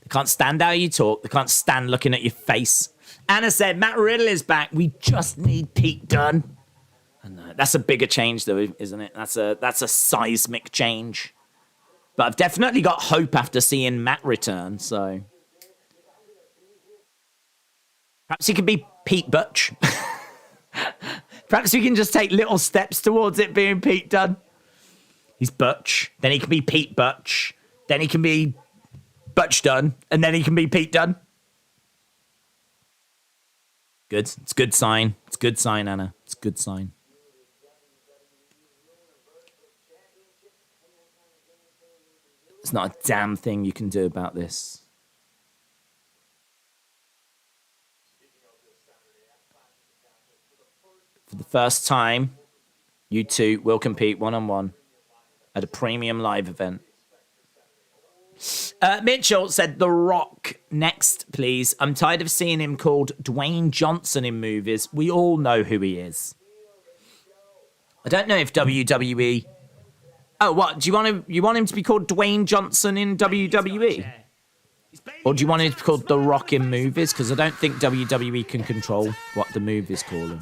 They can't stand how you talk. They can't stand looking at your face. Anna said, Matt Riddle is back. We just need Pete Dunne. And that's a bigger change, though, isn't it? That's a seismic change. But I've definitely got hope after seeing Matt return, so... Perhaps he could be Pete Butch. Perhaps we can just take little steps towards it being Pete Dunne. He's Butch. Then he can be Pete Butch. Then he can be Butch Dunne. And then he can be Pete Dunne. Good. It's a good sign. It's a good sign, Anna. It's a good sign. There's not a damn thing you can do about this. For the first time, you two will compete one-on-one at a premium live event. Mitchell said The Rock next, please. I'm tired of seeing him called Dwayne Johnson in movies. We all know who he is. I don't know if WWE... Oh, what? Do you want him to be called Dwayne Johnson in WWE? Or do you want him to be called The Rock in movies? Because I don't think WWE can control what the movies call him.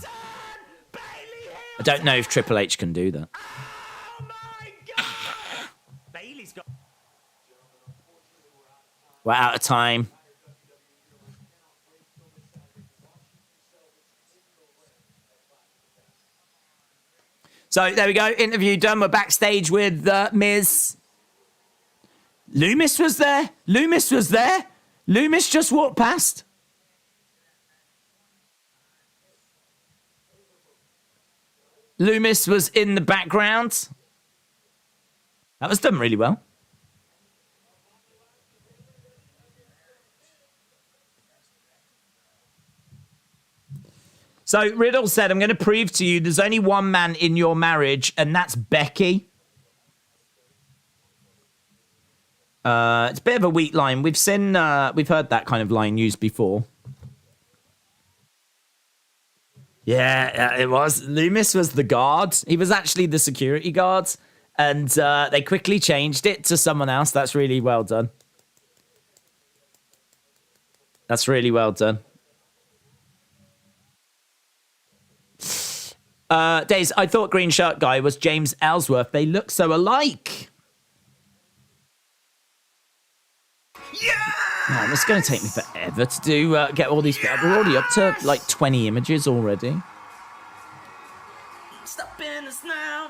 I don't know if Triple H can do that. We're out of time. So there we go. Interview done. We're backstage with Miz. Loomis was there. Loomis was there. Loomis just walked past. Loomis was in the background. That was done really well. So Riddle said, I'm going to prove to you there's only one man in your marriage, and that's Becky. It's a bit of a weak line. We've heard that kind of line used before. Yeah, it was. Loomis was the guard. He was actually the security guard. And they quickly changed it to someone else. That's really well done. That's really well done. Days, I thought Green Shirt Guy was James Ellsworth. They look so alike. Yeah! Man, it's going to take me forever to do get all these. We're already up to like 20 images already. Stop in the snow,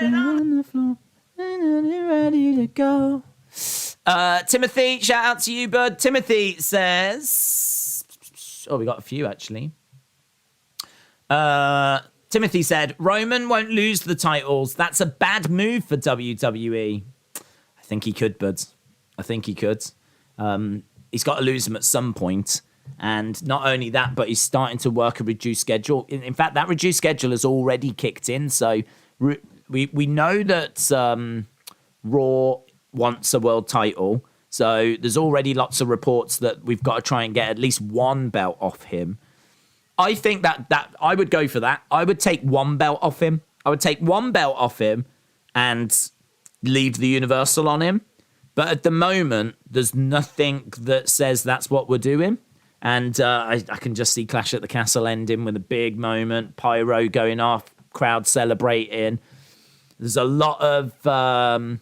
on the floor, and ready to go. Timothy, shout out to you, bud. Timothy says, oh, we got a few actually. Timothy said, Roman won't lose the titles. That's a bad move for WWE. I think he could, bud. I think he could. He's got to lose them at some point. And not only that, but he's starting to work a reduced schedule. In fact, that reduced schedule has already kicked in. So we know that Raw wants a world title. So there's already lots of reports that we've got to try and get at least one belt off him. I think that I would go for that. I would take one belt off him. I would take one belt off him and leave the Universal on him. But at the moment, there's nothing that says that's what we're doing. And I can just see Clash at the Castle ending with a big moment, pyro going off, crowd celebrating. There's a lot of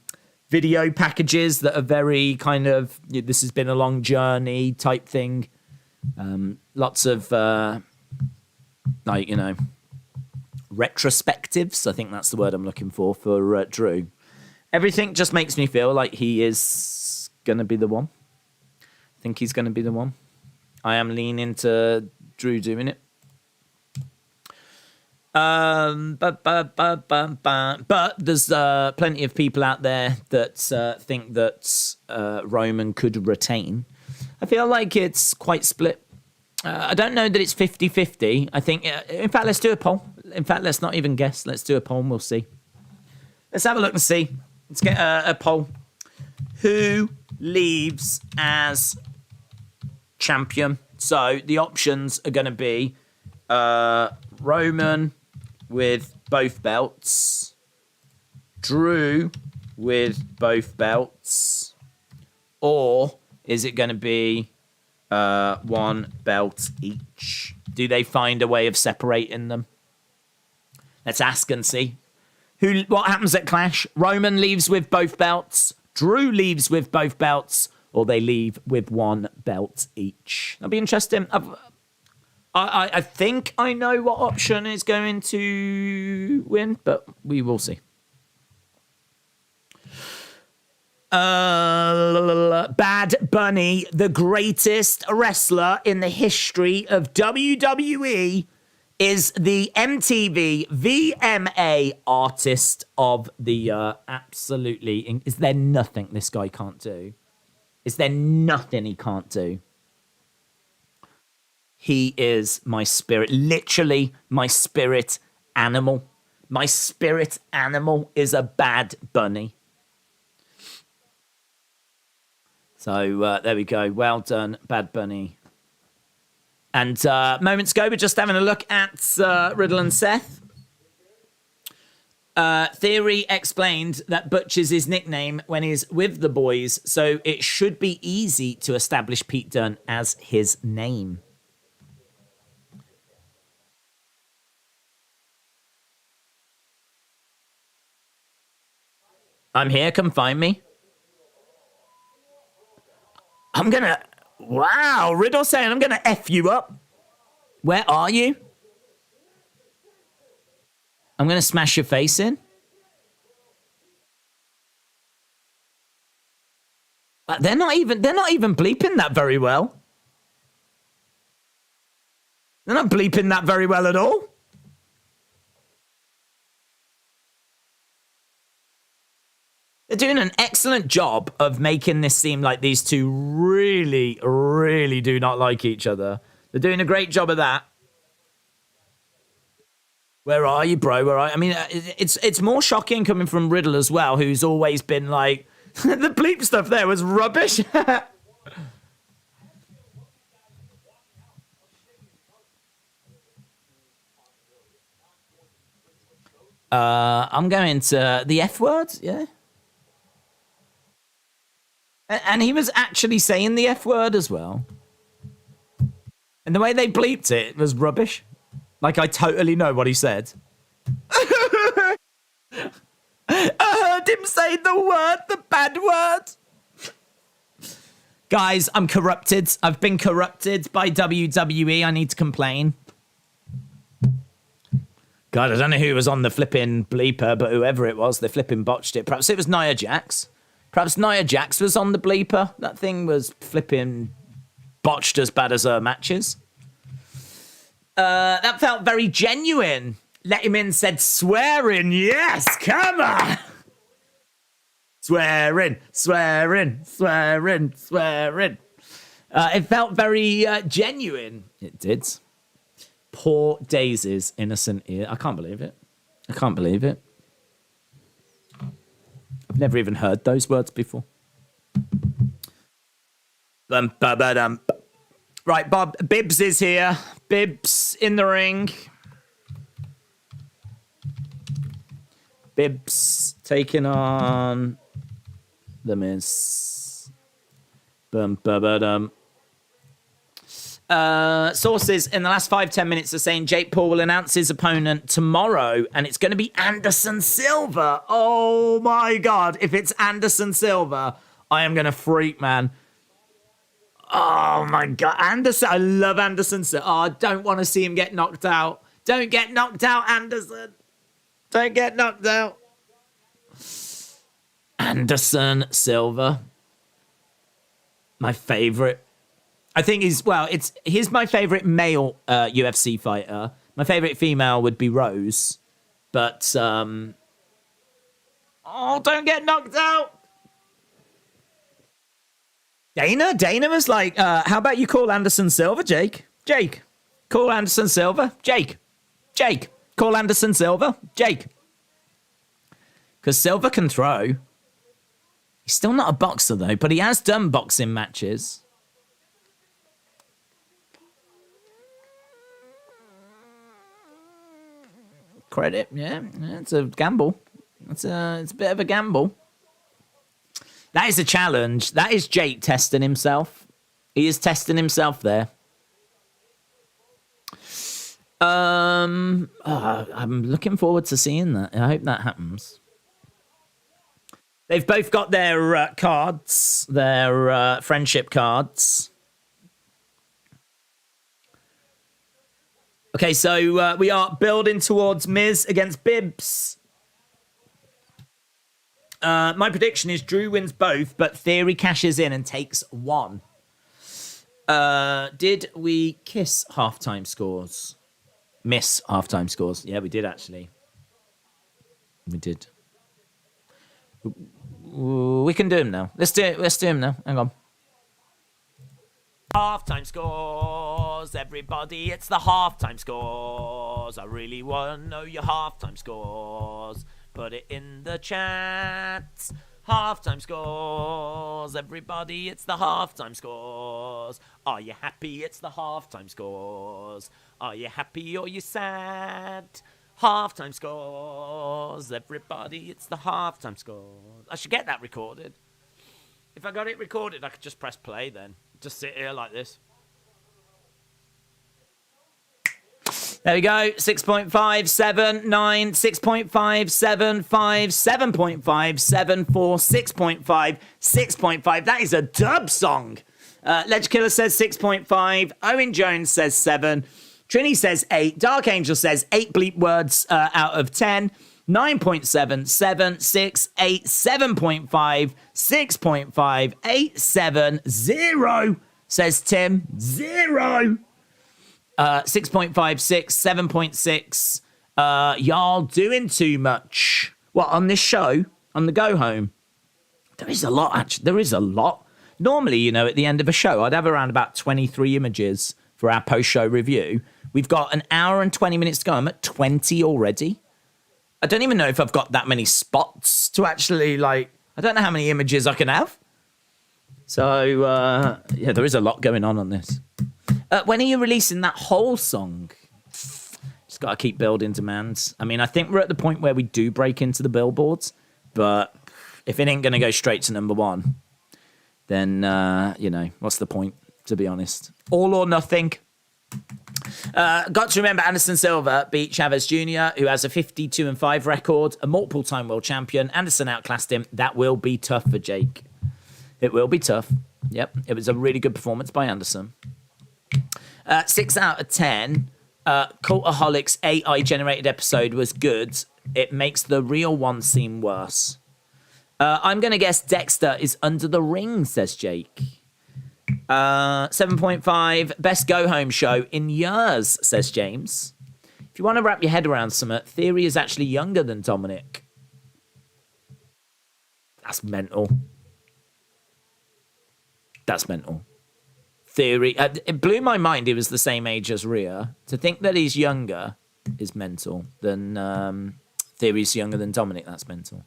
video packages that are very kind of, this has been a long journey type thing. Lots of, retrospectives. I think that's the word I'm looking for Drew. Everything just makes me feel like he is going to be the one. I think he's going to be the one. I am leaning to Drew doing it. But there's plenty of people out there that think that Roman could retain. I feel like it's quite split. I don't know that it's 50-50. I think, in fact, let's do a poll. In fact, let's not even guess. Let's do a poll and we'll see. Let's have a look and see. Let's get a poll. Who leaves as champion? So the options are going to be Roman with both belts, Drew with both belts, or is it going to be one belt each? Do they find a way of separating them? Let's ask and see. What happens at Clash? Roman leaves with both belts, Drew leaves with both belts, or they leave with one belt each. That'll be interesting. I think I know what option is going to win, but we will see. Bad Bunny, the greatest wrestler in the history of WWE, is the MTV VMA Artist of the Year. Absolutely. Is there nothing this guy can't do? Is there nothing he can't do? He is my spirit, literally my spirit animal. My spirit animal is a Bad Bunny. So there we go. Well done, Bad Bunny. And moments ago, we're just having a look at Riddle and Seth. Theory explained that Butch is his nickname when he's with the boys, so it should be easy to establish Pete Dunne as his name. I'm here, come find me. Wow, Riddle saying I'm gonna F you up. Where are you? I'm gonna smash your face in. They're not even bleeping that very well. They're not bleeping that very well at all. They're doing an excellent job of making this seem like these two really, really do not like each other. They're doing a great job of that. Where are you, bro? Where are you? I mean, it's more shocking coming from Riddle as well, who's always been like, the bleep stuff there was rubbish. I'm going to the F word, yeah. And he was actually saying the F word as well. And the way they bleeped it was rubbish. Like, I totally know what he said. I heard him say the bad word. Guys, I'm corrupted. I've been corrupted by WWE. I need to complain. God, I don't know who was on the flipping bleeper, but whoever it was, they flipping botched it. Perhaps it was Nia Jax. Perhaps Nia Jax was on the bleeper. That thing was flipping botched as bad as her matches. That felt very genuine. Let him in said swearing. Yes, come on. Swearing, swearing, swearing, swearing. It felt very genuine. It did. Poor Daisy's innocent ear. I can't believe it. I can't believe it. I've never even heard those words before. Right, Right, Bob. Bibbs is here. Bibbs in the ring. Bibbs taking on The Miz. Bum, ba, ba, dum. Sources in the last 5-10 minutes are saying Jake Paul will announce his opponent tomorrow, and it's going to be Anderson Silva. Oh my God. If it's Anderson Silva, I am going to freak, man. Oh my God. Anderson. I love Anderson Silva. Oh, I don't want to see him get knocked out. Don't get knocked out, Anderson. Don't get knocked out. Anderson Silva. My favorite. I think he's my favorite male UFC fighter. My favorite female would be Rose. But don't get knocked out. Dana was like, how about you call Anderson Silva, Jake? Jake, call Anderson Silva. Jake, call Anderson Silva. Jake. Because Silva can throw. He's still not a boxer, though, but he has done boxing matches. Credit, yeah, it's a gamble. It's a bit of a gamble. That is a challenge. That is Jake testing himself. He is testing himself there. I'm looking forward to seeing that. I hope that happens. They've both got their cards, their friendship cards. Okay, so we are building towards Miz against Bibbs. My prediction is Drew wins both, but Theory cashes in and takes one. Did we kiss halftime scores? Miss halftime scores? Yeah, we did actually. We did. We can do them now. Let's do them now. Hang on. Halftime scores, everybody, it's the halftime scores. I really want to know your halftime scores. Put it in the chat. Halftime scores, everybody, it's the halftime scores. Are you happy? It's the halftime scores. Are you happy or you sad? Halftime scores, everybody, it's the halftime scores. I should get that recorded. If I got it recorded, I could just press play then. Just sit here like this. There we go. 6.579, 6.575, 7.574, 6.5, 6.5. That is a dub song. Ledge Killer says 6.5. Owen Jones says 7. Trini says 8. Dark Angel says 8 bleep words out of 10. 9.7, 7, 6, 8, 7.5, 6.5, 8, 7, 0, says Tim. 0. 6.5, 6, 7.6. Y'all doing too much. What, on this show? On the go home? There is a lot, actually. There is a lot. Normally, at the end of a show, I'd have around about 23 images for our post-show review. We've got an hour and 20 minutes to go. I'm at 20 already. I don't even know if I've got that many spots to actually, I don't know how many images I can have. So, yeah, there is a lot going on this. When are you releasing that whole song? Just got to keep building demands. I mean, I think we're at the point where we do break into the billboards, but if it ain't going to go straight to number one, then, what's the point, to be honest? All or nothing. Got to remember Anderson Silva beat Chavez Jr., who has a 52-5 record, a multiple-time world champion. Anderson outclassed him. That will be tough for Jake. It will be tough. Yep, it was a really good performance by Anderson. 6 out of 10. Cultaholic's AI-generated episode was good. It makes the real one seem worse. I'm going to guess Dexter is under the ring, says Jake. 7.5, best go-home show in years, says James. If you want to wrap your head around something, Theory is actually younger than Dominic. That's mental. That's mental. Theory, it blew my mind he was the same age as Rhea. To think that he's younger is mental. Than Theory's younger than Dominic, that's mental.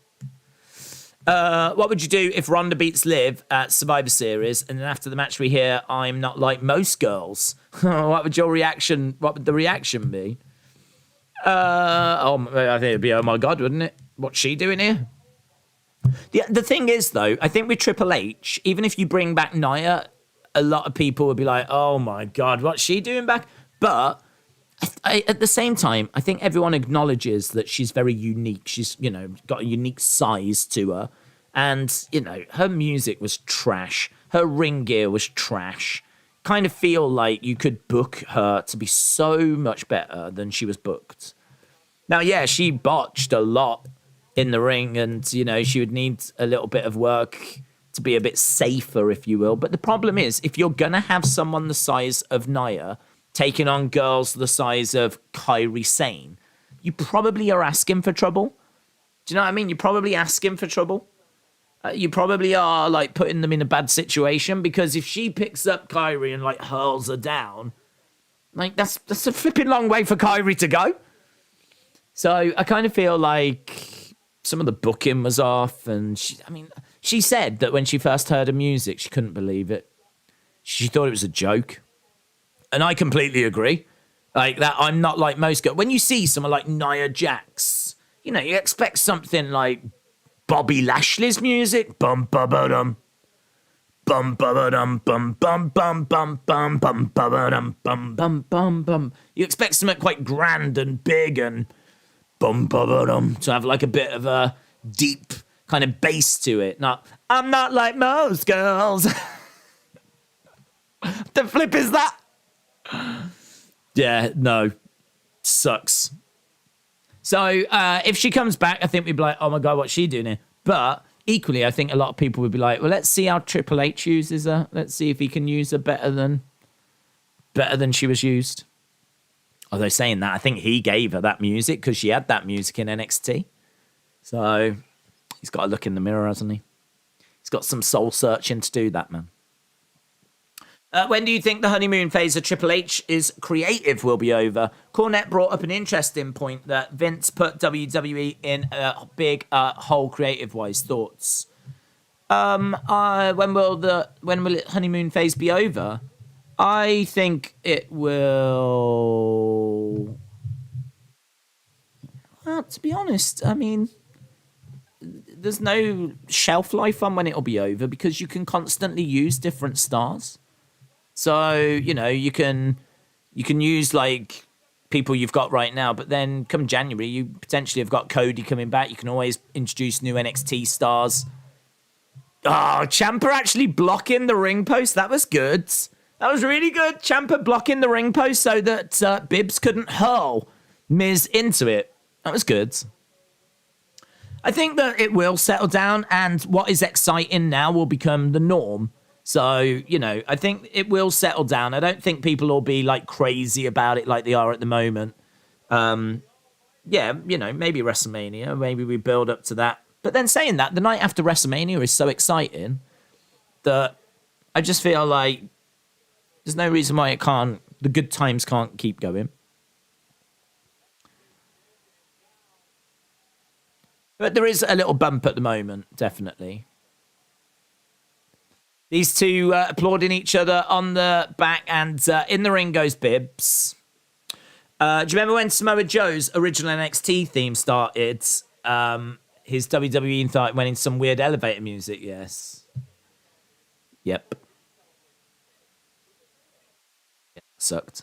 What would you do if Ronda beats Liv at Survivor Series, and then after the match we hear, "I'm not like most girls"? What would your reaction? What would the reaction be? I think it'd be, "Oh my god," wouldn't it? What's she doing here? The thing is, though, I think with Triple H, even if you bring back Nia, a lot of people would be like, "Oh my god, what's she doing back?" But at the same time, I think everyone acknowledges that she's very unique. She's, got a unique size to her. And, her music was trash. Her ring gear was trash. Kind of feel like you could book her to be so much better than she was booked. Now, yeah, she botched a lot in the ring and, she would need a little bit of work to be a bit safer, if you will. But the problem is, if you're going to have someone the size of Nia taking on girls the size of Kairi Sane, you probably are asking for trouble. Do you know what I mean? You're probably asking for trouble. You probably are, like, putting them in a bad situation, because if she picks up Kairi and, like, hurls her down, like, that's a flipping long way for Kairi to go. So I kind of feel like some of the booking was off, and she said that when she first heard her music, she couldn't believe it. She thought it was a joke. And I completely agree. Like that, I'm not like most girls. When you see someone like Nia Jax, you expect something like Bobby Lashley's music. Bum ba ba dum. Bum ba ba dum bum bum bum bum bum bum ba ba dum bum bum bum bum. You expect something quite grand and big and bum ba ba dum to have like a bit of a deep kind of bass to it. Not, "I'm not like most girls." The flip is that? Yeah, no. Sucks. So, if she comes back, I think we'd be like, "Oh my god, what's she doing here?" But equally, I think a lot of people would be like, "Well, let's see how Triple H uses her. Let's see if he can use her better than she was used." Although saying that, I think he gave her that music because she had that music in NXT. So, he's got to look in the mirror, hasn't he? He's got some soul searching to do, that man. When do you think the honeymoon phase of Triple H's creative will be over? Cornette brought up an interesting point that Vince put WWE in a big hole creative-wise. Thoughts? When will the honeymoon phase be over? I think it will. Well, to be honest, there's no shelf life on when it'll be over because you can constantly use different stars. So, you can use like people you've got right now, but then come January, you potentially have got Cody coming back. You can always introduce new NXT stars. Oh, Ciampa actually blocking the ring post. That was good. That was really good. Ciampa blocking the ring post so that Bibbs couldn't hurl Miz into it. That was good. I think that it will settle down, and what is exciting now will become the norm. So, I think it will settle down. I don't think people will be like crazy about it like they are at the moment. Maybe WrestleMania. Maybe we build up to that. But then saying that, the night after WrestleMania is so exciting that I just feel like there's no reason why the good times can't keep going. But there is a little bump at the moment, definitely. These two applauding each other on the back, and in the ring goes Bibbs. Do you remember when Samoa Joe's original NXT theme started? His WWE theme went in some weird elevator music, yes. Yep. Sucked.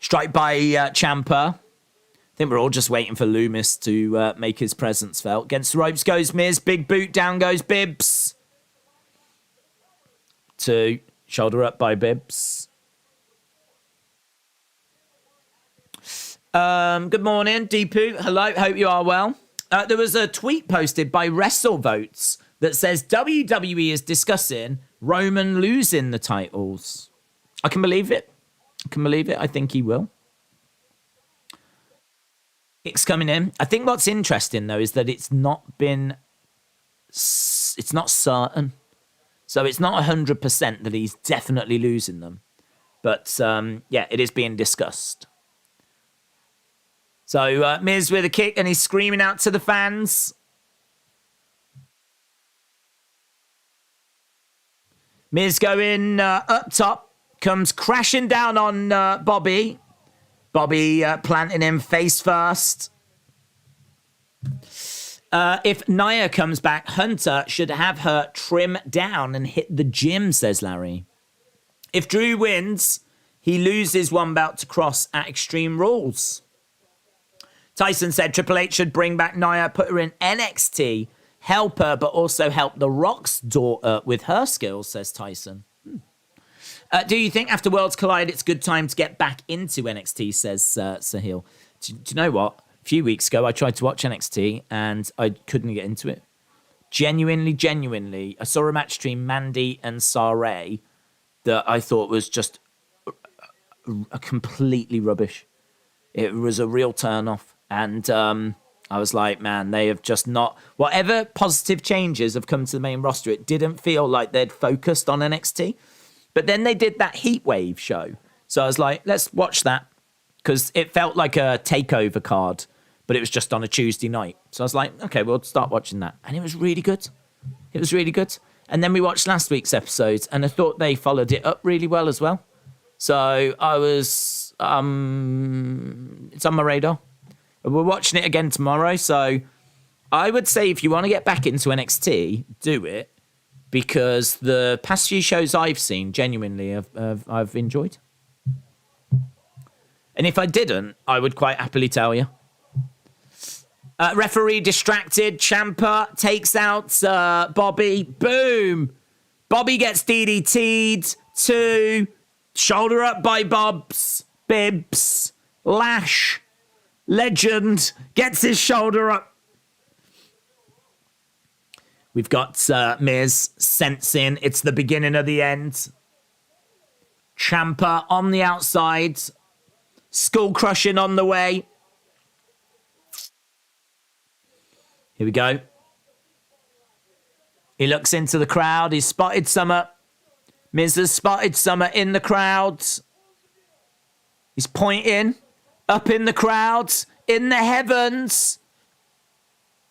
Strike by Ciampa. I think we're all just waiting for Loomis to make his presence felt. Against the ropes goes Miz. Big boot. Down goes Bibbs. 2. Shoulder up by Bibbs. Good morning, Deepu. Hello. Hope you are well. There was a tweet posted by WrestleVotes that says WWE is discussing Roman losing the titles. I can believe it. I think he will. It's coming in. I think what's interesting, though, is that it's not certain. So it's not 100% that he's definitely losing them. But, it is being discussed. So Miz with a kick, and he's screaming out to the fans. Miz going up top, comes crashing down on Bobby. Bobby planting him face first. If Nia comes back, Hunter should have her trim down and hit the gym, says Larry. If Drew wins, he loses one belt to Cross at Extreme Rules. Tyson said Triple H should bring back Nia, put her in NXT, help her, but also help The Rock's daughter with her skills, says Tyson. Do you think after Worlds Collide, it's a good time to get back into NXT, says Sahil? Do you know what? A few weeks ago, I tried to watch NXT and I couldn't get into it. Genuinely, I saw a match between Mandy and Saray that I thought was just a completely rubbish. It was a real turn-off. And I was like, man, they have just not... Whatever positive changes have come to the main roster, it didn't feel like they'd focused on NXT. But then they did that Heatwave show. So I was like, let's watch that. Because it felt like a takeover card, but it was just on a Tuesday night. So I was like, okay, we'll start watching that. And it was really good. It was really good. And then we watched last week's episodes, and I thought they followed it up really well as well. So I was... it's on my radar. We're watching it again tomorrow. So I would say if you want to get back into NXT, do it. Because the past few shows I've seen, genuinely, I've enjoyed. And if I didn't, I would quite happily tell you. Referee distracted. Ciampa takes out Bobby. Boom. Bobby gets DDT'd. 2. Shoulder up by Bibbs. Lash. Legend gets his shoulder up. We've got Miz sensing it's the beginning of the end. Ciampa on the outside. Skull crushing on the way. Here we go. He looks into the crowd. He's spotted Summer. Miz has spotted Summer in the crowd. He's pointing up in the crowd, in the heavens.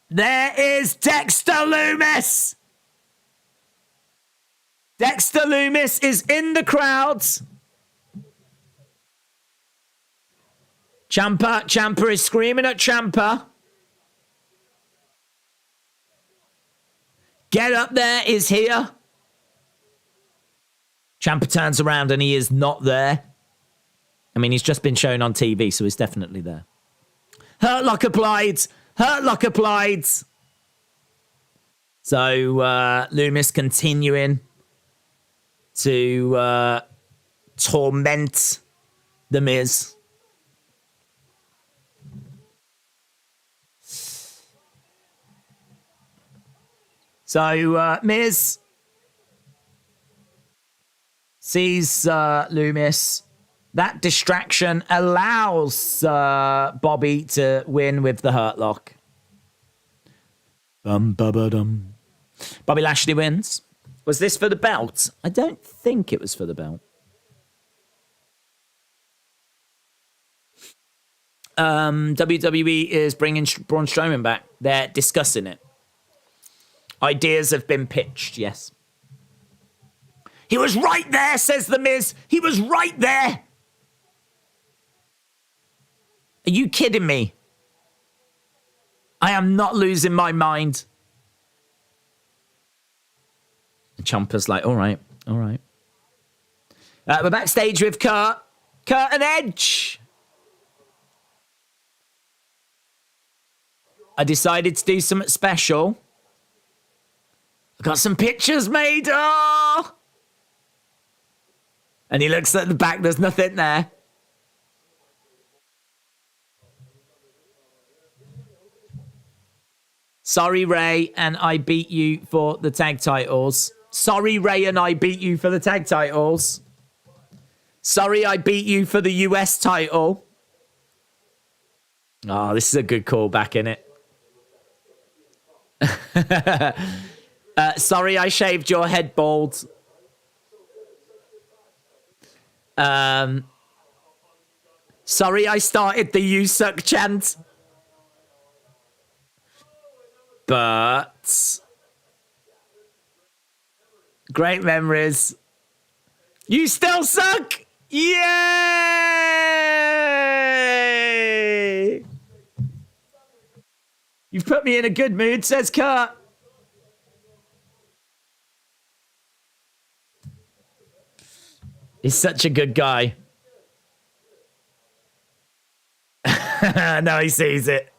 There is Dexter Lumis. Dexter Lumis is in the crowd. Ciampa is screaming at Ciampa. Get up there is here. Ciampa turns around and he is not there. I mean, he's just been shown on TV, so he's definitely there. Hurt Lock applied. Hurt Lock applied. So Lumis continuing to torment The Miz. So Miz sees Lumis. That distraction allows Bobby to win with the Hurt Lock. Bum. Bobby Lashley wins. Was this for the belt? I don't think it was for the belt. WWE is bringing Braun Strowman back. They're discussing it. Ideas have been pitched, yes. He was right there, says The Miz. He was right there. Are you kidding me? I am not losing my mind. And Ciampa's like, all right. We're backstage with Kurt and Edge. I decided to do something special. I got some pictures made. Oh! And he looks at the back. There's nothing there. Sorry, Ray, and I beat you for the tag titles. Sorry, Ray, and I beat you for the tag titles. Sorry, I beat you for the US title. Oh, this is a good callback, innit? Sorry, I shaved your head bald. Sorry, I started the "You Suck" chant. But Great memories. You still suck! Yay! You've put me in a good mood, says Kurt. He's such a good guy. Now he sees it.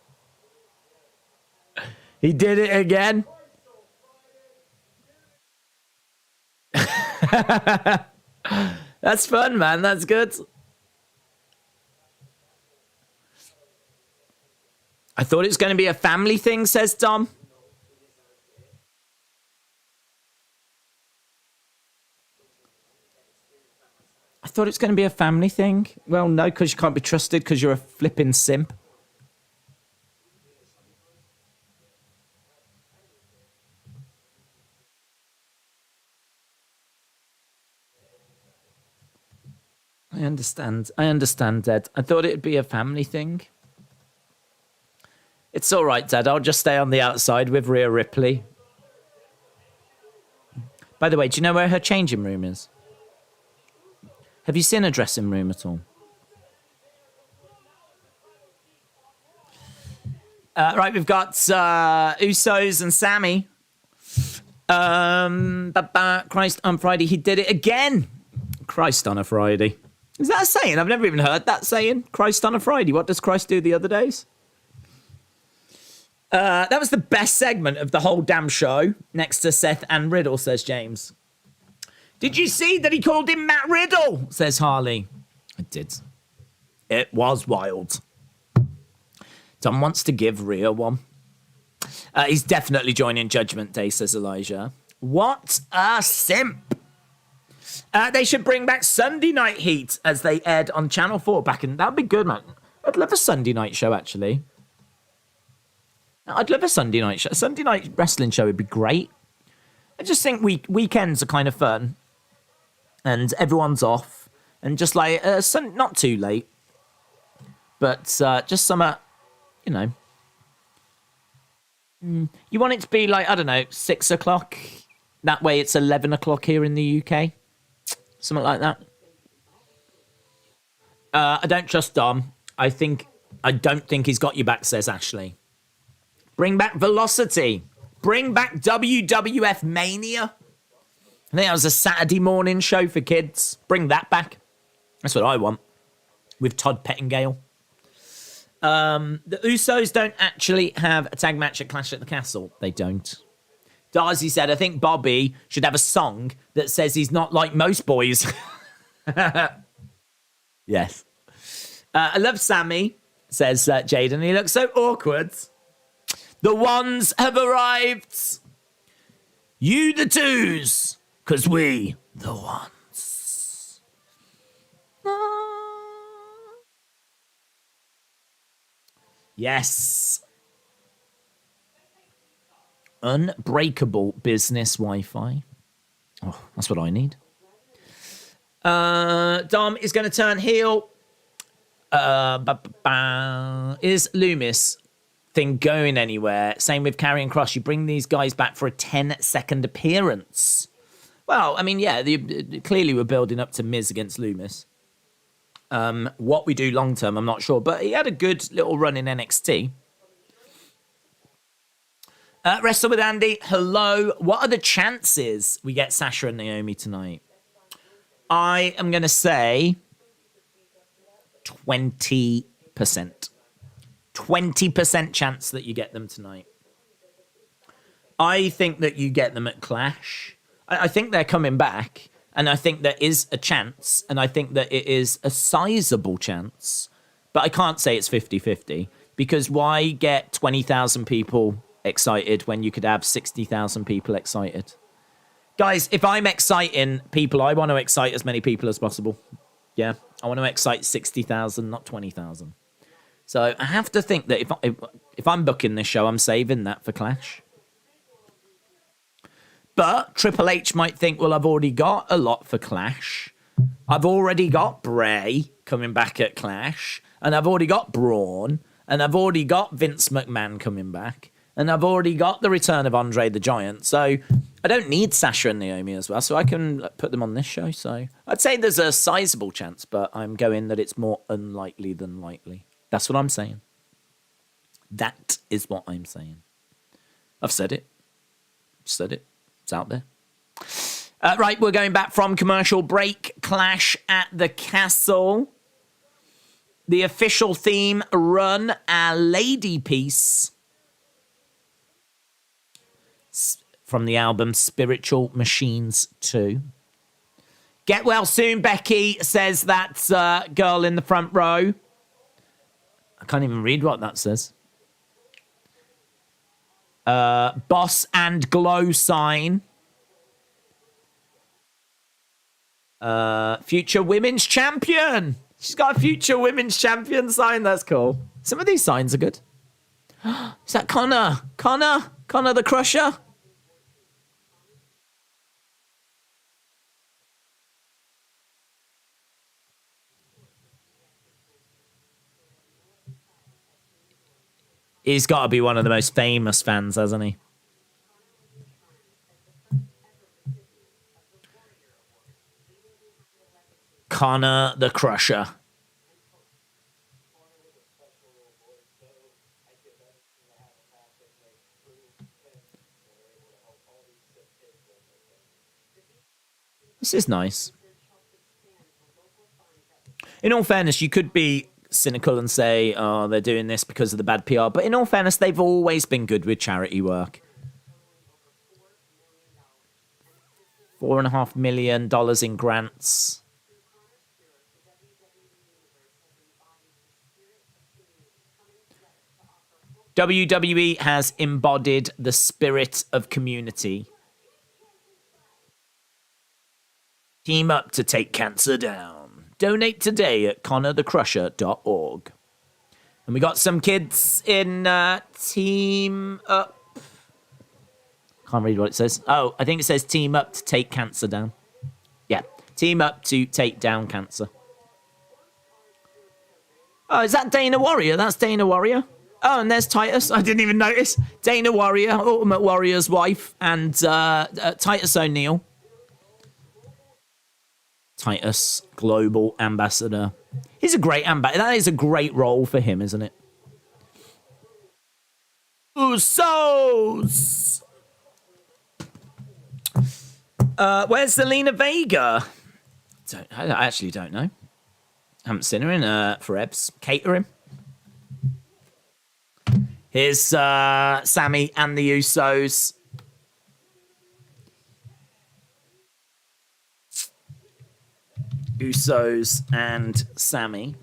He did it again. That's fun, man. That's good. I thought it was going to be a family thing, says Dom. I thought it was going to be a family thing. Well, no, because you can't be trusted because you're a flipping simp. I understand, Dad. I thought it'd be a family thing. It's all right, Dad. I'll just stay on the outside with Rhea Ripley. By the way, do you know where her changing room is? Have you seen a dressing room at all? Right, we've got Usos and Sammy. Christ on Friday. He did it again. Christ on a Friday. Is that a saying? I've never even heard that saying. Christ on a Friday. What does Christ do the other days? That was the best segment of the whole damn show, next to Seth and Riddle, says James. Did you see that he called him Matt Riddle, says Harley. I did. It was wild. Tom wants to give Rhea one. He's definitely joining Judgment Day, says Elijah. What a simp. They should bring back Sunday Night Heat as they aired on Channel 4 back in... That'd be good, man. I'd love a Sunday night show, actually. I'd love a Sunday night show. A Sunday night wrestling show would be great. I just think weekends are kind of fun. And everyone's off. And just like, not too late. But just some, you know. You want it to be like, I don't know, 6 o'clock. That way it's 11 o'clock here in the UK. Something like that. I don't trust Dom. I don't think he's got your back, says Ashley. Bring back Velocity. Bring back WWF Mania. I think that was a Saturday morning show for kids. Bring that back. That's what I want. With Todd Pettingale. The Usos don't actually have a tag match at Clash at the Castle. They don't. Darcy said, I think Bobby should have a song that says he's not like most boys. Yes. I love Sammy, says Jaden. He looks so awkward. The ones have arrived. You the twos, 'cause we the ones. Yes. Unbreakable business Wi-Fi. Oh, that's what I need. Dom is going to turn heel. Is Loomis thing going anywhere? Same with Karrion Kross. You bring these guys back for a 10-second appearance. Well, I mean, yeah, clearly we're building up to Miz against Loomis. What we do long term, I'm not sure. But he had a good little run in NXT. Wrestle with Andy. Hello. What are the chances we get Sasha and Naomi tonight? I am going to say 20%. 20% chance that you get them tonight. I think that you get them at Clash. I think they're coming back. And I think there is a chance. And I think that it is a sizable chance. But I can't say it's 50-50. Because why get 20,000 people excited when you could have 60,000 people excited? Guys, if I'm exciting people, I want to excite as many people as possible. Yeah, I want to excite 60,000, not 20,000. So I have to think that if I'm booking this show, I'm saving that for Clash. But Triple H might think, well, I've already got a lot for Clash. I've already got Bray coming back at Clash. And I've already got Braun. And I've already got Vince McMahon coming back. And I've already got the return of Andre the Giant. So I don't need Sasha and Naomi as well. So I can put them on this show. So I'd say there's a sizable chance, but I'm going that it's more unlikely than likely. That's what I'm saying. That is what I'm saying. I've said it. Said it. It's out there. Right, we're going back from commercial break. Clash at the Castle. The official theme, Run a Lady Piece. From the album Spiritual Machines 2. Get well soon, Becky, says that girl in the front row. I can't even read what that says. Boss and glow sign. Future women's champion. She's got a future women's champion sign. That's cool. Some of these signs are good. Is that Connor? Connor the Crusher? He's got to be one of the most famous fans, hasn't he? Connor the Crusher. This is nice. In all fairness, you could be cynical and say, oh, they're doing this because of the bad PR. But in all fairness, they've always been good with charity work. $4.5 million in grants. WWE has embodied the spirit of community. Team up to take cancer down. Donate today at connorthecrusher.org. And we got some kids in Team Up. Can't read what it says. Oh, I think it says Team Up to take cancer down. Yeah, Team Up to take down cancer. Oh, is that Dana Warrior? That's Dana Warrior. Oh, and there's Titus. I didn't even notice. Dana Warrior, Ultimate Warrior's wife, and Titus O'Neil. Titus, global ambassador. He's a great ambassador. That is a great role for him, isn't it? Usos! Where's Zelina Vega? I actually don't know. Haven't seen her in forever. Catering. Here's Sammy and the Usos. Usos and Sammy.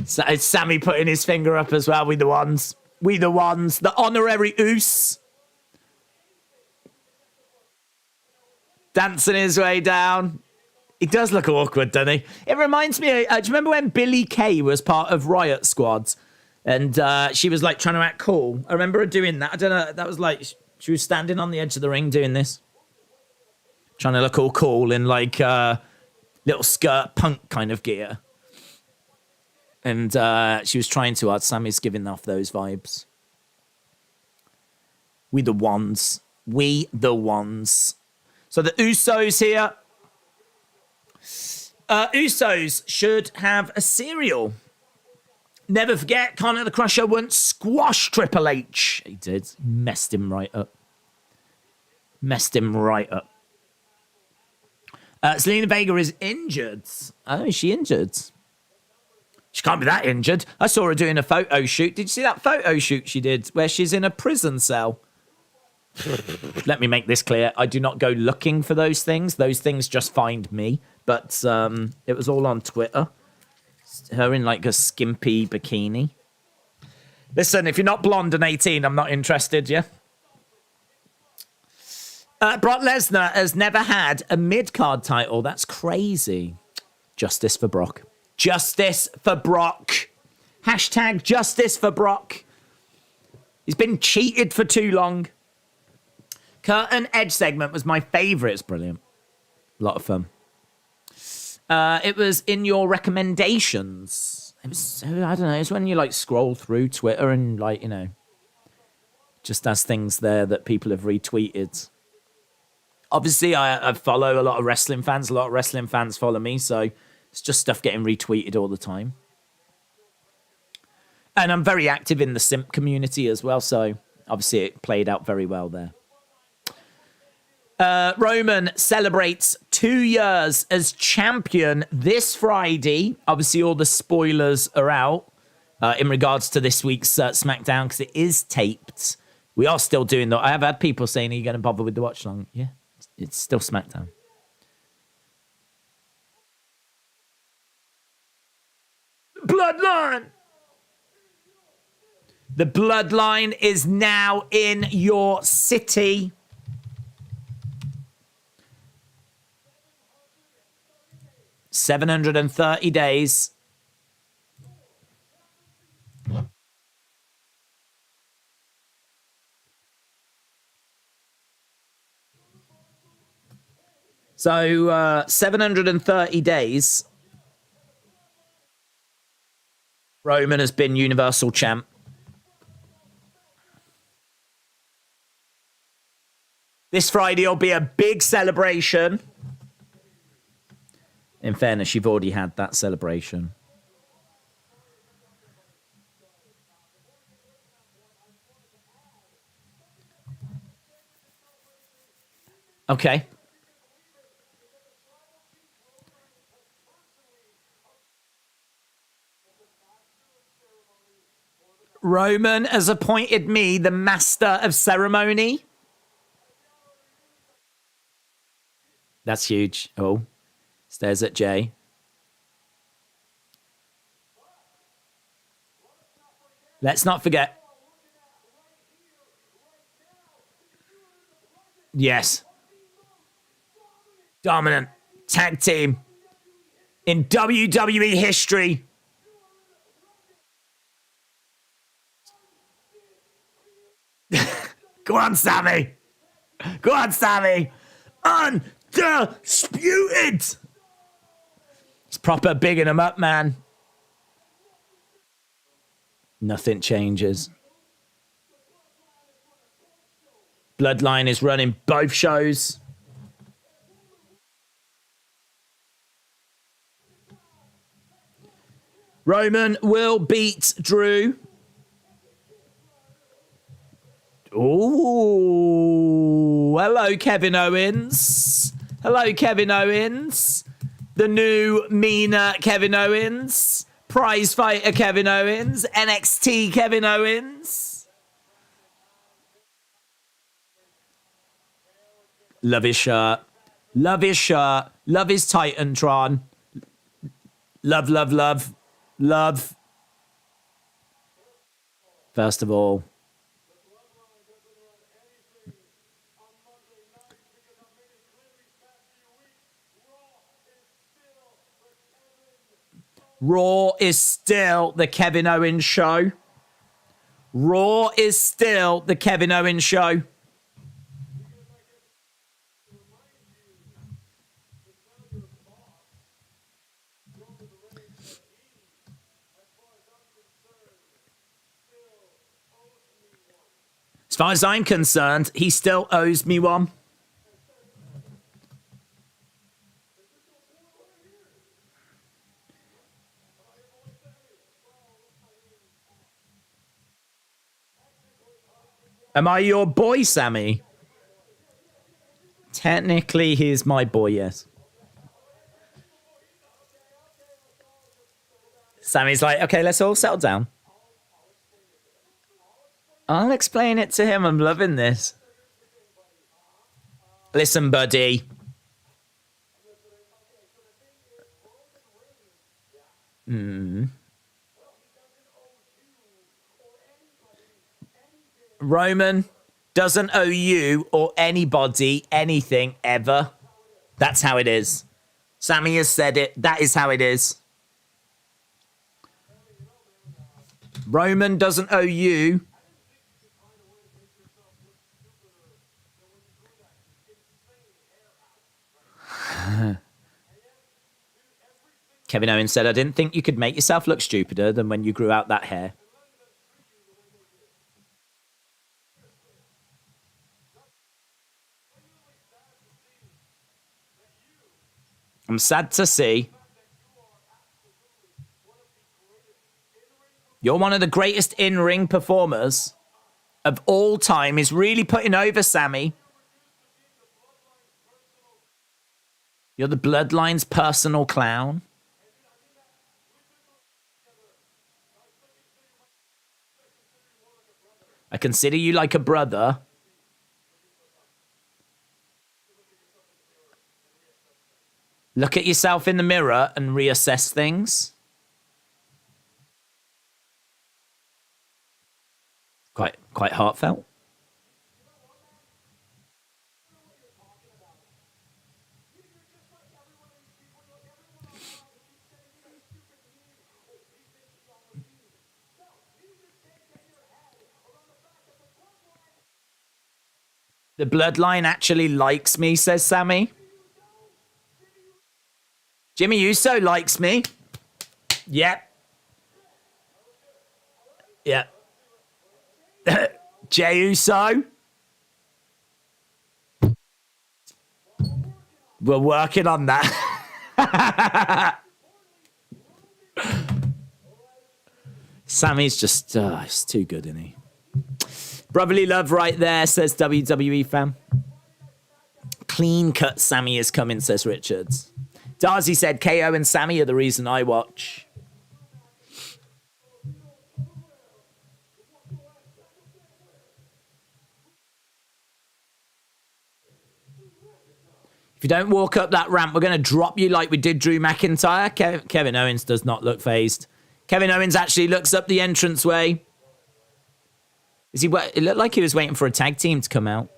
So it's Sammy putting his finger up as well. We the ones. We the ones. The honorary Us. Dancing his way down. He does look awkward, doesn't he? It reminds me, do you remember when Billie Kay was part of Riot Squad? And she was like trying to act cool. I remember her doing that. I don't know. That was like, she was standing on the edge of the ring doing this. Trying to look all cool in like little skirt punk kind of gear. And she was trying too hard. Sammy's giving off those vibes. We the ones. We the ones. So the Usos here. Usos should have a cereal. Never forget, Connor the Crusher once squashed Triple H. He did. Messed him right up. Messed him right up. Zelina Vega is injured. Oh, is she injured? She can't be that injured. I saw her doing a photo shoot. Did you see that photo shoot she did where she's in a prison cell? Let me make this clear. I do not go looking for those things. Those things just find me. But it was all on Twitter. Her in like a skimpy bikini. Listen, if you're not blonde and 18, I'm not interested, yeah? Brock Lesnar has never had a mid-card title. That's crazy. Justice for Brock. Justice for Brock. Hashtag justice for Brock. He's been cheated for too long. Curtain Edge segment was my favourite. It's brilliant. A lot of fun. It was in your recommendations. It was, I don't know, it's when you like scroll through Twitter and like, you know, just as things there that people have retweeted. Obviously, I follow a lot of wrestling fans. A lot of wrestling fans follow me, so it's just stuff getting retweeted all the time. And I'm very active in the simp community as well, so obviously it played out very well there. Roman celebrates 2 years as champion this Friday. Obviously, all the spoilers are out in regards to this week's SmackDown because it is taped. We are still doing that. I have had people saying, are you going to bother with the watch long? Yeah, it's still SmackDown. Bloodline! The Bloodline is now in your city. $730 days. So 730 days. Roman has been Universal Champ. This Friday will be a big celebration. In fairness, you've already had that celebration. Okay. Roman has appointed me the master of ceremony. That's huge. Oh, stares at Jay. Let's not forget. Yes. Dominant tag team in WWE history. Go on, Sammy. Go on, Sammy. Undisputed. It's proper bigging him up, man. Nothing changes. Bloodline is running both shows. Roman will beat Drew. Oh, hello, Kevin Owens. Hello, Kevin Owens. The new meaner Kevin Owens. Prize fighter Kevin Owens. NXT Kevin Owens. Love his shirt. Love his shirt. Love his Titantron. Love, love, love. Love. First of all, Raw is still the Kevin Owens show. Raw is still the Kevin Owens show. As far as I'm concerned, he still owes me one. Am I your boy, Sammy? Technically, he's my boy, yes. Sammy's like, okay, let's all settle down. I'll explain it to him. I'm loving this. Listen, buddy. Roman doesn't owe you or anybody anything ever. That's how it is. Sammy has said it. That is how it is. Roman doesn't owe you. Kevin Owens said, I didn't think you could make yourself look stupider than when you grew out that hair. I'm sad to see. You're one of the greatest in-ring performers of all time. Is really putting over Sammy. You're the Bloodline's personal clown. I consider you like a brother. Look at yourself in the mirror and reassess things. Quite heartfelt. The Bloodline actually likes me, says Sammy. Jimmy Uso likes me. Yep. Yep. Jey Uso. We're working on that. Sammy's just, he's too good, isn't he? Brotherly love right there, says WWE fan. Clean cut Sammy is coming, says Richards. Darcy said KO and Sammy are the reason I watch. If you don't walk up that ramp, we're going to drop you like we did Drew McIntyre. Kevin Owens does not look phased. Kevin Owens actually looks up the entranceway. Is he? It looked like he was waiting for a tag team to come out.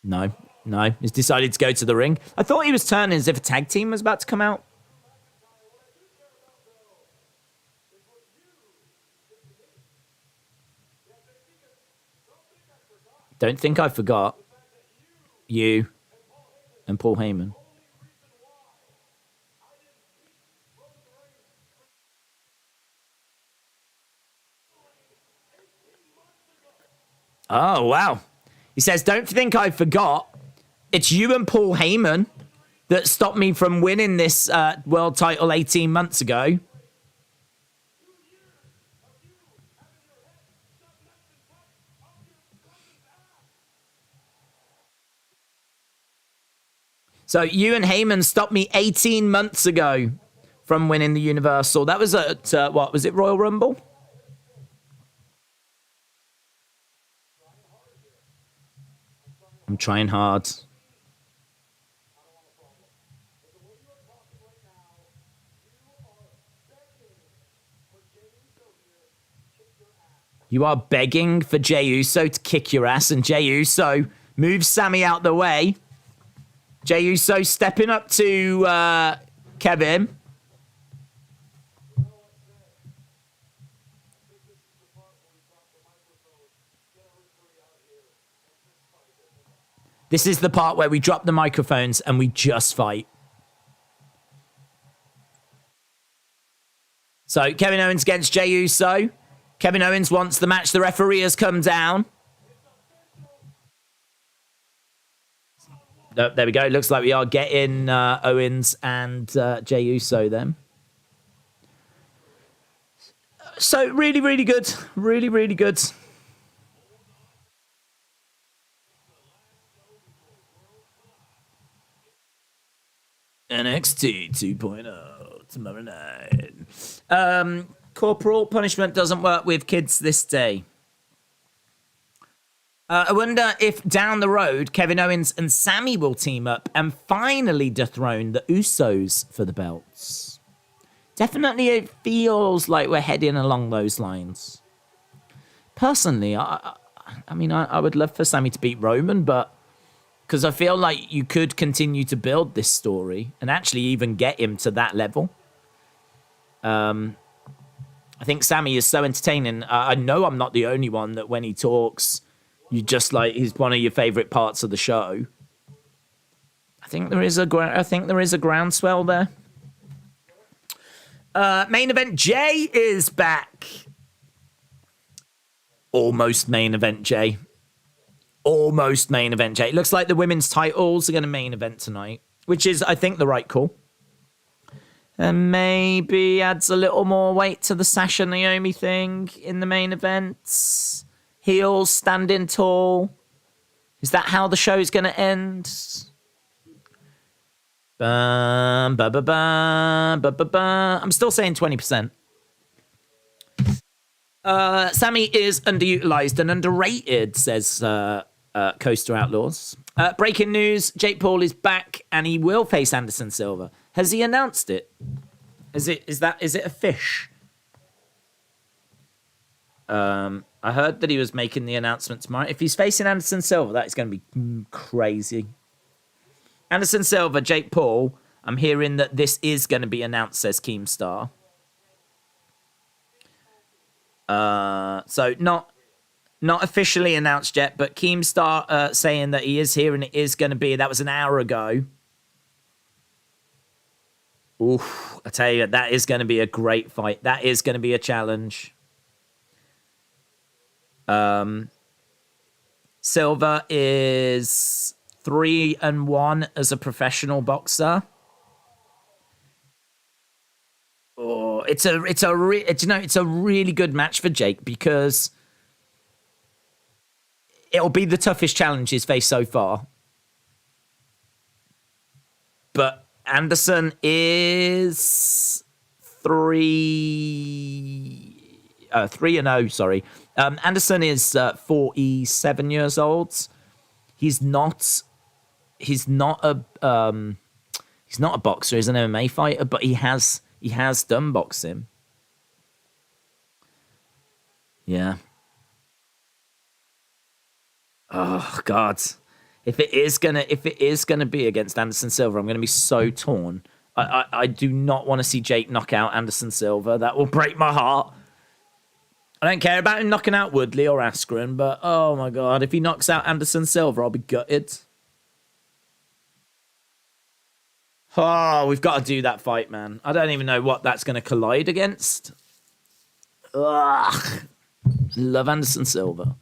No. He's decided to go to the ring. I thought he was turning as if a tag team was about to come out. Don't think I forgot you and Paul Heyman. Oh, wow. He says, don't think I forgot. It's you and Paul Heyman that stopped me from winning this world title 18 months ago. So you and Heyman stopped me 18 months ago from winning the Universal. That was at, what, was it Royal Rumble? I'm trying hard. You are begging for Jey Uso to kick your ass, and Jey Uso moves Sammy out the way. Jey Uso stepping up to Kevin. This is the part where we drop the microphones and we just fight. So Kevin Owens against Jey Uso. Kevin Owens wants the match. The referee has come down. There we go. Looks like we are getting Owens and Jey Uso then. So really, really good. Really, really good. NXT 2.0 tomorrow night. Corporal punishment doesn't work with kids this day. I wonder if down the road, Kevin Owens and Sammy will team up and finally dethrone the Usos for the belts. Definitely it feels like we're heading along those lines. Personally, I mean, I would love for Sammy to beat Roman, but because I feel like you could continue to build this story and actually even get him to that level. I think Sammy is so entertaining. I know I'm not the only one that when he talks, you just like, he's one of your favorite parts of the show. I think there is a groundswell there. Main event Jay is back. Almost main event Jay. Almost main event Jay. It looks like the women's titles are going to main event tonight, which is, I think, the right call. And maybe adds a little more weight to the Sasha and Naomi thing in the main events. Heels standing tall. Is that how the show's going to end? I'm still saying 20%. Sammy is underutilized and underrated, says Coaster Outlaws. Breaking news, Jake Paul is back and he will face Anderson Silva. Has he announced it? Is it a fish? I heard that he was making the announcement tomorrow. If he's facing Anderson Silva, that is going to be crazy. Anderson Silva, Jake Paul. I'm hearing that this is going to be announced, says Keemstar. So not officially announced yet, but Keemstar saying that he is here and it is going to be. That was an hour ago. Oof, I tell you, that is going to be a great fight. That is going to be a challenge. Silva is 3-1 as a professional boxer. Oh, it's a really good match for Jake because it'll be the toughest challenge he's faced so far. But Anderson is 3-0. Sorry, Anderson is 47 years old. He's not a boxer. He's an MMA fighter, but he has done boxing. Yeah. Oh God. If it is gonna be against Anderson Silva, I'm gonna be so torn. I do not want to see Jake knock out Anderson Silva. That will break my heart. I don't care about him knocking out Woodley or Askren, but oh my God, if he knocks out Anderson Silva, I'll be gutted. Oh, we've got to do that fight, man. I don't even know what that's going to collide against. Ugh. Love Anderson Silva.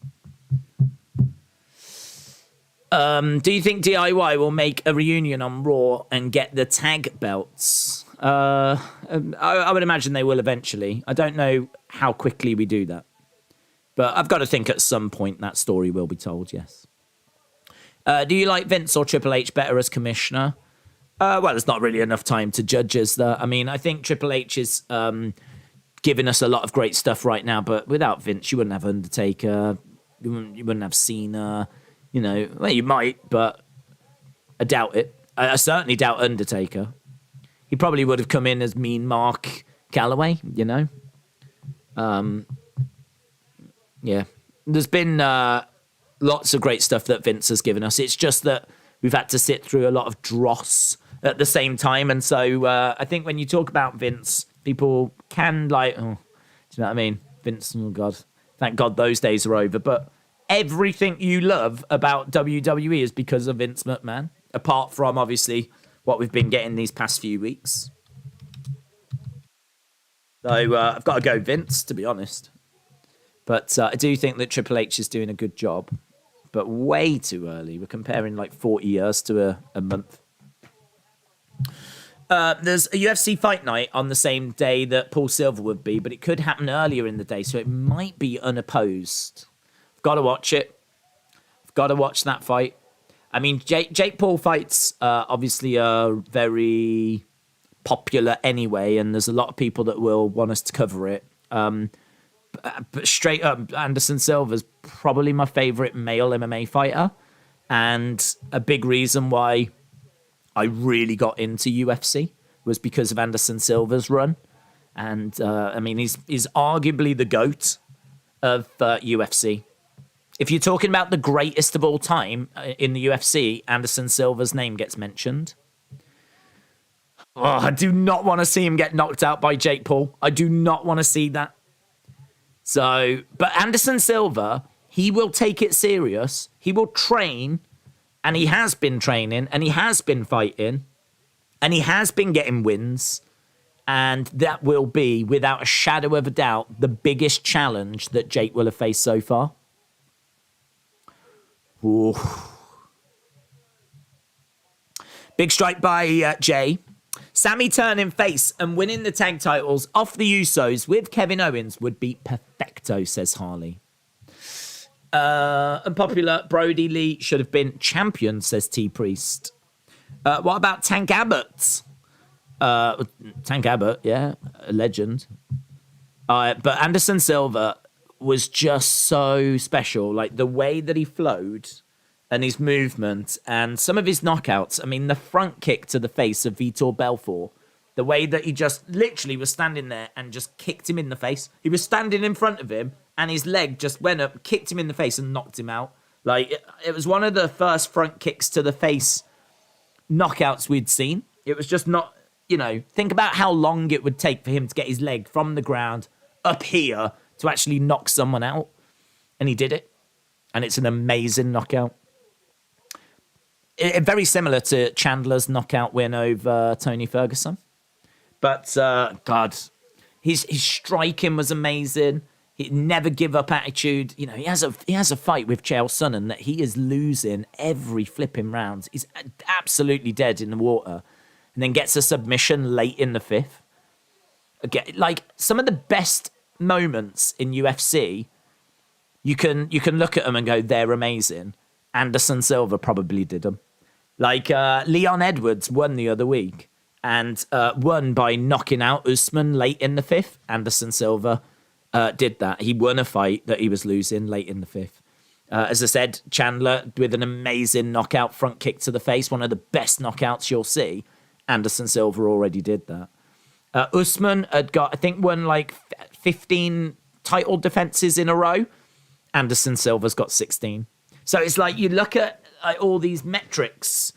Do you think DIY will make a reunion on Raw and get the tag belts? I would imagine they will eventually. I don't know how quickly we do that. But I've got to think at some point that story will be told, yes. Do you like Vince or Triple H better as commissioner? Well, there's not really enough time to judge us there. I mean, I think Triple H is giving us a lot of great stuff right now, but without Vince, you wouldn't have Undertaker. You wouldn't have Cena. You know, well, you might, but I doubt it. I certainly doubt Undertaker. He probably would have come in as Mean Mark Calloway, you know? Yeah. There's been lots of great stuff that Vince has given us. It's just that we've had to sit through a lot of dross at the same time. And so I think when you talk about Vince, people can like, oh, do you know what I mean? Vince, oh God. Thank God those days are over. But everything you love about WWE is because of Vince McMahon, apart from, obviously, what we've been getting these past few weeks. So I've got to go Vince, to be honest. But I do think that Triple H is doing a good job, but way too early. We're comparing like 40 years to a month. There's a UFC fight night on the same day that Paul Silva would be, but it could happen earlier in the day, so it might be unopposed. I've got to watch it. I've got to watch that fight. I mean, Jake Paul fights obviously are very popular anyway, and there's a lot of people that will want us to cover it. But straight up, Anderson Silva's probably my favorite male MMA fighter, and a big reason why I really got into UFC was because of Anderson Silva's run. And I mean, he's arguably the GOAT of UFC. If you're talking about the greatest of all time in the UFC, Anderson Silva's name gets mentioned. Oh, I do not want to see him get knocked out by Jake Paul. I do not want to see that. So, but Anderson Silva, he will take it serious. He will train, and he has been training, and he has been fighting, and he has been getting wins. And that will be, without a shadow of a doubt, the biggest challenge that Jake will have faced so far. Ooh. Big strike by Jay. Sammy turning face and winning the tag titles off the Usos with Kevin Owens would be perfecto, says Harley. Unpopular, Brody Lee should have been champion, says T-Priest. What about Tank Abbott? Tank Abbott, yeah, a legend. But Anderson Silva was just so special. Like, the way that he flowed and his movement and some of his knockouts. I mean, the front kick to the face of Vitor Belfort, the way that he just literally was standing there and just kicked him in the face. He was standing in front of him and his leg just went up, kicked him in the face and knocked him out. Like, it was one of the first front kicks to the face knockouts we'd seen. It was just not, you know, think about how long it would take for him to get his leg from the ground up here to actually knock someone out. And he did it. And it's an amazing knockout. Very similar to Chandler's knockout win over Tony Ferguson. But, God, his striking was amazing. He never give up attitude. You know, he has a fight with Chael Sonnen that he is losing every flipping round. He's absolutely dead in the water. And then gets a submission late in the fifth. Again, like, some of the best moments in UFC, you can look at them and go, they're amazing. Anderson Silva probably did them. Like, Leon Edwards won the other week and won by knocking out Usman late in the fifth. Anderson Silva did that. He won a fight that he was losing late in the fifth. As I said, Chandler with an amazing knockout front kick to the face, one of the best knockouts you'll see. Anderson Silva already did that. Usman had got, I think, won like 15 title defenses in a row. Anderson Silva's got 16. So it's like you look at like all these metrics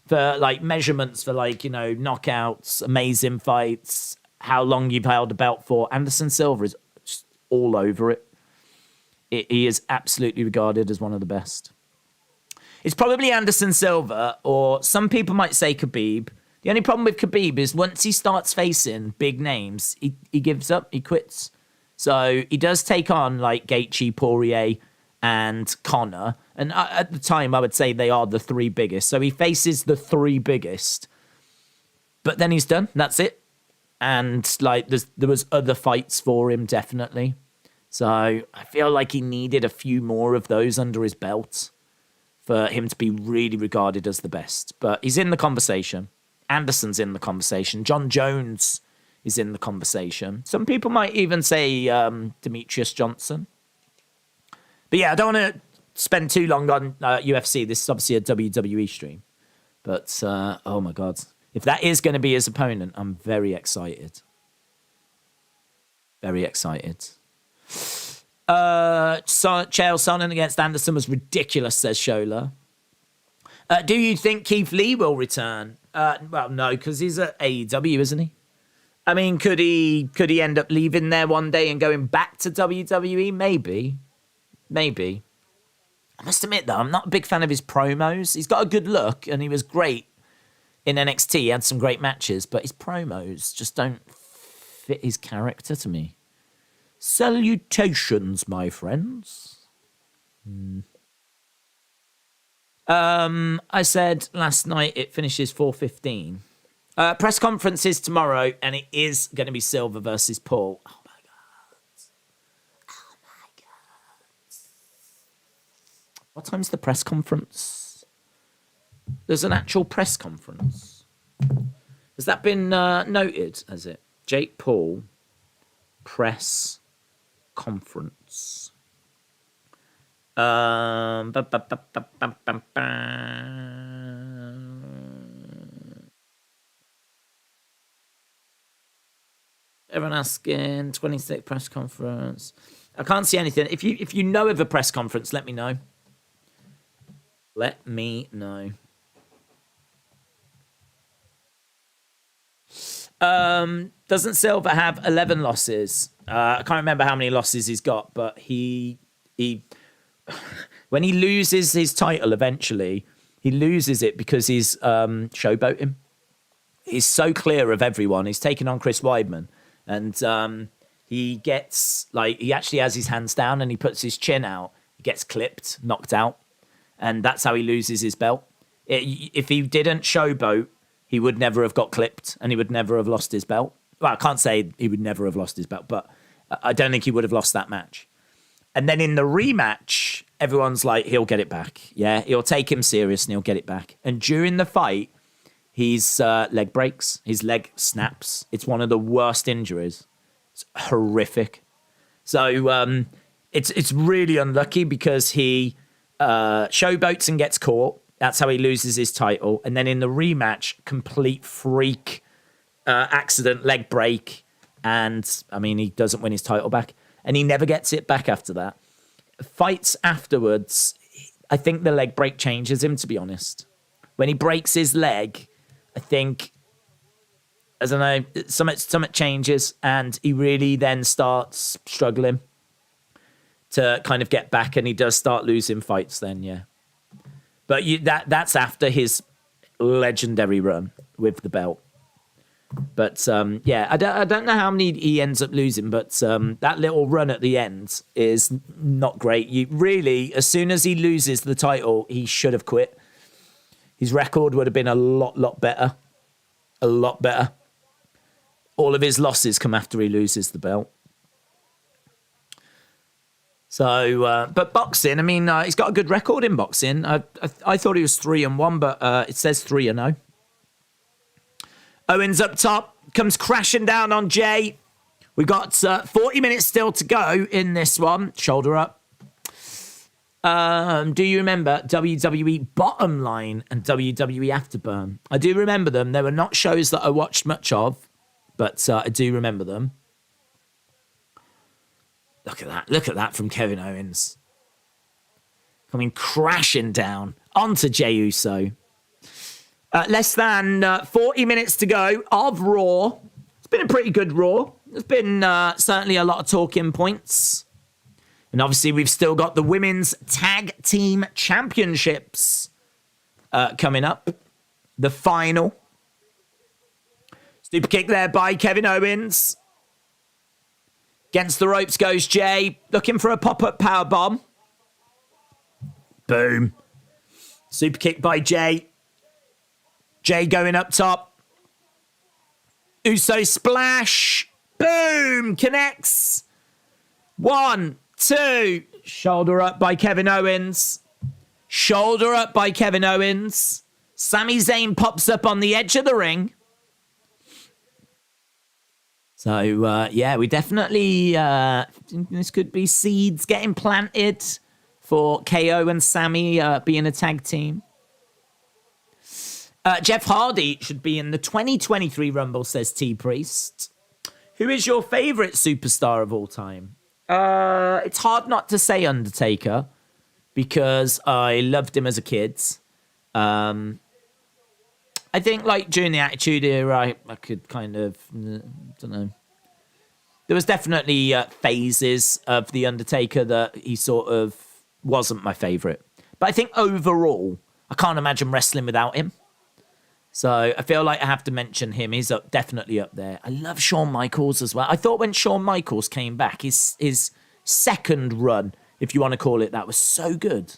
for like measurements for like, you know, knockouts, amazing fights, how long you've held a belt for. Anderson Silva is just all over it. He is absolutely regarded as one of the best. It's probably Anderson Silva, or some people might say Khabib. The only problem with Khabib is once he starts facing big names, he gives up, he quits. So he does take on like Gaethje, Poirier, and Conor. And at the time, I would say they are the three biggest. So he faces the three biggest. But then he's done. That's it. And like there was other fights for him, definitely. So I feel like he needed a few more of those under his belt for him to be really regarded as the best. But he's in the conversation. Anderson's in the conversation. John Jones is in the conversation. Some people might even say Demetrius Johnson. But yeah, I don't want to spend too long on UFC. This is obviously a WWE stream. But, oh my God. If that is going to be his opponent, I'm very excited. Very excited. Chael Sonnen against Anderson was ridiculous, says Shola. Do you think Keith Lee will return? Well, no, because he's at AEW, isn't he? I mean, could he end up leaving there one day and going back to WWE? Maybe. I must admit, though, I'm not a big fan of his promos. He's got a good look, and he was great in NXT. He had some great matches, but his promos just don't fit his character to me. Salutations, my friends. I said last night it finishes 4:15. Press conference is tomorrow, and it is going to be Silva versus Paul. Oh my God. What time's the press conference? There's an actual press conference. Has that been noted? Has it? Jake Paul press conference. Everyone asking 26th press conference. I can't see anything. If you know of a press conference, let me know. Let me know. Doesn't Silva have 11 losses? I can't remember how many losses he's got, but he when he loses his title eventually, he loses it because he's showboating. he's so clear of everyone. He's taking on Chris Weidman. And he gets, like, he actually has his hands down and he puts his chin out. He gets clipped, knocked out. And that's how he loses his belt. If he didn't showboat, he would never have got clipped and he would never have lost his belt. Well, I can't say he would never have lost his belt, but I don't think he would have lost that match. And then in the rematch, everyone's like, he'll get it back. Yeah, he'll take him serious and he'll get it back. And during the fight, his leg breaks, his leg snaps. It's one of the worst injuries. It's horrific. So it's really unlucky because he showboats and gets caught. That's how he loses his title. And then in the rematch, complete freak accident, leg break. And, I mean, he doesn't win his title back. And he never gets it back after that. Fights afterwards, I think the leg break changes him, to be honest. When he breaks his leg, I think, I don't know, something changes. And he really then starts struggling to kind of get back. And he does start losing fights then, yeah. But that's after his legendary run with the belt. But yeah, I don't know how many he ends up losing, but that little run at the end is not great. You really, as soon as he loses the title, he should have quit. His record would have been a lot better. A lot better. All of his losses come after he loses the belt. So, but boxing, I mean, he's got a good record in boxing. I thought he was 3-1, but it says 3-0. Owens up top, comes crashing down on Jay. We've got 40 minutes still to go in this one. Shoulder up. Do you remember WWE Bottom Line and WWE Afterburn? I do remember them. They were not shows that I watched much of, but I do remember them. Look at that. Look at that from Kevin Owens. Coming crashing down onto Jey Uso. Less than 40 minutes to go of Raw. It's been a pretty good Raw. There's been certainly a lot of talking points. And obviously we've still got the Women's Tag Team Championships coming up. The final. Super kick there by Kevin Owens. Against the ropes goes Jay. Looking for a pop-up powerbomb. Boom. Super kick by Jay. Jay going up top. Uso splash. Boom. Connects. 1, 2. Shoulder up by Kevin Owens. Shoulder up by Kevin Owens. Sami Zayn pops up on the edge of the ring. So, yeah, we definitely... this could be seeds getting planted for KO and Sami being a tag team. Jeff Hardy should be in the 2023 Rumble, says T-Priest. Who is your favourite superstar of all time? It's hard not to say Undertaker because I loved him as a kid. I think, like, during the Attitude Era, I could kind of, don't know. There was definitely phases of The Undertaker that he sort of wasn't my favourite. But I think overall, I can't imagine wrestling without him. So I feel like I have to mention him. He's definitely up there. I love Shawn Michaels as well. I thought when Shawn Michaels came back, his second run, if you want to call it that, was so good.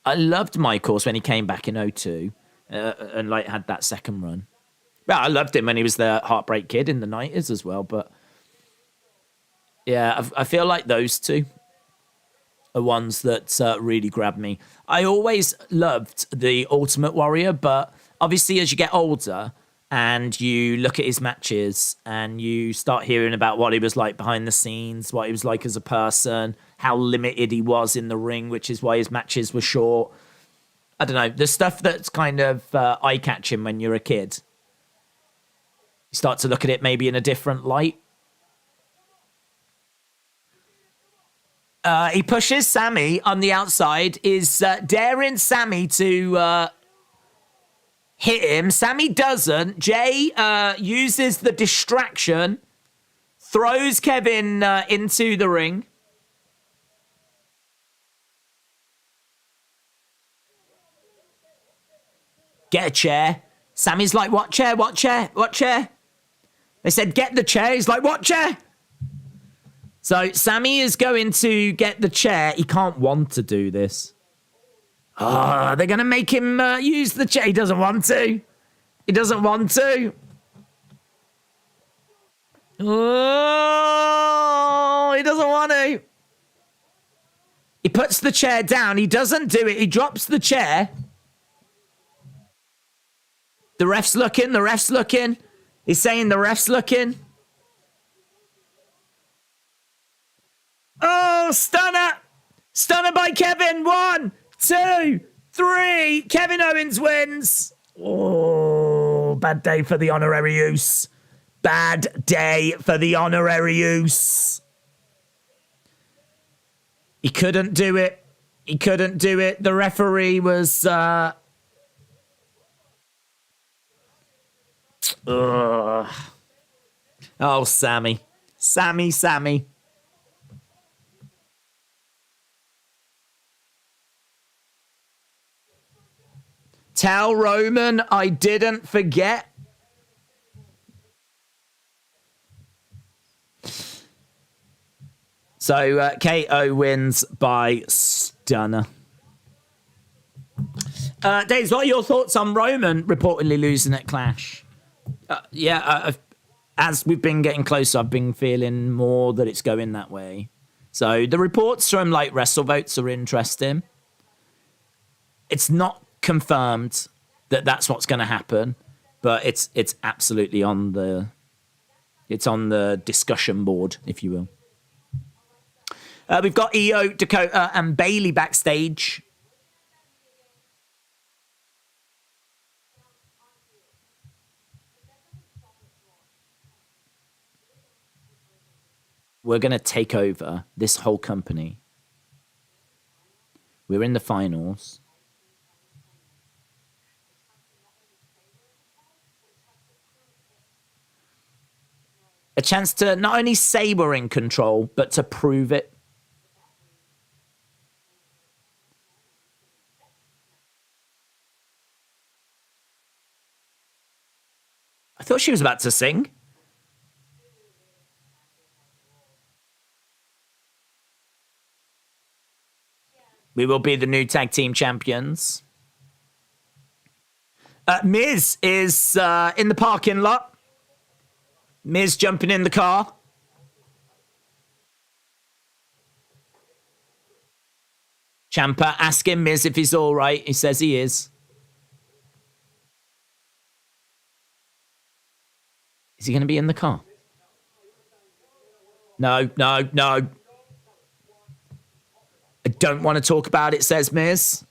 I loved Michaels when he came back in 2002 and like had that second run. Well, I loved him when he was the Heartbreak Kid in the 90s as well. But yeah, I feel like those two are ones that really grabbed me. I always loved the Ultimate Warrior, but obviously as you get older and you look at his matches and you start hearing about what he was like behind the scenes, what he was like as a person, how limited he was in the ring, which is why his matches were short. I don't know, the stuff that's kind of eye-catching when you're a kid. You start to look at it maybe in a different light. He pushes Sami on the outside, is daring Sami to hit him. Sami doesn't. Jay uses the distraction, throws Kevin into the ring. Get a chair. Sammy's like, what chair, what chair, what chair? They said, get the chair. He's like, what chair? So Sammy is going to get the chair. He can't want to do this. Oh, they're going to make him use the chair. He doesn't want to. He doesn't want to. Oh, he doesn't want to. He puts the chair down. He doesn't do it. He drops the chair. The ref's looking. The ref's looking. He's saying the ref's looking. Oh, stunner. Stunner by Kevin. 1, 2, 3. Kevin Owens wins. Oh, bad day for the honorary use. Bad day for the honorary use. He couldn't do it. He couldn't do it. The referee was... Oh, Sammy. Sammy. Tell Roman I didn't forget. So KO wins by stunner. Daves, what are your thoughts on Roman reportedly losing at Clash? As we've been getting closer, I've been feeling more that it's going that way. So the reports from like WrestleVotes are interesting. It's not confirmed that that's what's going to happen, but it's absolutely on the discussion board, if you will. We've got Io, Dakota, and Bailey backstage. We're going to take over this whole company. We're in the finals. A chance to not only say we're in control, but to prove it. I thought she was about to sing. We will be the new tag team champions. Miz is in the parking lot. Miz jumping in the car. Ciampa asking Miz if he's all right. He says he is. Is he going to be in the car? No. I don't want to talk about it, says Miz.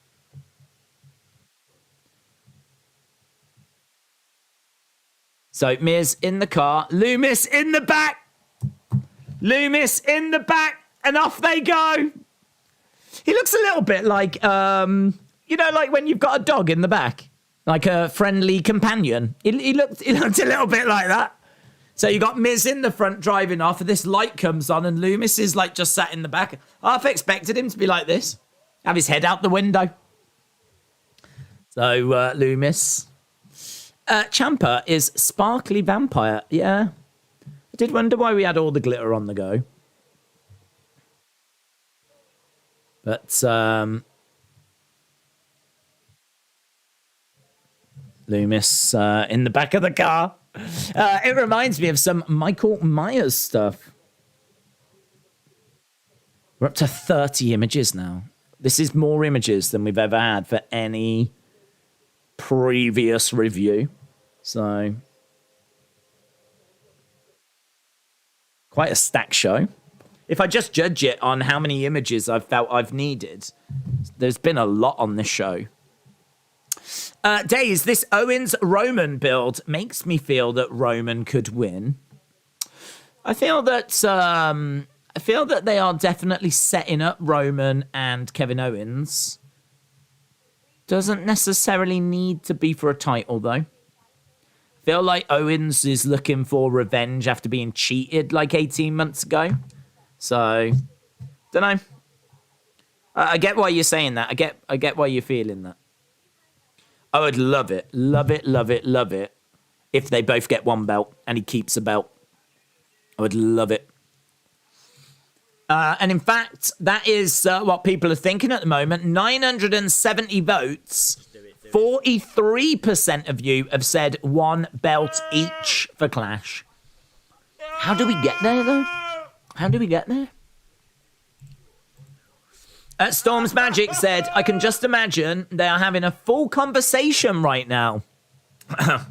So Miz in the car. Loomis in the back. Loomis in the back. And off they go. He looks a little bit like, like when you've got a dog in the back. Like a friendly companion. He looked a little bit like that. So you got Miz in the front driving off, and this light comes on, and Loomis is like just sat in the back. Half expected him to be like this, have his head out the window. So Loomis, Ciampa is sparkly vampire. Yeah, I did wonder why we had all the glitter on the go, but Loomis in the back of the car. It reminds me of some Michael Myers stuff. We're up to 30 images now. This is more images than we've ever had for any previous review. So, quite a stack show. If I just judge it on how many images I've felt I've needed, there's been a lot on this show. Days, this Owens-Roman build makes me feel that Roman could win. I feel that they are definitely setting up Roman and Kevin Owens. Doesn't necessarily need to be for a title, though. I feel like Owens is looking for revenge after being cheated like 18 months ago. So, don't know. I get why you're saying that. I get why you're feeling that. I would love it, love it, love it, love it if they both get one belt and he keeps a belt. I would love it. And in fact, that is what people are thinking at the moment. 970 votes. 43% of you have said one belt each for Clash. How do we get there, though? How do we get there? Storm's Magic said, I can just imagine they are having a full conversation right now. I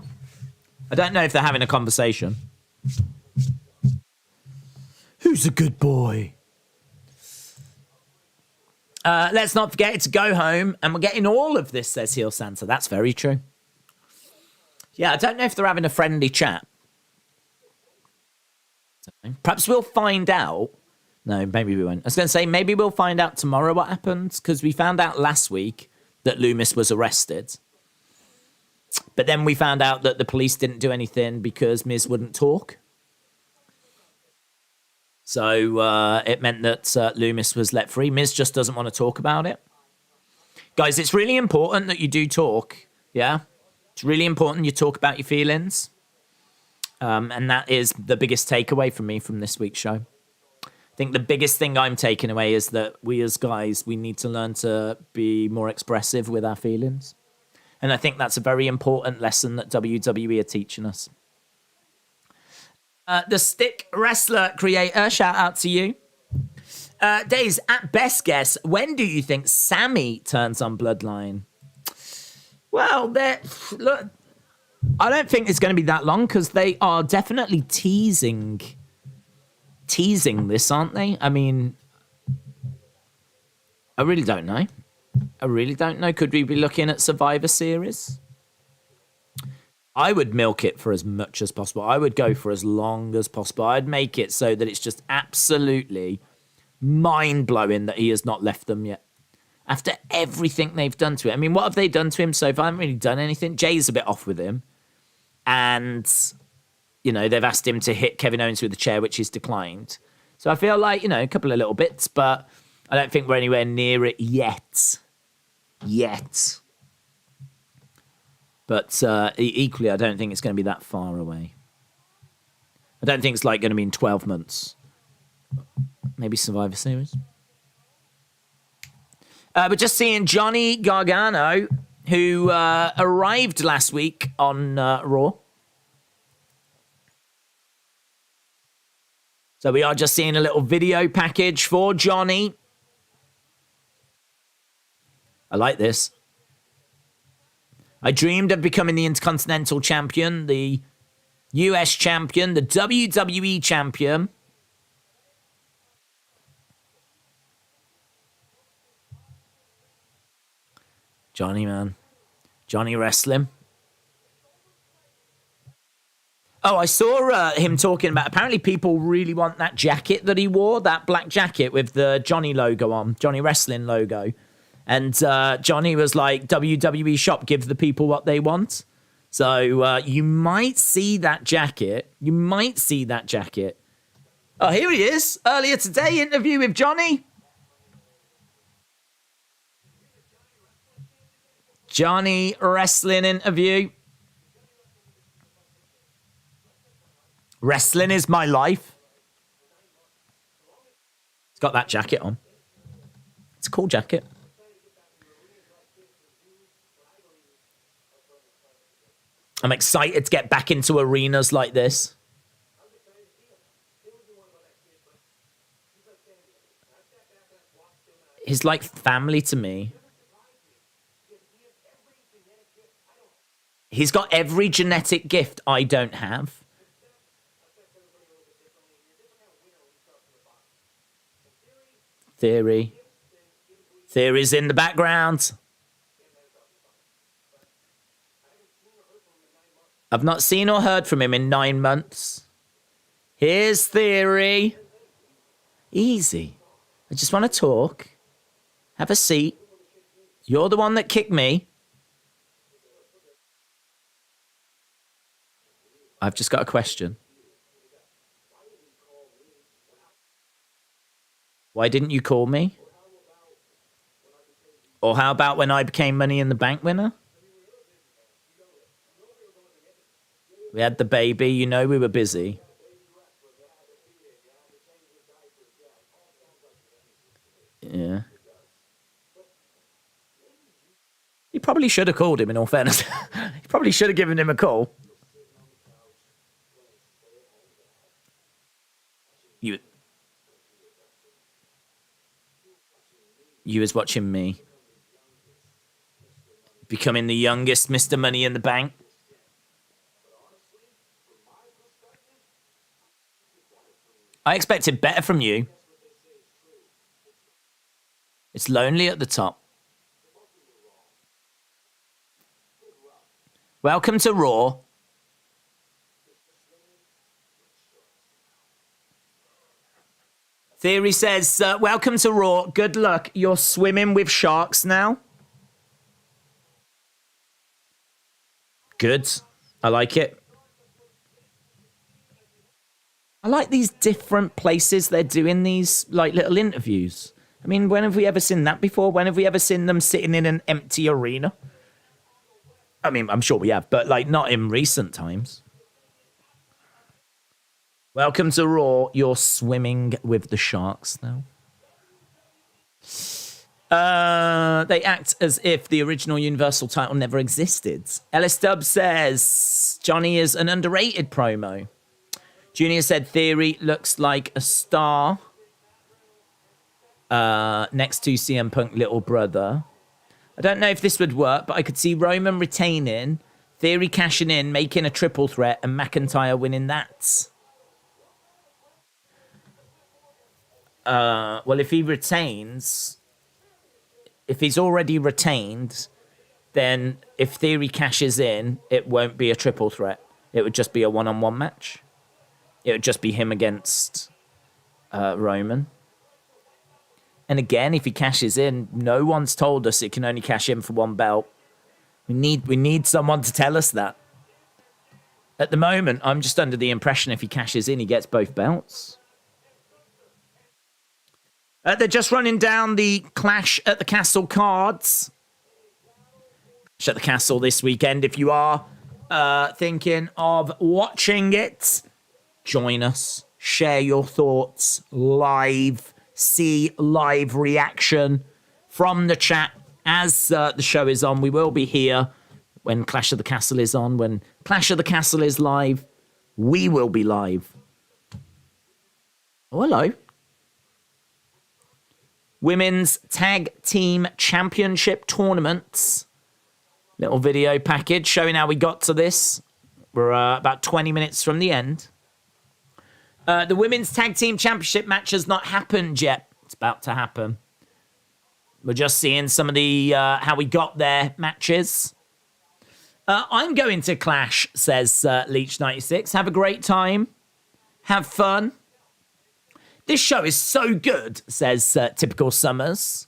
don't know if they're having a conversation. Who's a good boy? Let's not forget to go home, and we're getting all of this, says Heel Santa. That's very true. Yeah, I don't know if they're having a friendly chat. Perhaps we'll find out. No, maybe we won't. I was going to say, maybe we'll find out tomorrow what happened, because we found out last week that Loomis was arrested. But then we found out that the police didn't do anything because Miz wouldn't talk. So it meant that Loomis was let free. Miz just doesn't want to talk about it. Guys, it's really important that you do talk. Yeah? It's really important you talk about your feelings. And that is the biggest takeaway from me from this week's show. I think the biggest thing I'm taking away is that we as guys, we need to learn to be more expressive with our feelings. And I think that's a very important lesson that WWE are teaching us. The Stick Wrestler creator, shout out to you. Days, at best guess, when do you think Sammy turns on Bloodline? Well, look, I don't think it's going to be that long because they are definitely teasing this, aren't they? I mean, I really don't know. Could we be looking at Survivor Series? I would milk it for as much as possible. I would go for as long as possible. I'd make it so that it's just absolutely mind-blowing that he has not left them yet. After everything they've done to him. I mean, what have they done to him so far? I haven't really done anything. Jay's a bit off with him. And, you know, they've asked him to hit Kevin Owens with a chair, which he's declined. So I feel like, you know, a couple of little bits, but I don't think we're anywhere near it yet. But equally, I don't think it's going to be that far away. I don't think it's like going to be in 12 months. Maybe Survivor Series. But just seeing Johnny Gargano, who arrived last week on Raw. So we are just seeing a little video package for Johnny. I like this. I dreamed of becoming the Intercontinental Champion, the US Champion, the WWE Champion. Johnny, man. Johnny wrestling. Oh, I saw him talking about, apparently people really want that jacket that he wore, that black jacket with the Johnny logo on, Johnny Wrestling logo. And Johnny was like, WWE shop, give the people what they want. So you might see that jacket. Oh, here he is. Earlier today, interview with Johnny. Johnny Wrestling interview. Wrestling is my life. He's got that jacket on. It's a cool jacket. I'm excited to get back into arenas like this. He's like family to me. He's got every genetic gift I don't have. Theory's in the background. I've not seen or heard from him in 9 months. Here's Theory. Easy. I just want to talk. Have a seat. You're the one that kicked me. I've just got a question. Why didn't you call me? Or how about when I became Money in the Bank winner? We had the baby. You know we were busy. Yeah. He probably should have called him, in all fairness. He probably should have given him a call. You was watching me. Becoming the youngest Mr. Money in the Bank. I expected better from you. It's lonely at the top. Welcome to Raw. Theory says, welcome to Raw. Good luck. You're swimming with sharks now. Good. I like it. I like these different places they're doing these like little interviews. I mean, when have we ever seen that before? When have we ever seen them sitting in an empty arena? I mean, I'm sure we have, but like not in recent times. Welcome to Raw. You're swimming with the sharks now. They act as if the original Universal title never existed. Ellis Dub says Johnny is an underrated promo. Junior said Theory looks like a star next to CM Punk little brother. I don't know if this would work, but I could see Roman retaining, Theory cashing in, making a triple threat, and McIntyre winning that. Well, if he retains, if he's already retained, then if Theory cashes in, it won't be a triple threat. It would just be a one-on-one match. It would just be him against Roman. And again, if he cashes in, no one's told us it can only cash in for one belt. We need someone to tell us that. At the moment, I'm just under the impression if he cashes in, he gets both belts. They're just running down the Clash at the Castle cards. Clash at the Castle this weekend. If you are thinking of watching it, join us. Share your thoughts live. See live reaction from the chat as the show is on. We will be here when Clash of the Castle is on. When Clash of the Castle is live, we will be live. Oh, hello. Women's Tag Team Championship Tournaments. Little video package showing how we got to this. We're about 20 minutes from the end. The Women's Tag Team Championship match has not happened yet. It's about to happen. We're just seeing some of the how we got there matches. I'm going to Clash, says Leech96. Have a great time. Have fun. This show is so good, says Typical Summers.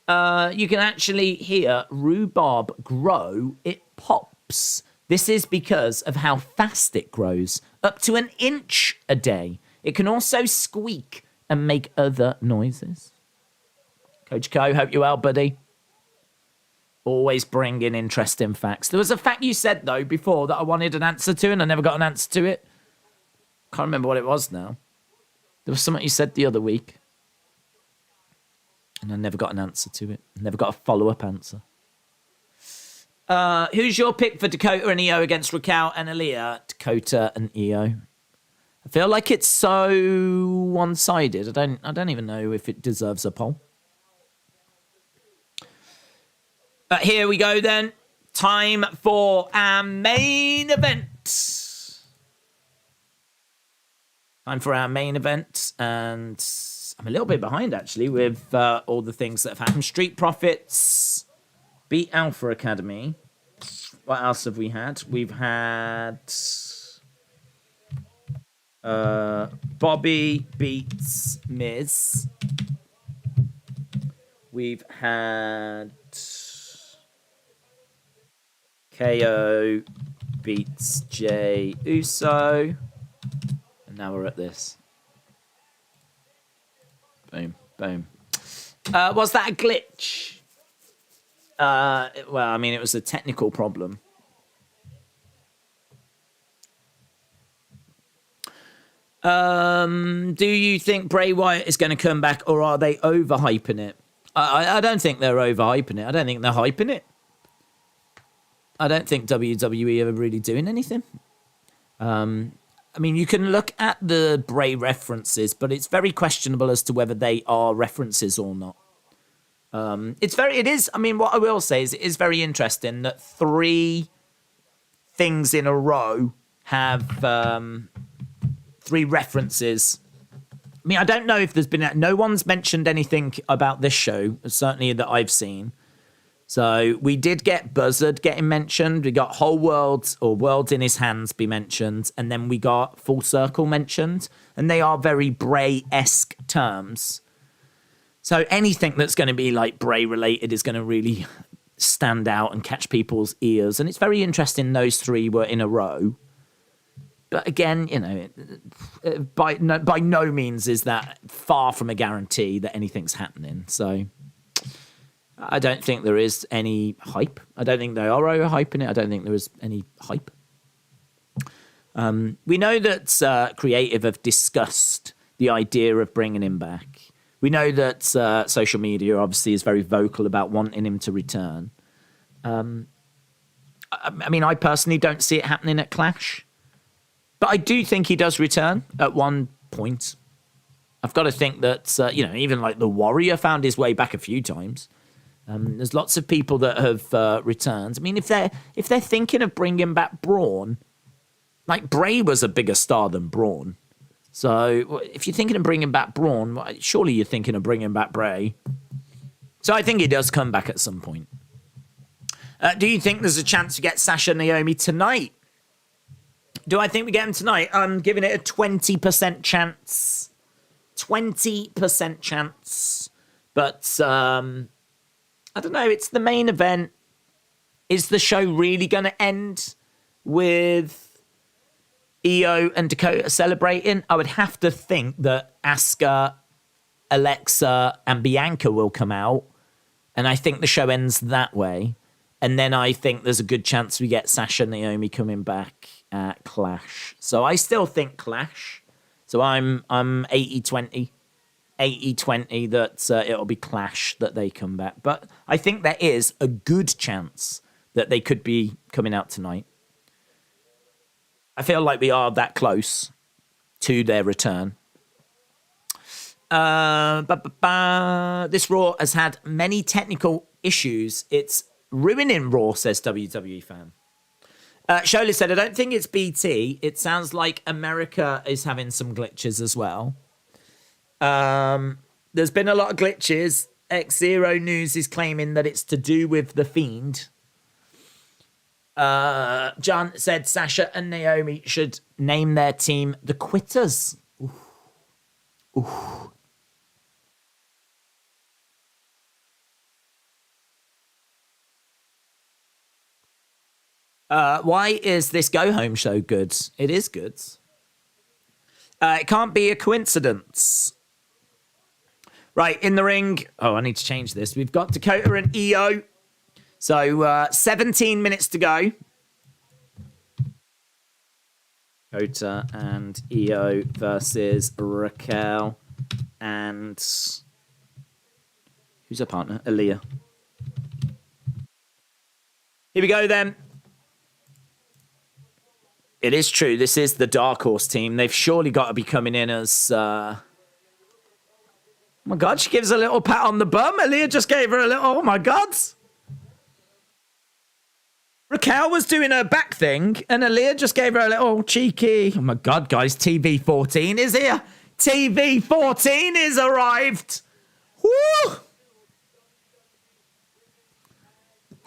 You can actually hear rhubarb grow. It pops. This is because of how fast it grows, up to 1 inch a day. It can also squeak and make other noises. Coach Co, hope you're well, buddy. Always bring in interesting facts. There was a fact you said, though, before that I wanted an answer to, and I never got an answer to it. Can't remember what it was now. There was something you said the other week, and I never got an answer to it. Never got a follow-up answer. Who's your pick for Dakota and Io against Raquel and Aliyah? Dakota and Io. I feel like it's so one-sided. I don't even know if it deserves a poll. Here we go then. Time for our main event. Time for our main event, and I'm a little bit behind actually with all the things that have happened. Street Profits beat Alpha Academy. What else have we had? We've had Bobby beats Miz. We've had KO beats Jey Uso. And now we're at this. Boom, boom. Was that a glitch? Well, I mean, it was a technical problem. Do you think Bray Wyatt is going to come back, or are they overhyping it? I don't think they're overhyping it. I don't think they're hyping it. I don't think WWE are really doing anything. I mean, you can look at the Bray references, but it's very questionable as to whether they are references or not. It is, I mean, what I will say is it is very interesting that 3 things in a row have 3 references. I mean, I don't know if there's been, no one's mentioned anything about this show, certainly that I've seen. So we did get Buzzard getting mentioned. We got Whole World or World in His Hands be mentioned. And then we got Full Circle mentioned. And they are very Bray-esque terms. So anything that's going to be like Bray related is going to really stand out and catch people's ears. And it's very interesting those 3 were in a row. But again, you know, by no means is that far from a guarantee that anything's happening. So I don't think there is any hype. I don't think they are overhyping it. I don't think there is any hype. We know that creative have discussed the idea of bringing him back. We know that social media obviously is very vocal about wanting him to return. I mean, I personally don't see it happening at Clash. But I do think he does return at one point. I've got to think that, you know, even like the Warrior found his way back a few times. There's lots of people that have returned. I mean, if they're thinking of bringing back Braun, like Bray was a bigger star than Braun. So if you're thinking of bringing back Braun, surely you're thinking of bringing back Bray. So I think he does come back at some point. Do you think there's a chance to get Sasha and Naomi tonight? Do I think we get him tonight? I'm giving it a 20% chance. 20% chance. But I don't know. It's the main event. Is the show really going to end with Io and Dakota celebrating? I would have to think that Asuka, Alexa, and Bianca will come out. And I think the show ends that way. And then I think there's a good chance we get Sasha and Naomi coming back at Clash. So I still think Clash. So I'm 80-20. 80-20 that it'll be Clash that they come back. But I think there is a good chance that they could be coming out tonight. I feel like we are that close to their return. This Raw has had many technical issues. It's ruining Raw, says WWE fan. Shola said, I don't think it's BT. It sounds like America is having some glitches as well. There's been a lot of glitches. X0 News is claiming that it's to do with The Fiend. John said Sasha and Naomi should name their team the Quitters. Ooh. Ooh. Why is this go-home show good? It is good. It can't be a coincidence. Right, in the ring. Oh, I need to change this. We've got Dakota and Io. So, 17 minutes to go. Dakota and Io versus Raquel and... who's her partner? Aliyah. Here we go, then. It is true. This is the Dark Horse team. They've surely got to be coming in as... oh my God, she gives a little pat on the bum. Aliyah just gave her a little... oh my God. Raquel was doing her back thing, and Aliyah just gave her a little cheeky... oh my God, guys, TV14 is here. TV14 is arrived. Woo!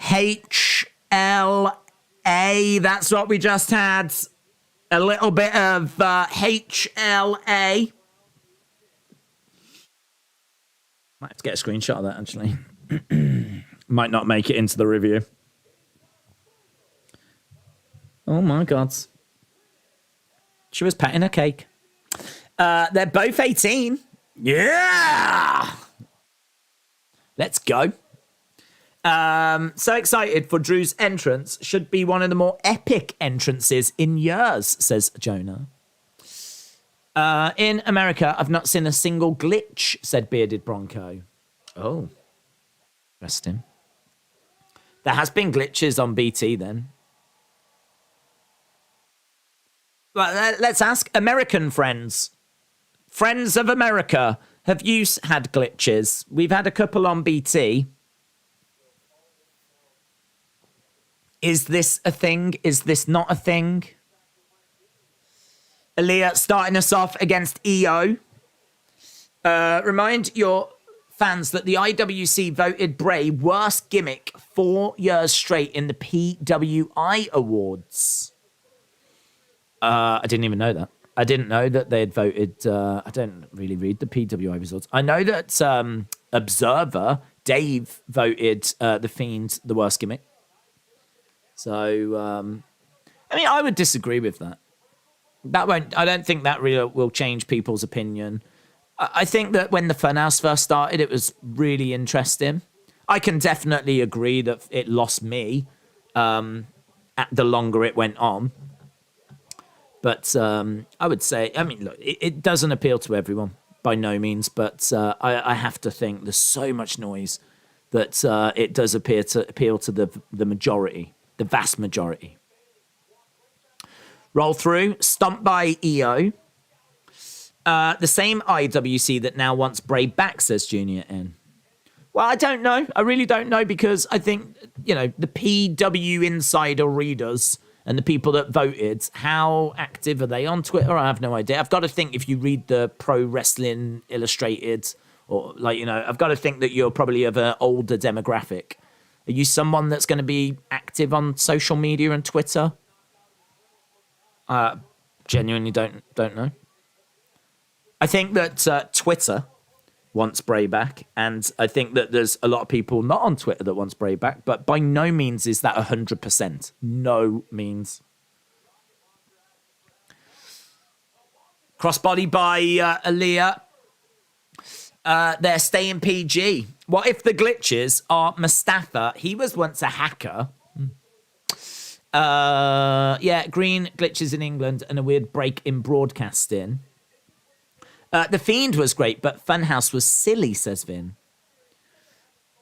HLA, that's what we just had. A little bit of HLA. Might have to get a screenshot of that, actually. Might not make it into the review. Oh, my God. She was petting a cake. They're both 18. Yeah! Let's go. So excited for Drew's entrance. Should be one of the more epic entrances in years, says Jonah. In America, I've not seen a single glitch, said Bearded Bronco. Oh, interesting. There has been glitches on BT then. Well, let's ask American friends. Friends of America, have you had glitches? We've had a couple on BT. Is this a thing? Is this not a thing? Aliyah starting us off against EO. Remind your fans that the IWC voted Bray worst gimmick 4 years straight in the PWI Awards. I didn't even know that. I didn't know that they had voted. I don't really read the PWI results. I know that Observer, Dave, voted The Fiend the worst gimmick. So, I mean, I would disagree with that. I don't think that really will change people's opinion. I think that when the Funhouse first started, it was really interesting. I can definitely agree that it lost me the longer it went on. But I would say, I mean, look, it doesn't appeal to everyone by no means, but I have to think there's so much noise that it does appeal to the majority, the vast majority. Roll through, stomped by EO. The same IWC that now wants Bray back, says Junior N. Well, I don't know. I really don't know because I think, the PW Insider readers and the people that voted, how active are they on Twitter? I have no idea. I've got to think if you read the Pro Wrestling Illustrated or I've got to think that you're probably of an older demographic. Are you someone that's going to be active on social media and Twitter? Genuinely don't know. I think that Twitter wants Bray back, and I think that there's a lot of people not on Twitter that wants Bray back, but by no means is that 100%. No means. Crossbody by Aliyah. They're staying PG. What if the glitches are Mustafa? He was once a hacker. Green glitches in England and a weird break in broadcasting. The Fiend was great, but Funhouse was silly, says Vin.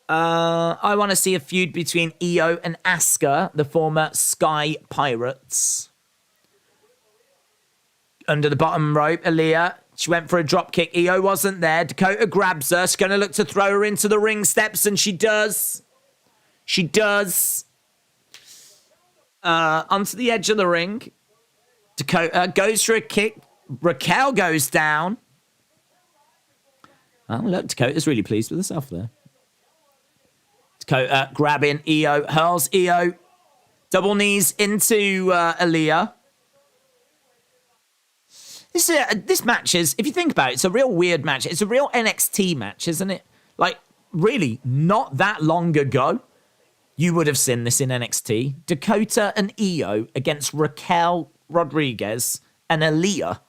I want to see a feud between EO and Asuka, the former Sky Pirates. Under the bottom rope, Aliyah. She went for a drop kick. EO wasn't there. Dakota grabs her. She's going to look to throw her into the ring steps, and she does. She does. Onto the edge of the ring. Dakota goes for a kick. Raquel goes down. Oh, look, Dakota's really pleased with herself there. Dakota grabbing EO, hurls EO. Double knees into Aliyah. This match is, if you think about it, it's a real weird match. It's a real NXT match, isn't it? Like, really, not that long ago, you would have seen this in NXT. Dakota and EO against Raquel Rodriguez and Aliyah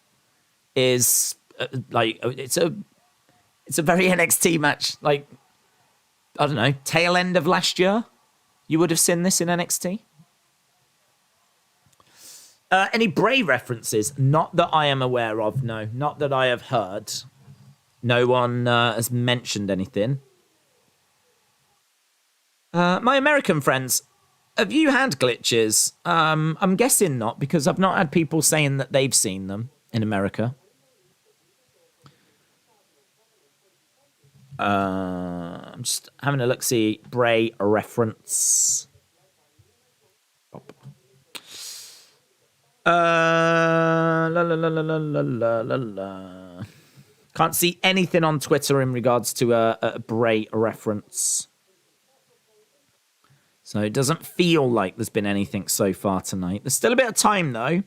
is, it's a very NXT match. Like, I don't know, tail end of last year, you would have seen this in NXT. Any Bray references? Not that I am aware of, no. Not that I have heard. No one has mentioned anything. My American friends, have you had glitches? I'm guessing not, because I've not had people saying that they've seen them in America. I'm just having a look-see. Bray reference. Can't see anything on Twitter in regards to a Bray reference. So it doesn't feel like there's been anything so far tonight. There's still a bit of time, though.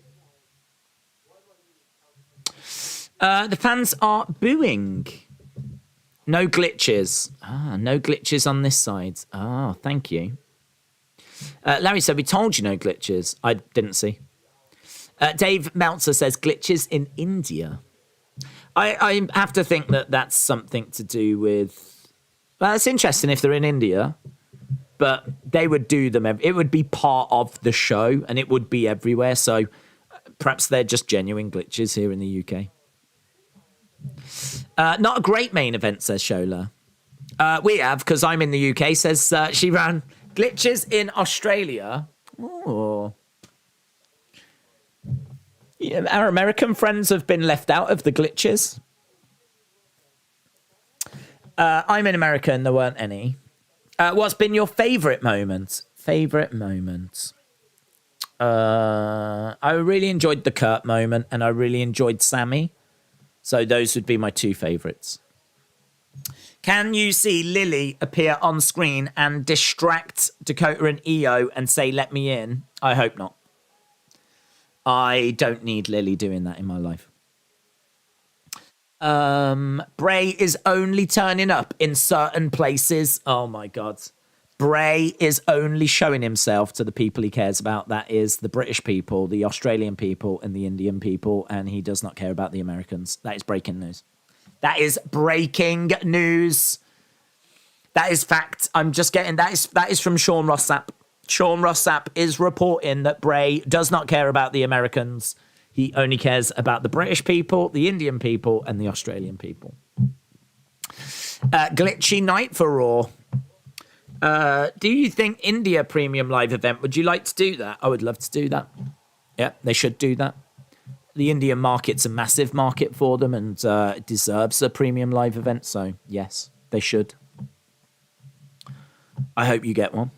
The fans are booing. No glitches. No glitches on this side. Thank you. Larry said, we told you no glitches. I didn't see. Dave Meltzer says, glitches in India. I have to think that that's something to do with... Well, it's interesting if they're in India, but they would do them. It would be part of the show, and it would be everywhere. So perhaps they're just genuine glitches here in the UK. Not a great main event, says Shola. We have, because I'm in the UK, says she ran glitches in Australia. Oh. Yeah, our American friends have been left out of the glitches. I'm in America and there weren't any. What's been your favourite moment? Favourite moment? I really enjoyed the Kurt moment and I really enjoyed Sammy. So those would be my two favourites. Can you see Lily appear on screen and distract Dakota and Io and say, let me in? I hope not. I don't need Lily doing that in my life. Bray is only turning up in certain places. Oh my God. Bray is only showing himself to the people he cares about. That is the British people, the Australian people, and the Indian people. And he does not care about the Americans. That is breaking news. That is breaking news. That is fact. I'm just getting that is from Sean Rossap. Sean Rossap is reporting that Bray does not care about the Americans. He only cares about the British people, the Indian people, and the Australian people. Glitchy night for Raw. Do you think India premium live event? Would you like to do that? I would love to do that. Yeah, they should do that. The Indian market's a massive market for them and it deserves a premium live event. So, yes, they should. I hope you get one.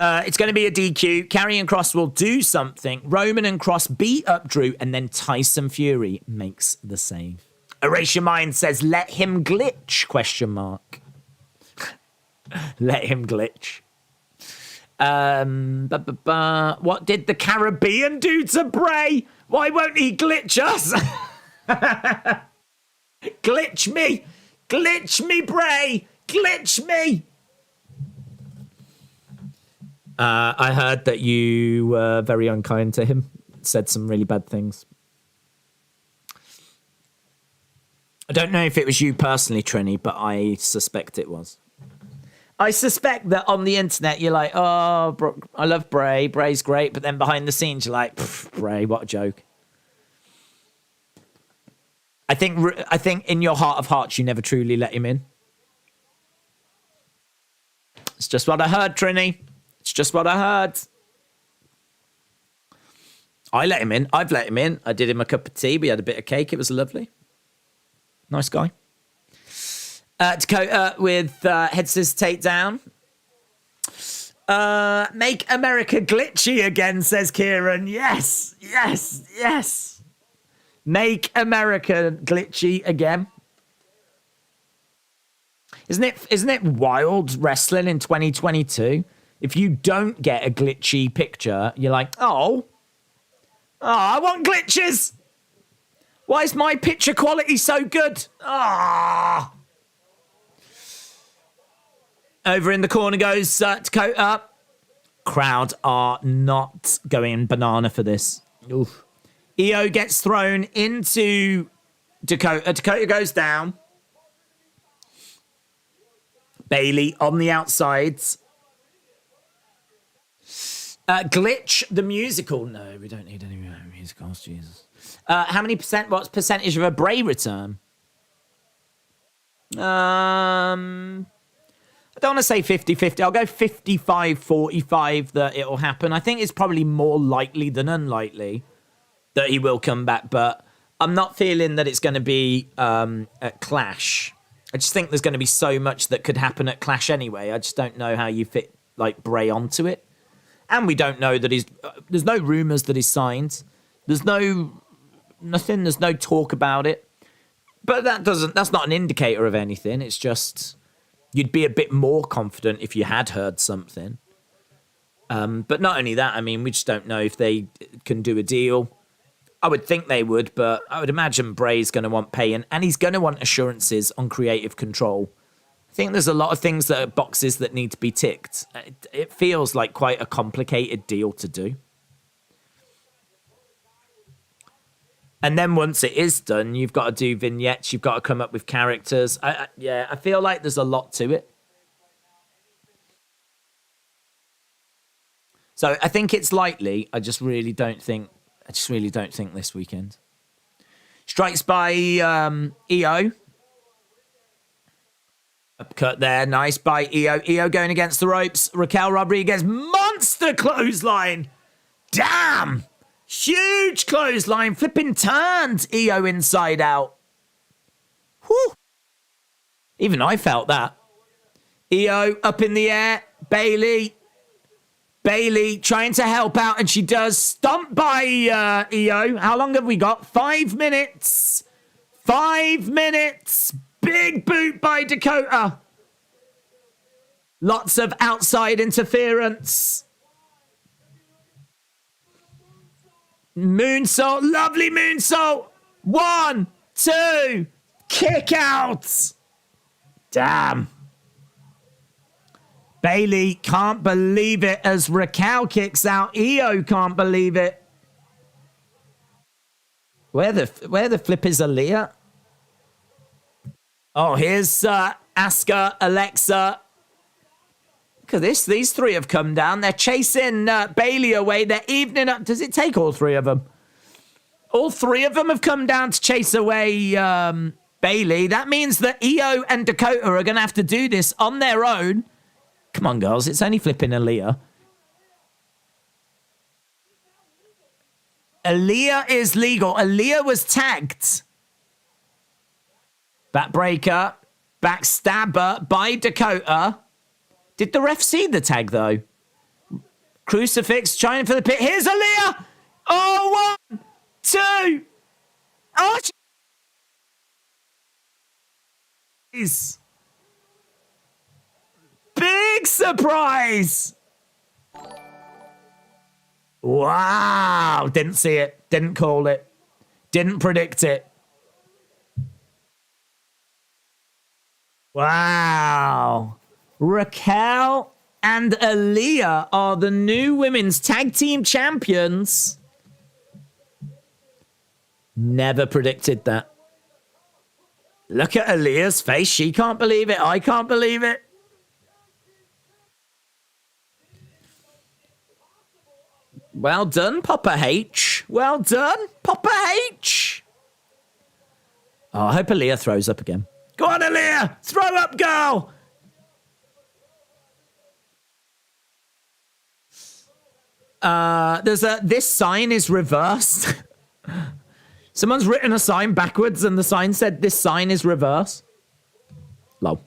It's going to be a DQ. Karrion Kross will do something. Roman and Kross beat up Drew and then Tyson Fury makes the save. Erase Your Mind says, let him glitch, ? Let him glitch. What did the Caribbean do to Bray? Why won't he glitch us? Glitch me, Bray, glitch me. I heard that you were very unkind to him, said some really bad things. I don't know if it was you personally, Trini, but I suspect it was. I suspect that on the internet, you're like, oh, I love Bray. Bray's great. But then behind the scenes, you're like, Bray, what a joke. I think in your heart of hearts, you never truly let him in. It's just what I heard, Trini. It's just what I heard. I let him in. I've let him in. I did him a cup of tea. We had a bit of cake. It was lovely. Nice guy. Dakota with head scissors takedown. Make America glitchy again, says Kieran. Yes. Make America glitchy again. Isn't it wild wrestling in 2022? If you don't get a glitchy picture, you're like, oh, I want glitches. Why is my picture quality so good? Over in the corner goes Dakota. Crowd are not going banana for this. Oof. Io gets thrown into Dakota. Dakota goes down. Bailey on the outsides. Glitch the musical. No, we don't need any musicals, Jesus. How many percent? What's percentage of a Bray return? I don't want to say 50-50. I'll go 55-45 that it'll happen. I think it's probably more likely than unlikely that he will come back, but I'm not feeling that it's going to be at Clash. I just think there's going to be so much that could happen at Clash anyway. I just don't know how you fit like Bray onto it. And we don't know that there's no rumours that he's signed. There's nothing, there's no talk about it. But that's not an indicator of anything. It's just, you'd be a bit more confident if you had heard something. But not only that, I mean, we just don't know if they can do a deal. I would think they would, but I would imagine Bray's going to want paying, and he's going to want assurances on creative control. I think there's a lot of things that are boxes that need to be ticked. It feels like quite a complicated deal to do. And then once it is done, you've got to do vignettes. You've got to come up with characters. I feel like there's a lot to it. So I think it's likely. I just really don't think this weekend. Strikes by EO. Upcut there. Nice by EO. EO going against the ropes. Raquel Rodriguez. Monster clothesline. Damn. Huge clothesline. Flipping turned EO inside out. Whew. Even I felt that. EO up in the air. Bayley. Bayley trying to help out, and she does. Stomp by EO. How long have we got? 5 minutes. 5 minutes. Big boot by Dakota. Lots of outside interference. Moonsault. Lovely moonsault. 1, 2. Kick out. Damn. Bayley can't believe it as Raquel kicks out. EO can't believe it. Where the flip is Aliyah? Oh, here's Asuka, Alexa. Look at this. These three have come down. They're chasing Bayley away. They're evening up. Does it take all three of them? All three of them have come down to chase away Bayley. That means that EO and Dakota are going to have to do this on their own. Come on, girls. It's only flipping Aliyah. Aliyah is legal. Aliyah was tagged. Backbreaker. Backstabber by Dakota. Did the ref see the tag, though? Crucifix trying for the pit. Here's Aliyah. Oh, 1, 2. Oh, jeez. Big surprise. Wow. Didn't see it. Didn't call it. Didn't predict it. Wow. Raquel and Aliyah are the new women's tag team champions. Never predicted that. Look at Aliyah's face. She can't believe it. I can't believe it. Well done, Papa H. Well done, Papa H. Oh, I hope Aliyah throws up again. Go on, Aliyah. Throw up, girl. This sign is reversed. Someone's written a sign backwards and the sign said this sign is reversed. Low.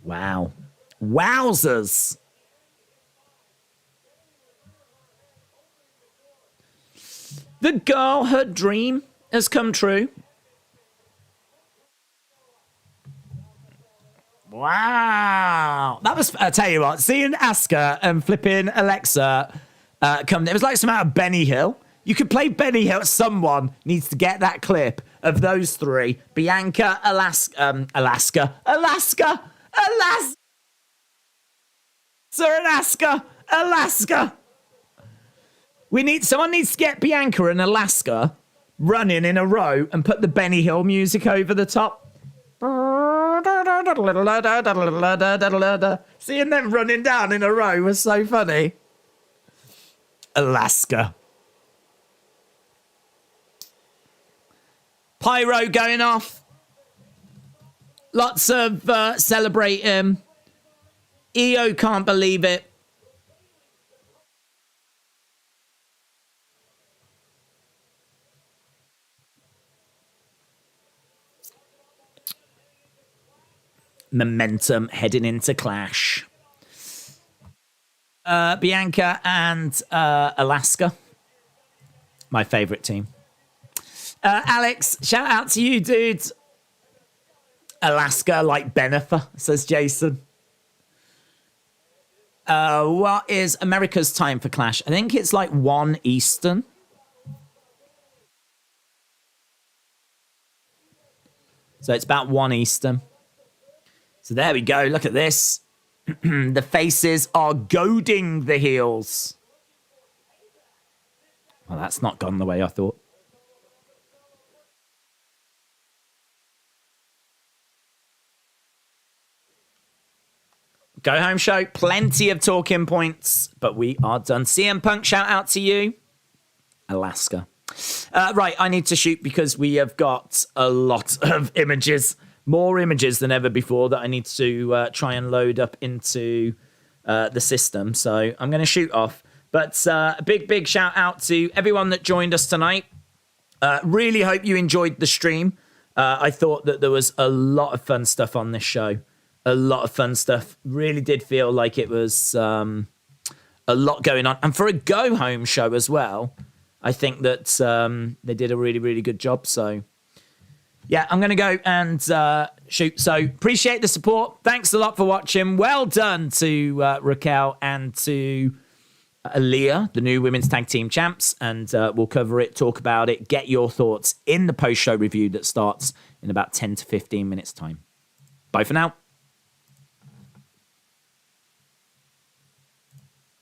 Wow. Wowzers. The girlhood dream has come true. Wow. That was, I tell you what, seeing Asuka and flipping Alexa come, it was like some out of Benny Hill. You could play Benny Hill. Someone needs to get that clip of those three. Bianca, Alaska. Someone needs to get Bianca and Alaska running in a row and put the Benny Hill music over the top. Seeing them running down in a row was so funny. Alaska. Pyro going off. Lots of celebrating. EO can't believe it. Momentum heading into Clash. Bianca and Alaska. My favourite team. Alex, shout out to you, dude. Alaska like Benefer, says Jason. What is America's time for Clash? I think it's like 1 Eastern. So it's about 1 Eastern. So there we go. Look at this. The faces are goading the heels. Well, that's not gone the way I thought. Go home show. Plenty of talking points, but we are done. CM Punk, shout out to you. Alaska. Right, I need to shoot because we have got a lot of images. More images than ever before that I need to try and load up into the system. So I'm going to shoot off. But a big shout out to everyone that joined us tonight. Really hope you enjoyed the stream. I thought that there was a lot of fun stuff on this show. A lot of fun stuff. Really did feel like it was a lot going on. And for a go-home show as well, I think that they did a really, really good job. So, yeah, I'm going to go and shoot. So, appreciate the support. Thanks a lot for watching. Well done to Raquel and to Aliyah, the new women's tag team champs. And we'll cover it, talk about it, get your thoughts in the post-show review that starts in about 10 to 15 minutes' time. Bye for now.